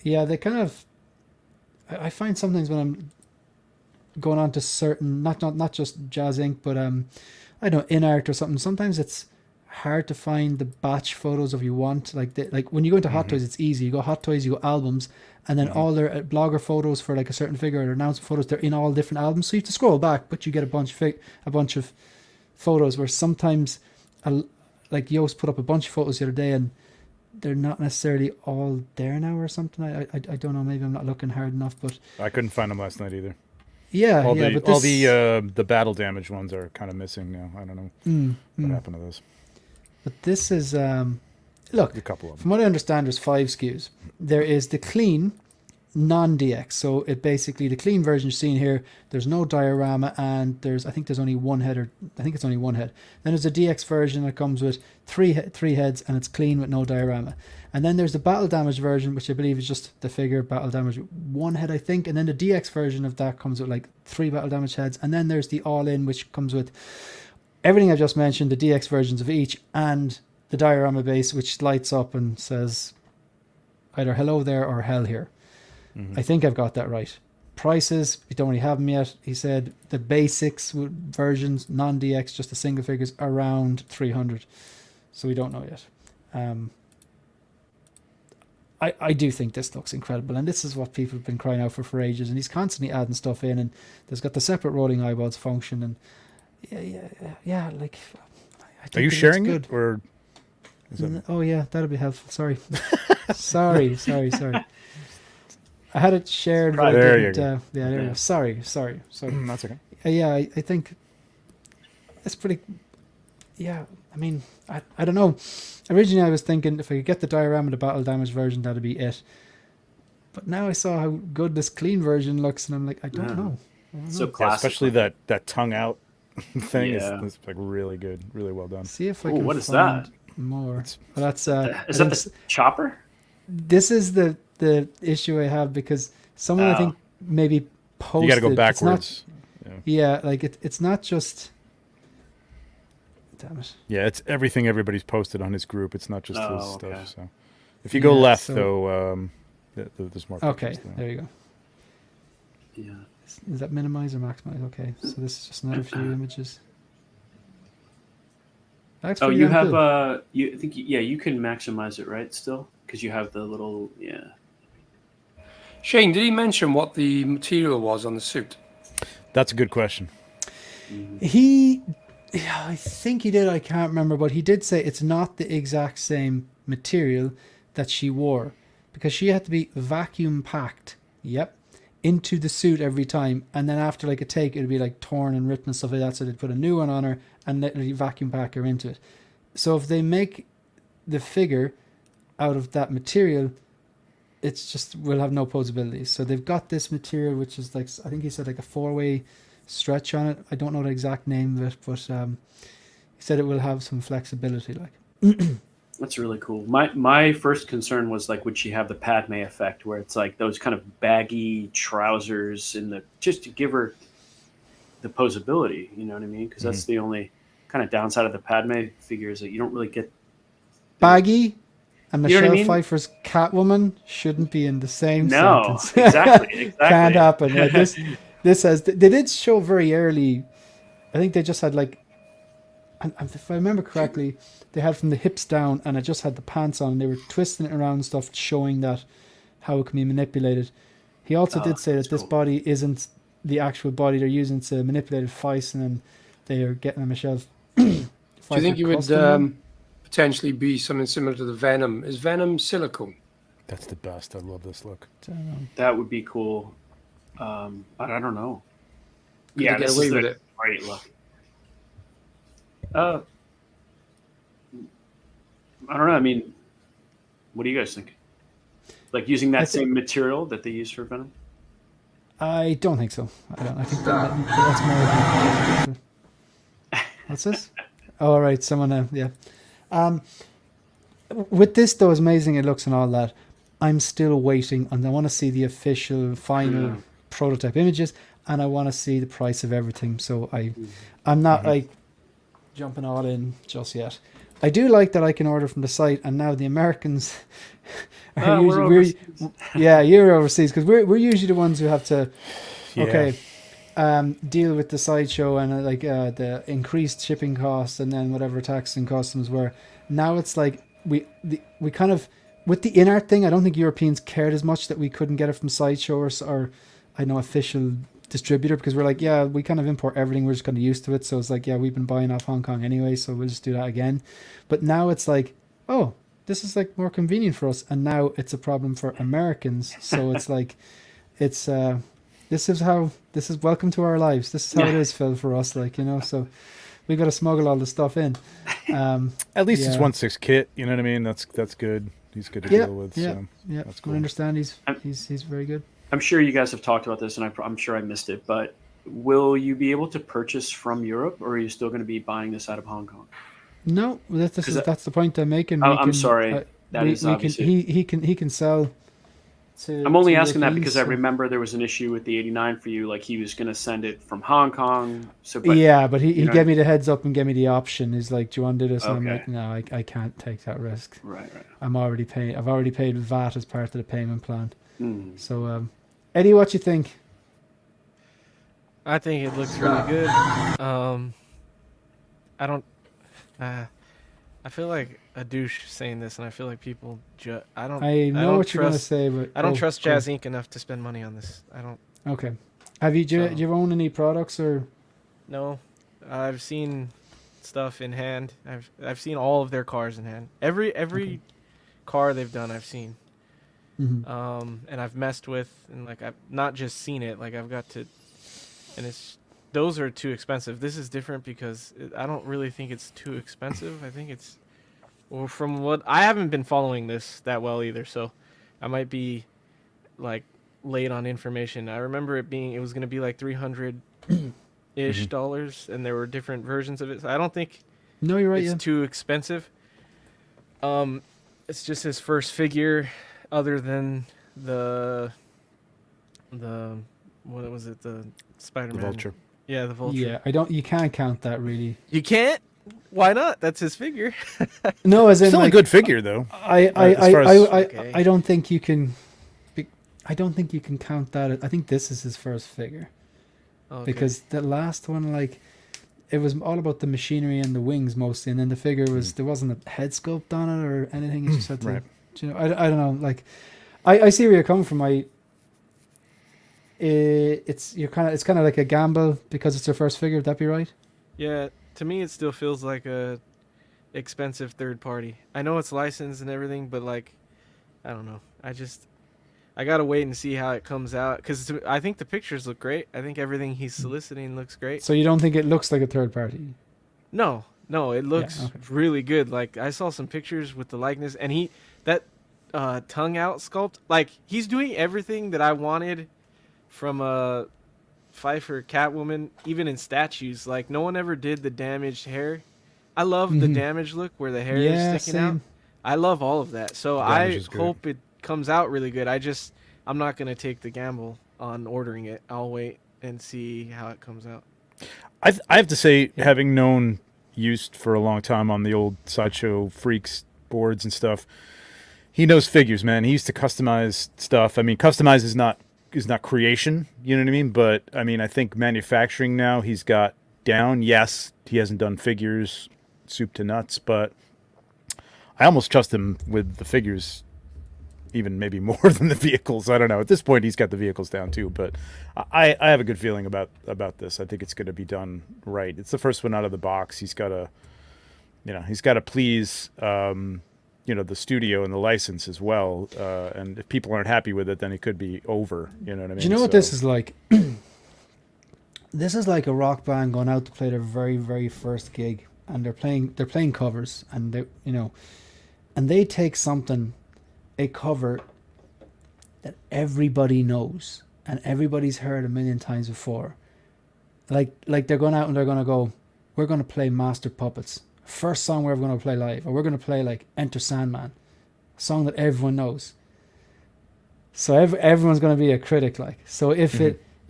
Yeah, they kind of. I find sometimes when I'm going on to certain, not just JazzInc, but I don't know, InArt or something. Sometimes it's hard to find the batch photos of you want. Like when you go into Hot Toys, it's easy. You go Hot Toys, you go albums, and then all their blogger photos for like a certain figure or announcement photos, they're in all different albums. So you have to scroll back, but you get a bunch of photos. Where sometimes, like Yoast put up a bunch of photos the other day, and they're not necessarily all there now or something. I don't know. Maybe I'm not looking hard enough, but I couldn't find them last night either. Yeah, but all the battle damage ones are kind of missing now. I don't know what happened to those. But this is look. A couple of them. From what I understand, there's 5 SKUs. There is the clean non-DX. So it basically the clean version you're seeing here. There's no diorama, and I think there's only one head, or I think it's only one head. Then there's a DX version that comes with three heads, and it's clean with no diorama. And then there's the battle damage version, which I believe is just the figure battle damage with one head, I think. And then the DX version of that comes with like 3 battle damage heads. And then there's the all-in, which comes with everything I just mentioned, the DX versions of each, and the diorama base, which lights up and says either hello there or hell here. I think I've got that right. Prices, we don't really have them yet. He said the basics versions, non-DX, just the single figures, around 300. So we don't know yet. I do think this looks incredible, and this is what people have been crying out for ages, and he's constantly adding stuff in, and there's got the separate rolling eyeballs function, and yeah, like... I think are you sharing it, or... Oh yeah, that'll be helpful. Sorry. sorry. I had it shared. But there I you didn't, go. Yeah, there you go. Sorry. That's okay. Yeah, I think it's pretty... Yeah, I mean, I don't know. Originally I was thinking if I could get the diorama, the battle damage version, that'd be it. But now I saw how good this clean version looks, and I'm like, I don't know. So Yeah, classic. especially that tongue out thing Yeah. is like really good, really well done. See if I Ooh, can what is find that? more. Well, that's Is that the chopper? this is the issue I have, because someone I think maybe posted. You got to go It's not, backwards. yeah, like it's not just. Damn it. Yeah, it's everything everybody's posted on his group. It's not just his Okay. stuff. So if you go Yeah, left, so- though, there's more. Okay, pictures there. there you go. Yeah. Is that minimize or maximize? Okay, so this is just another few images. That's Oh, pretty you damn have cool. you think yeah, you can maximize it, right? Still, because you have the little Shane, did he mention what the material was on the suit? That's a good question. Yeah, I think he did. I can't remember, but he did say it's not the exact same material that she wore, because she had to be vacuum packed. Yep. Into the suit every time, and then after like a take, it'd be like torn and ripped and stuff like that. So they'd put a new one on her and literally vacuum pack her into it. So if they make the figure out of that material, it's just will have no posability. So they've got this material, which is like, I think he said like a 4-way stretch on it. I don't know the exact name of it, but he said it will have some flexibility. Like, that's really cool. My first concern was like, would she have the Padme effect, where it's like those kind of baggy trousers in the just to give her the posability. You know what I mean? Because that's the only kind of downside of the Padme figure is that you don't really get baggy and You know Michelle what I mean? Pfeiffer's Catwoman shouldn't be in the same No, sentence. exactly. Can't happen. Like this has, they did show very early. I think they just had like, and if I remember correctly, they had from the hips down, and it just had the pants on, and they were twisting it around and stuff, showing that how it can be manipulated. He also did say that this cool. body isn't the actual body they're using to manipulate Feist, and then they are getting a Michelle. Do you think it would potentially be something similar to the Venom? Is Venom silicone? That's the best. I love this look. That would be cool. I don't know. Could Yeah, they get this away is with the it? great look. I don't know. I mean, what do you guys think? Like using that same material that they use for Venom? I don't think so. I think that's more. What's this? Oh, all right. Someone, yeah. With this, though, as amazing it looks and all that, I'm still waiting, and I want to see the official final prototype images, and I want to see the price of everything. So I'm not like jumping all in just yet. I do like that I can order from the site, and now the Americans are usually you're overseas, because we're usually the ones who have to deal with the sideshow and the increased shipping costs, and then whatever tax and customs were. Now it's like we kind of, with the InArt thing, I don't think Europeans cared as much that we couldn't get it from sideshow or I know official distributor, because we're like, yeah, we kind of import everything, we're just kind of used to it. So it's like, yeah, we've been buying off Hong Kong anyway, so we'll just do that again. But now it's like, oh, this is like more convenient for us, and now it's a problem for Americans. So it's like, it's this is welcome to our lives. This is how it is, Phil, for us, like, you know. So we got to smuggle all the stuff in. At least it's 1/6 kit, you know what I mean? That's good. He's good to deal with. Yeah, so yeah. that's cool. I understand he's very good. I'm sure you guys have talked about this, and I'm sure I missed it, but will you be able to purchase from Europe, or are you still going to be buying this out of Hong Kong? No, that's the point I'm making. I'm sorry. He can sell. I'm only asking that because I remember there was an issue with the 89 for you. Like he was going to send it from Hong Kong. But he gave me the heads up and gave me the option. He's like, "Do you want to do this?" And I'm Okay. like, "No, I can't take that risk. Right. I've already paid VAT as part of the payment plan." So, Eddie, what you think? I think it looks really good. I feel like a douche saying this, and I feel like people. I know what you're gonna say, but I don't trust JazzInc enough to spend money on this. I don't. Okay. Do you own any products or? No, I've seen stuff in hand. I've seen all of their cars in hand. Every car they've done, I've seen. Mm-hmm. And I've messed with, and like I've not just seen it. Like I've got to, and those are too expensive. This is different because I don't really think it's too expensive. I think it's, well, from what I haven't been following this that well either, so I might be like late on information. I remember it was going to be like 300 ish dollars, and there were different versions of it. So I don't think No, you're right. it's Yeah. too expensive. It's just his first figure, other than the what was it, the Spider-Man? The Vulture. Yeah, the Vulture. Yeah, I don't. You can't count that really. You can't. Why not? That's his figure. No, as in Still like, a good figure though. I Okay. don't think you can. I don't think you can count that. I think this is his first figure Okay. because the last one, like, it was all about the machinery and the wings mostly, and then the figure was there wasn't a head sculpt on it or anything. You just had to, Right. you know, I don't know. Like, I see where you're coming from. It's kind of like a gamble because it's your first figure. Would that be right? Yeah, to me it still feels like a expensive third party. I know it's licensed and everything, but like, I don't know. I gotta wait and see how it comes out because I think the pictures look great. I think everything he's soliciting looks great. So you don't think it looks like a third party? No, it looks okay. really good. Like I saw some pictures with the likeness, and that tongue out sculpt, like he's doing everything that I wanted from a Pfeiffer Catwoman, even in statues. Like no one ever did the damaged hair. I love the damaged look where the hair is sticking out. I love all of that. So I hope it comes out really good. I'm not gonna take the gamble on ordering it. I'll wait and see how it comes out. I have to say, having known Used for a long time on the old Sideshow Freaks boards and stuff, he knows figures, man. He used to customize stuff. I mean, customize is not creation, you know what I mean? But I mean, I think manufacturing now he's got down. Yes, he hasn't done figures soup to nuts, but I almost trust him with the figures even maybe more than the vehicles. I don't know. At this point, he's got the vehicles down too, but I have a good feeling about this. I think it's going to be done right. It's the first one out of the box. He's got to please, the studio and the license as well. And if people aren't happy with it, then it could be over. You know what I mean? Do you know what this is like? This is like a rock band going out to play their very, very first gig, and they're playing covers, and they take a cover that everybody knows and everybody's heard a million times before. Like they're going out and they're going to go, we're going to play Master Puppets, first song we're ever going to play live, or we're going to play like Enter Sandman, a song that everyone knows. So everyone's going to be a critic. Like, so if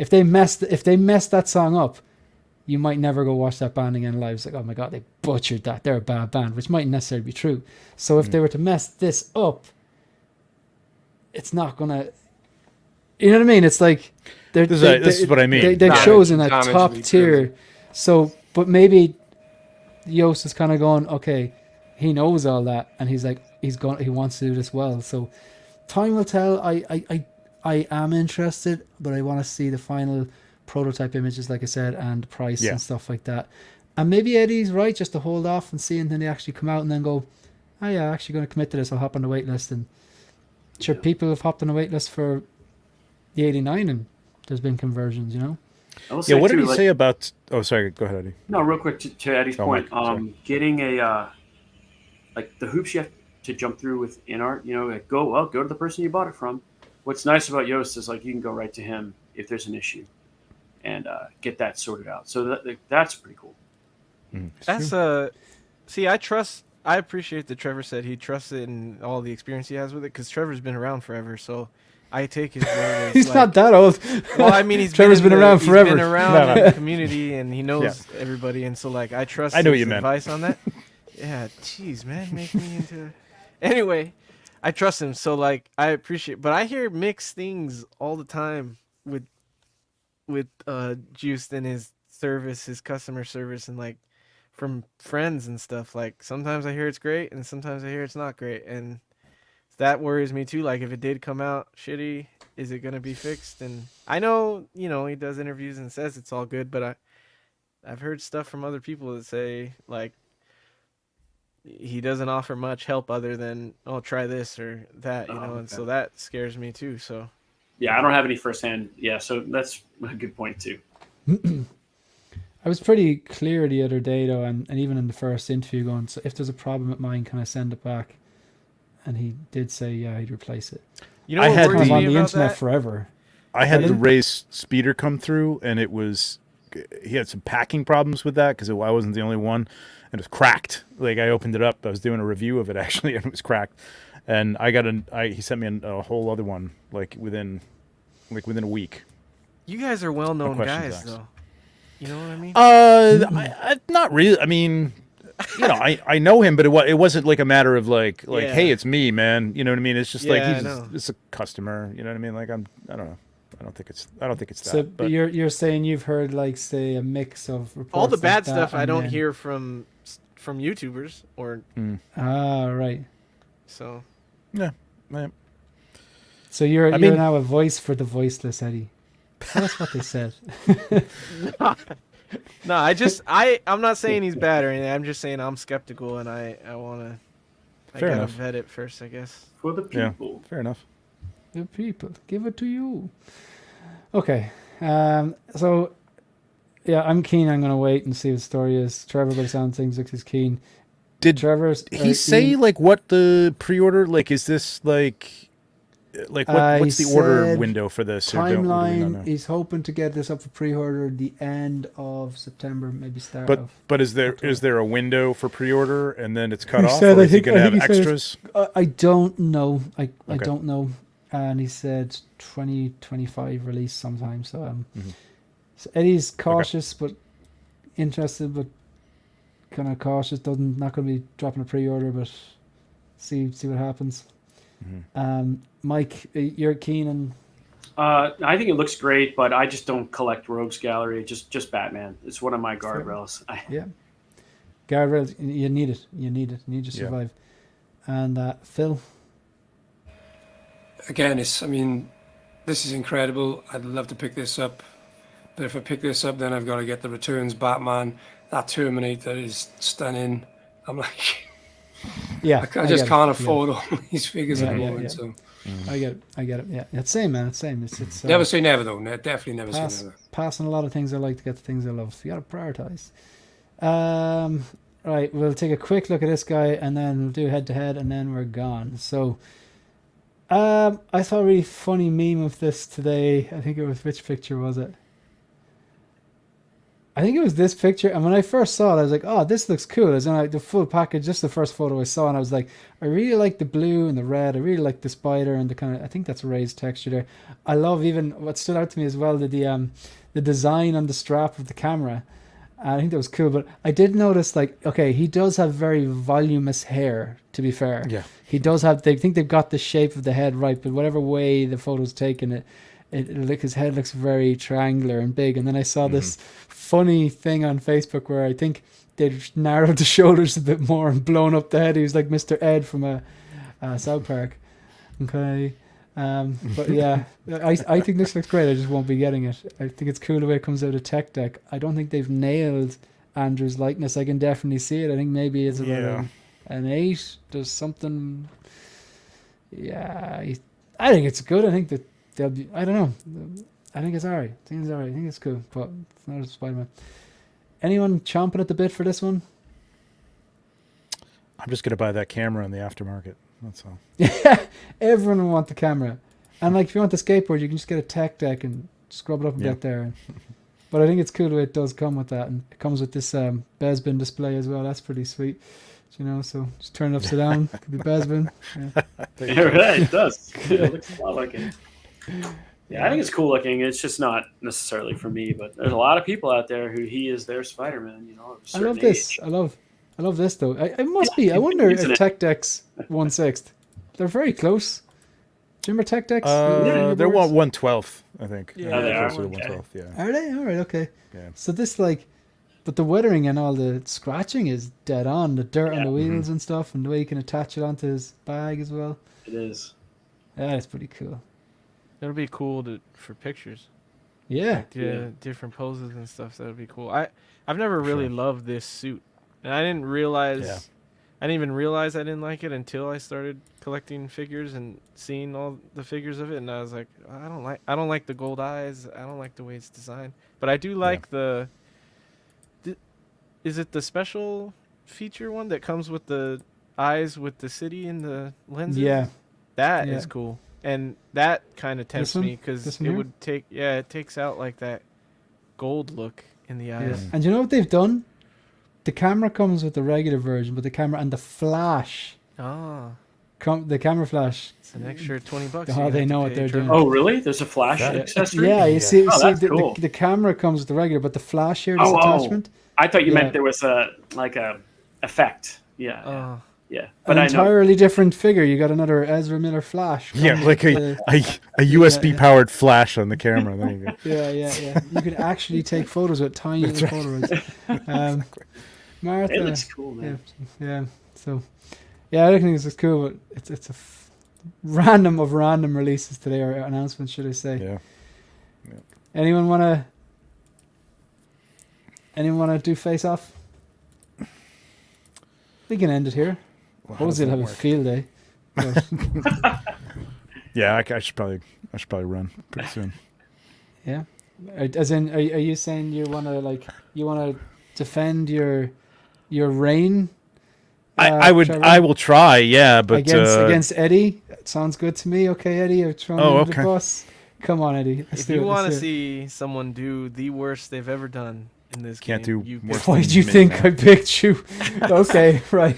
they mess that song up, you might never go watch that band again live. It's like, oh my God, they butchered that. They're a bad band, which mightn't necessarily be true. So if they were to mess this up, it's not gonna. You know what I mean? It's like this is what I mean. They've chosen a Damage top tier. So, but maybe Yost is kind of going, okay, he knows all that, and he's like, he wants to do this well. So, time will tell. I am interested, but I want to see the final prototype images, like I said, and price and stuff like that. And maybe Eddie's right, just to hold off and see, and then they actually come out and then go, oh yeah, I'm actually going to commit to this. I'll hop on the wait list. And sure, people have hopped on the wait list for the 89, and there's been conversions, you know. Yeah, what did he say about? Oh, sorry. Go ahead, Eddie. No, real quick to Eddie's point. Mike, Getting a like the hoops you have to jump through with InArt. You know, like go to the person you bought it from. What's nice about Yost is like you can go right to him if there's an issue, and get that sorted out. So that's pretty cool. That's see, I appreciate that Trevor said he trusts it and all the experience he has with it, because Trevor's been around forever. So I take his word as, He's like, not that old. Well, I mean, Trevor's been around forever. He's been around in the community, and he knows everybody, and so like I trust his advice on that. Yeah, jeez, man, make me into. Anyway, I trust him, so like I appreciate, but I hear mixed things all the time with Juiced and his service, his customer service, and like from friends and stuff. Like sometimes I hear it's great, and sometimes I hear it's not great, and that worries me too. Like if it did come out shitty, is it gonna be fixed? And I know, he does interviews and says it's all good, but I've heard stuff from other people that say like he doesn't offer much help other than try this or that, and so that scares me too. So yeah, I don't have any firsthand. Yeah, so that's a good point too. I was pretty clear the other day though, and even in the first interview, going, so if there's a problem with mine, can I send it back? And he did say, yeah, he'd replace it. I had on the internet forever. I had the Ray's speeder come through, and it was he had some packing problems with that because I wasn't the only one, and it was cracked. Like I opened it up, I was doing a review of it actually, and it was cracked. And he sent me a whole other one within a week. You guys are well-known questions guys, asked. though. You know what I mean? I not really. I mean, I know him, but it wasn't like a matter of like, hey, it's me, man. You know what I mean? It's just like it's a customer. You know what I mean? Like I don't know. I don't think it's that. So but you're saying you've heard like say a mix of reports All the bad like stuff that, I and don't then- hear from YouTubers or right. so. yeah. So you're mean- now a voice for the voiceless, Eddie. That's what they said. No, I'm not saying he's bad or anything. I'm just saying I'm skeptical and I wanna Fair gotta enough. vet it first, I guess. For the Yeah. people. Fair enough. The people give it to you. Okay. So yeah, I'm keen. I'm gonna wait and see what the story is. Trevor, by the sound of things, looks is keen. Did Trevor's he say like what the pre-order like? Is this like what's the order said window for this? Or do we not timeline? know? He's hoping to get this up for pre-order the end of September, maybe start of. But is there a window for pre-order and then it's cut He off, said- or I is he think- going to I have think he said extras? I don't know. I Okay. don't know. And he said 2025 release sometime. So so Eddie's cautious but interested, but kind of cautious. Not going to be dropping a pre-order, but see what happens. Mike, you're keen and I think it looks great, but I just don't collect Rogues Gallery. Just Batman. It's one of my guardrails. yeah, guardrails. You need it. You need it. You need to Yeah. survive. And Phil, Again, this is incredible. I'd love to pick this up, but if I pick this up, then I've got to get the Returns Batman. That Terminator is stunning. I'm like, yeah, I just get can't it. afford all these figures at the Yeah, moment. yeah. So I get it. Yeah, it's same, man. It's same. It's never say never, though. Definitely never say never. passing a lot of things I like to get the things I love. You got to prioritize. Right, we'll take a quick look at this guy, and then we'll do head to head, and then we're gone. So, I saw a really funny meme of this today. I think it was, which picture was it? I think it was this picture. And when I first saw it, I was like, "Oh, this looks cool." As in, like, the full package, just the first photo I saw, and I was like, "I really like the blue and the red. I really like the spider and the kind of. I think that's a raised texture there. I love even what stood out to me as well the design on the strap of the camera. I think that was cool. But I did notice, like, okay, he does have very voluminous hair. To be fair, Yeah. he does have. They think they've got the shape of the head right, but whatever way the photo's taken, his head looks very triangular and big. And then I saw this funny thing on Facebook where I think they narrowed the shoulders a bit more and blown up the head. He was like Mr. Ed from South Park. Okay. But yeah, I think this looks great. I just won't be getting it. I think it's cool the way it comes out of Tech Deck. I don't think they've nailed Andrew's likeness. I can definitely see it. I think maybe it's about an 8. There's something. Yeah, I think it's good. I think that they'll be. I don't know. I think it's alright. I think it's alright. I think it's cool, but it's not a Spider-Man. Anyone chomping at the bit for this one? I'm just going to buy that camera in the aftermarket. That's all. Everyone will want the camera. And like if you want the skateboard, you can just get a Tech Deck and scrub it up a bit there. But I think it's cool the way it does come with that. And it comes with this Bespin display as well. That's pretty sweet. You know, so just turn it upside down. Could be Bespin. Yeah. Yeah, right, it does. It looks a lot like it. Yeah, I think it's cool looking. It's just not necessarily for me, but there's a lot of people out there who he is their Spider-Man. You know, of a I love certain this. age. I love this though. It must be. I wonder isn't if it? Tech Deck's 1/6. They're very close. Do you remember Tech Decks? They're 1/12, I think. Yeah, they are. Closer to Okay. 1/12, yeah. Are they? All right. Okay. Yeah. So this like, but the weathering and all the scratching is dead on. The dirt on the wheels and stuff, and the way you can attach it onto his bag as well. It is. Yeah, that's pretty cool. That'll be cool for pictures. Yeah. Yeah, different poses and stuff. That would be cool. I've never really loved this suit, and I didn't realize. Yeah. I didn't even realize I didn't like it until I started collecting figures and seeing all the figures of it, and I was like, I don't like the gold eyes. I don't like the way it's designed, but I do like the. Is it the special feature one that comes with the eyes with the city and the lenses? Yeah. That is Yeah. cool, and that kind of tempts one? me because This it one here? would take. Yeah, it takes out like that gold look in the Yeah. eyes. And you know what they've done? The camera comes with the regular version, but the camera and the flash, Oh, the camera flash. it's an extra $20. Oh, you they have to know what pay, they're Trevor. doing. Oh, really? There's a flash That- accessory? Yeah, you see, Oh, that's the, cool. the camera comes with the regular, but the flash here, this Oh, attachment, I thought you Yeah. meant there was a effect. Yeah. Oh, Yeah. an But I know. entirely different figure. You got another Ezra Miller flash. Yeah, coming like with a USB powered flash on the camera. There you go. yeah. You could actually take photos with tiny little Polaroids. Martha, It looks cool, man. yeah. So, yeah, I think this is cool, but it's a random of random releases today, or announcements, should I say? Yeah. Anyone wanna do face off? We can end it here. Well, how Ozzy does will that have a work? field day. But, Yeah, I should probably run pretty soon. yeah. As in, are you saying you wanna defend your reign? I Trevor? will try. Yeah, but against Eddie. Sounds good to me. Okay, Eddie, I've thrown you under okay. the bus. Come on, Eddie. Let's if do you it, want to let's do it. see someone do the worst they've ever done in this Can't game, do you worse pick- Why than do you me, think man. I picked you? Okay, right.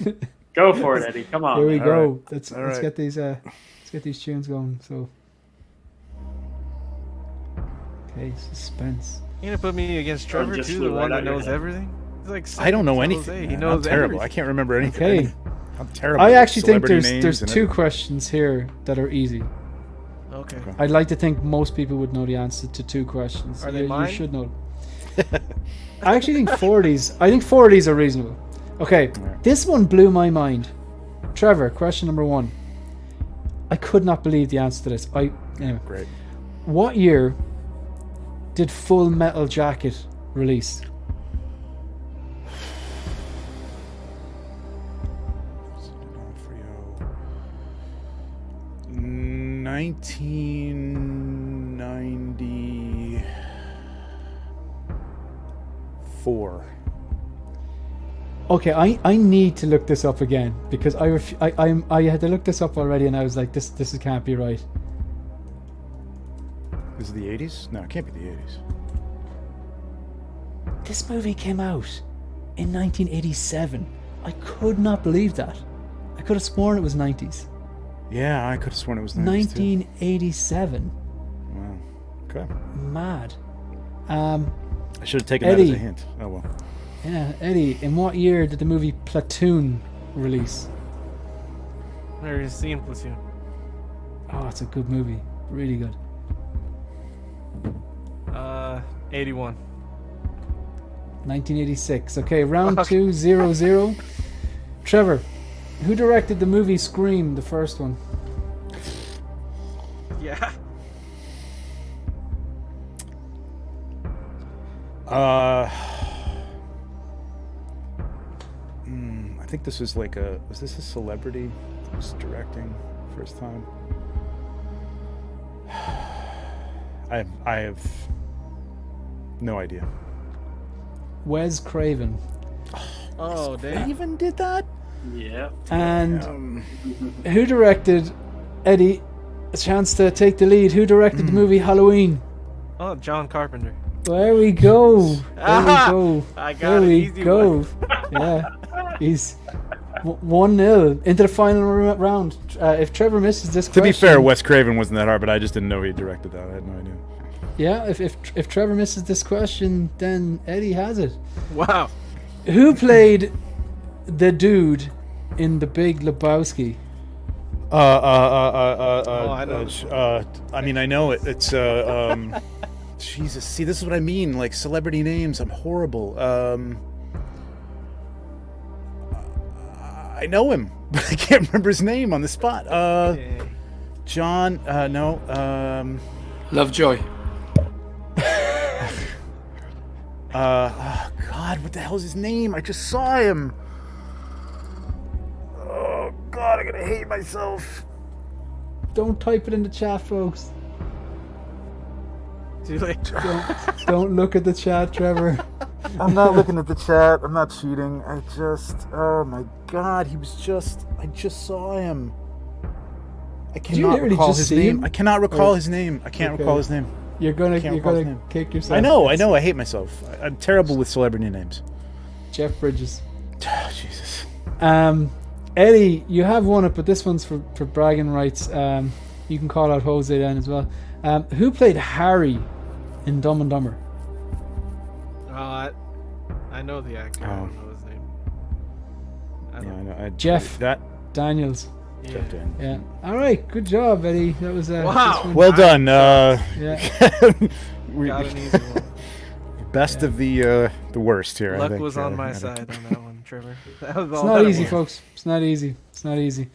Go for it, Eddie. Come on. Here we man. go. Let's right. get these tunes going. So, okay, suspense. You gonna put me against Trevor just too, flew the right one out that your knows head. everything? He's like I don't know San anything. Jose. Man. He knows I'm terrible. everything. I can't remember anything. Okay. I'm terrible. I with actually think celebrity there's names and two everything. questions here that are easy. Okay. I'd like to think most people would know the answer to two questions. Are they You mine? should know. I actually think 40s. I think 40s are reasonable. Okay, this one blew my mind. Trevor, question number 1. I could not believe the answer to this. Anyway. Great. What year did Full Metal Jacket release? For you. 1994. Okay, I need to look this up again because I had to look this up already and I was like, this can't be right. Is it the 80s? No, it can't be the 80s. This movie came out in 1987. I could not believe that. I could have sworn it was 90s. Yeah, I could have sworn it was 90s too. 1987. Wow. Okay. Mad. I should have taken Eddie. that as a hint. Oh well. Yeah, Eddie, in what year did the movie Platoon release? I've never seen Platoon. Oh, it's a good movie. Really good. 81. 1986. Okay, round 2, 0-0. Trevor, who directed the movie Scream, the first one? Yeah. I think this was like was this a celebrity that was directing first time? I have no idea. Wes Craven. Oh, damn. Even did that? Yeah. And who directed, Eddie, a chance to take the lead, who directed the movie Halloween? Oh, John Carpenter. There we go. There we go. I got There an we easy go. Yeah. He's 1-0 into the final round. If Trevor misses this To question... be fair, Wes Craven wasn't that hard, but I just didn't know he directed that. I had no idea. Yeah, if Trevor misses this question, then Eddie has it. Wow. Who played the dude in The Big Lebowski? I know. I mean, I know it. It's Jesus. See, this is what I mean. Like celebrity names, I'm horrible. I know him, but I can't remember his name on the spot. Okay. John. No. Lovejoy. Oh God, what the hell's his name? I just saw him. Oh God, I'm gonna hate myself. Don't type it in the chat, folks. Too late. Don't look at the chat, Trevor. I'm not looking at the chat. I'm not cheating. Oh my God, I just saw him. I you cannot literally recall just his see name. him? I cannot recall Or- his name. I can't Okay. recall his name. You're gonna Can't recall his gonna name. kick yourself. I know. I hate myself. I'm terrible with celebrity names. Jeff Bridges. Jesus. Eddie, you have won it, but this one's for bragging rights. You can call out Jose then as well. Who played Harry in Dumb and Dumber? I know the actor. I don't know his name. Yeah, I know. Jeff That. Daniels. Yeah. Jeff Daniels. Yeah. All right. Good job, Eddie. That was Wow. this one- Well done. Yeah. We- Got an easy one. best of the worst here. I Luck think, was on my out of- side on that one, Trevor. That was It's all not that easy, was. folks. It's not easy. It's not easy.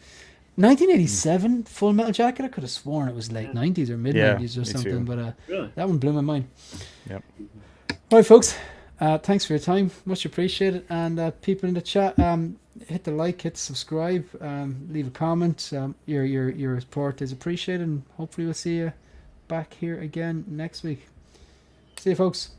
1987 Full Metal Jacket. I could have sworn it was late 90s or mid 90s or me something, too. but Really? that one blew my mind. Yep. All right, folks. Thanks for your time. Much appreciated. And people in the chat, hit the like, hit subscribe, leave a comment. Your support is appreciated, and hopefully we'll see you back here again next week. See you, folks.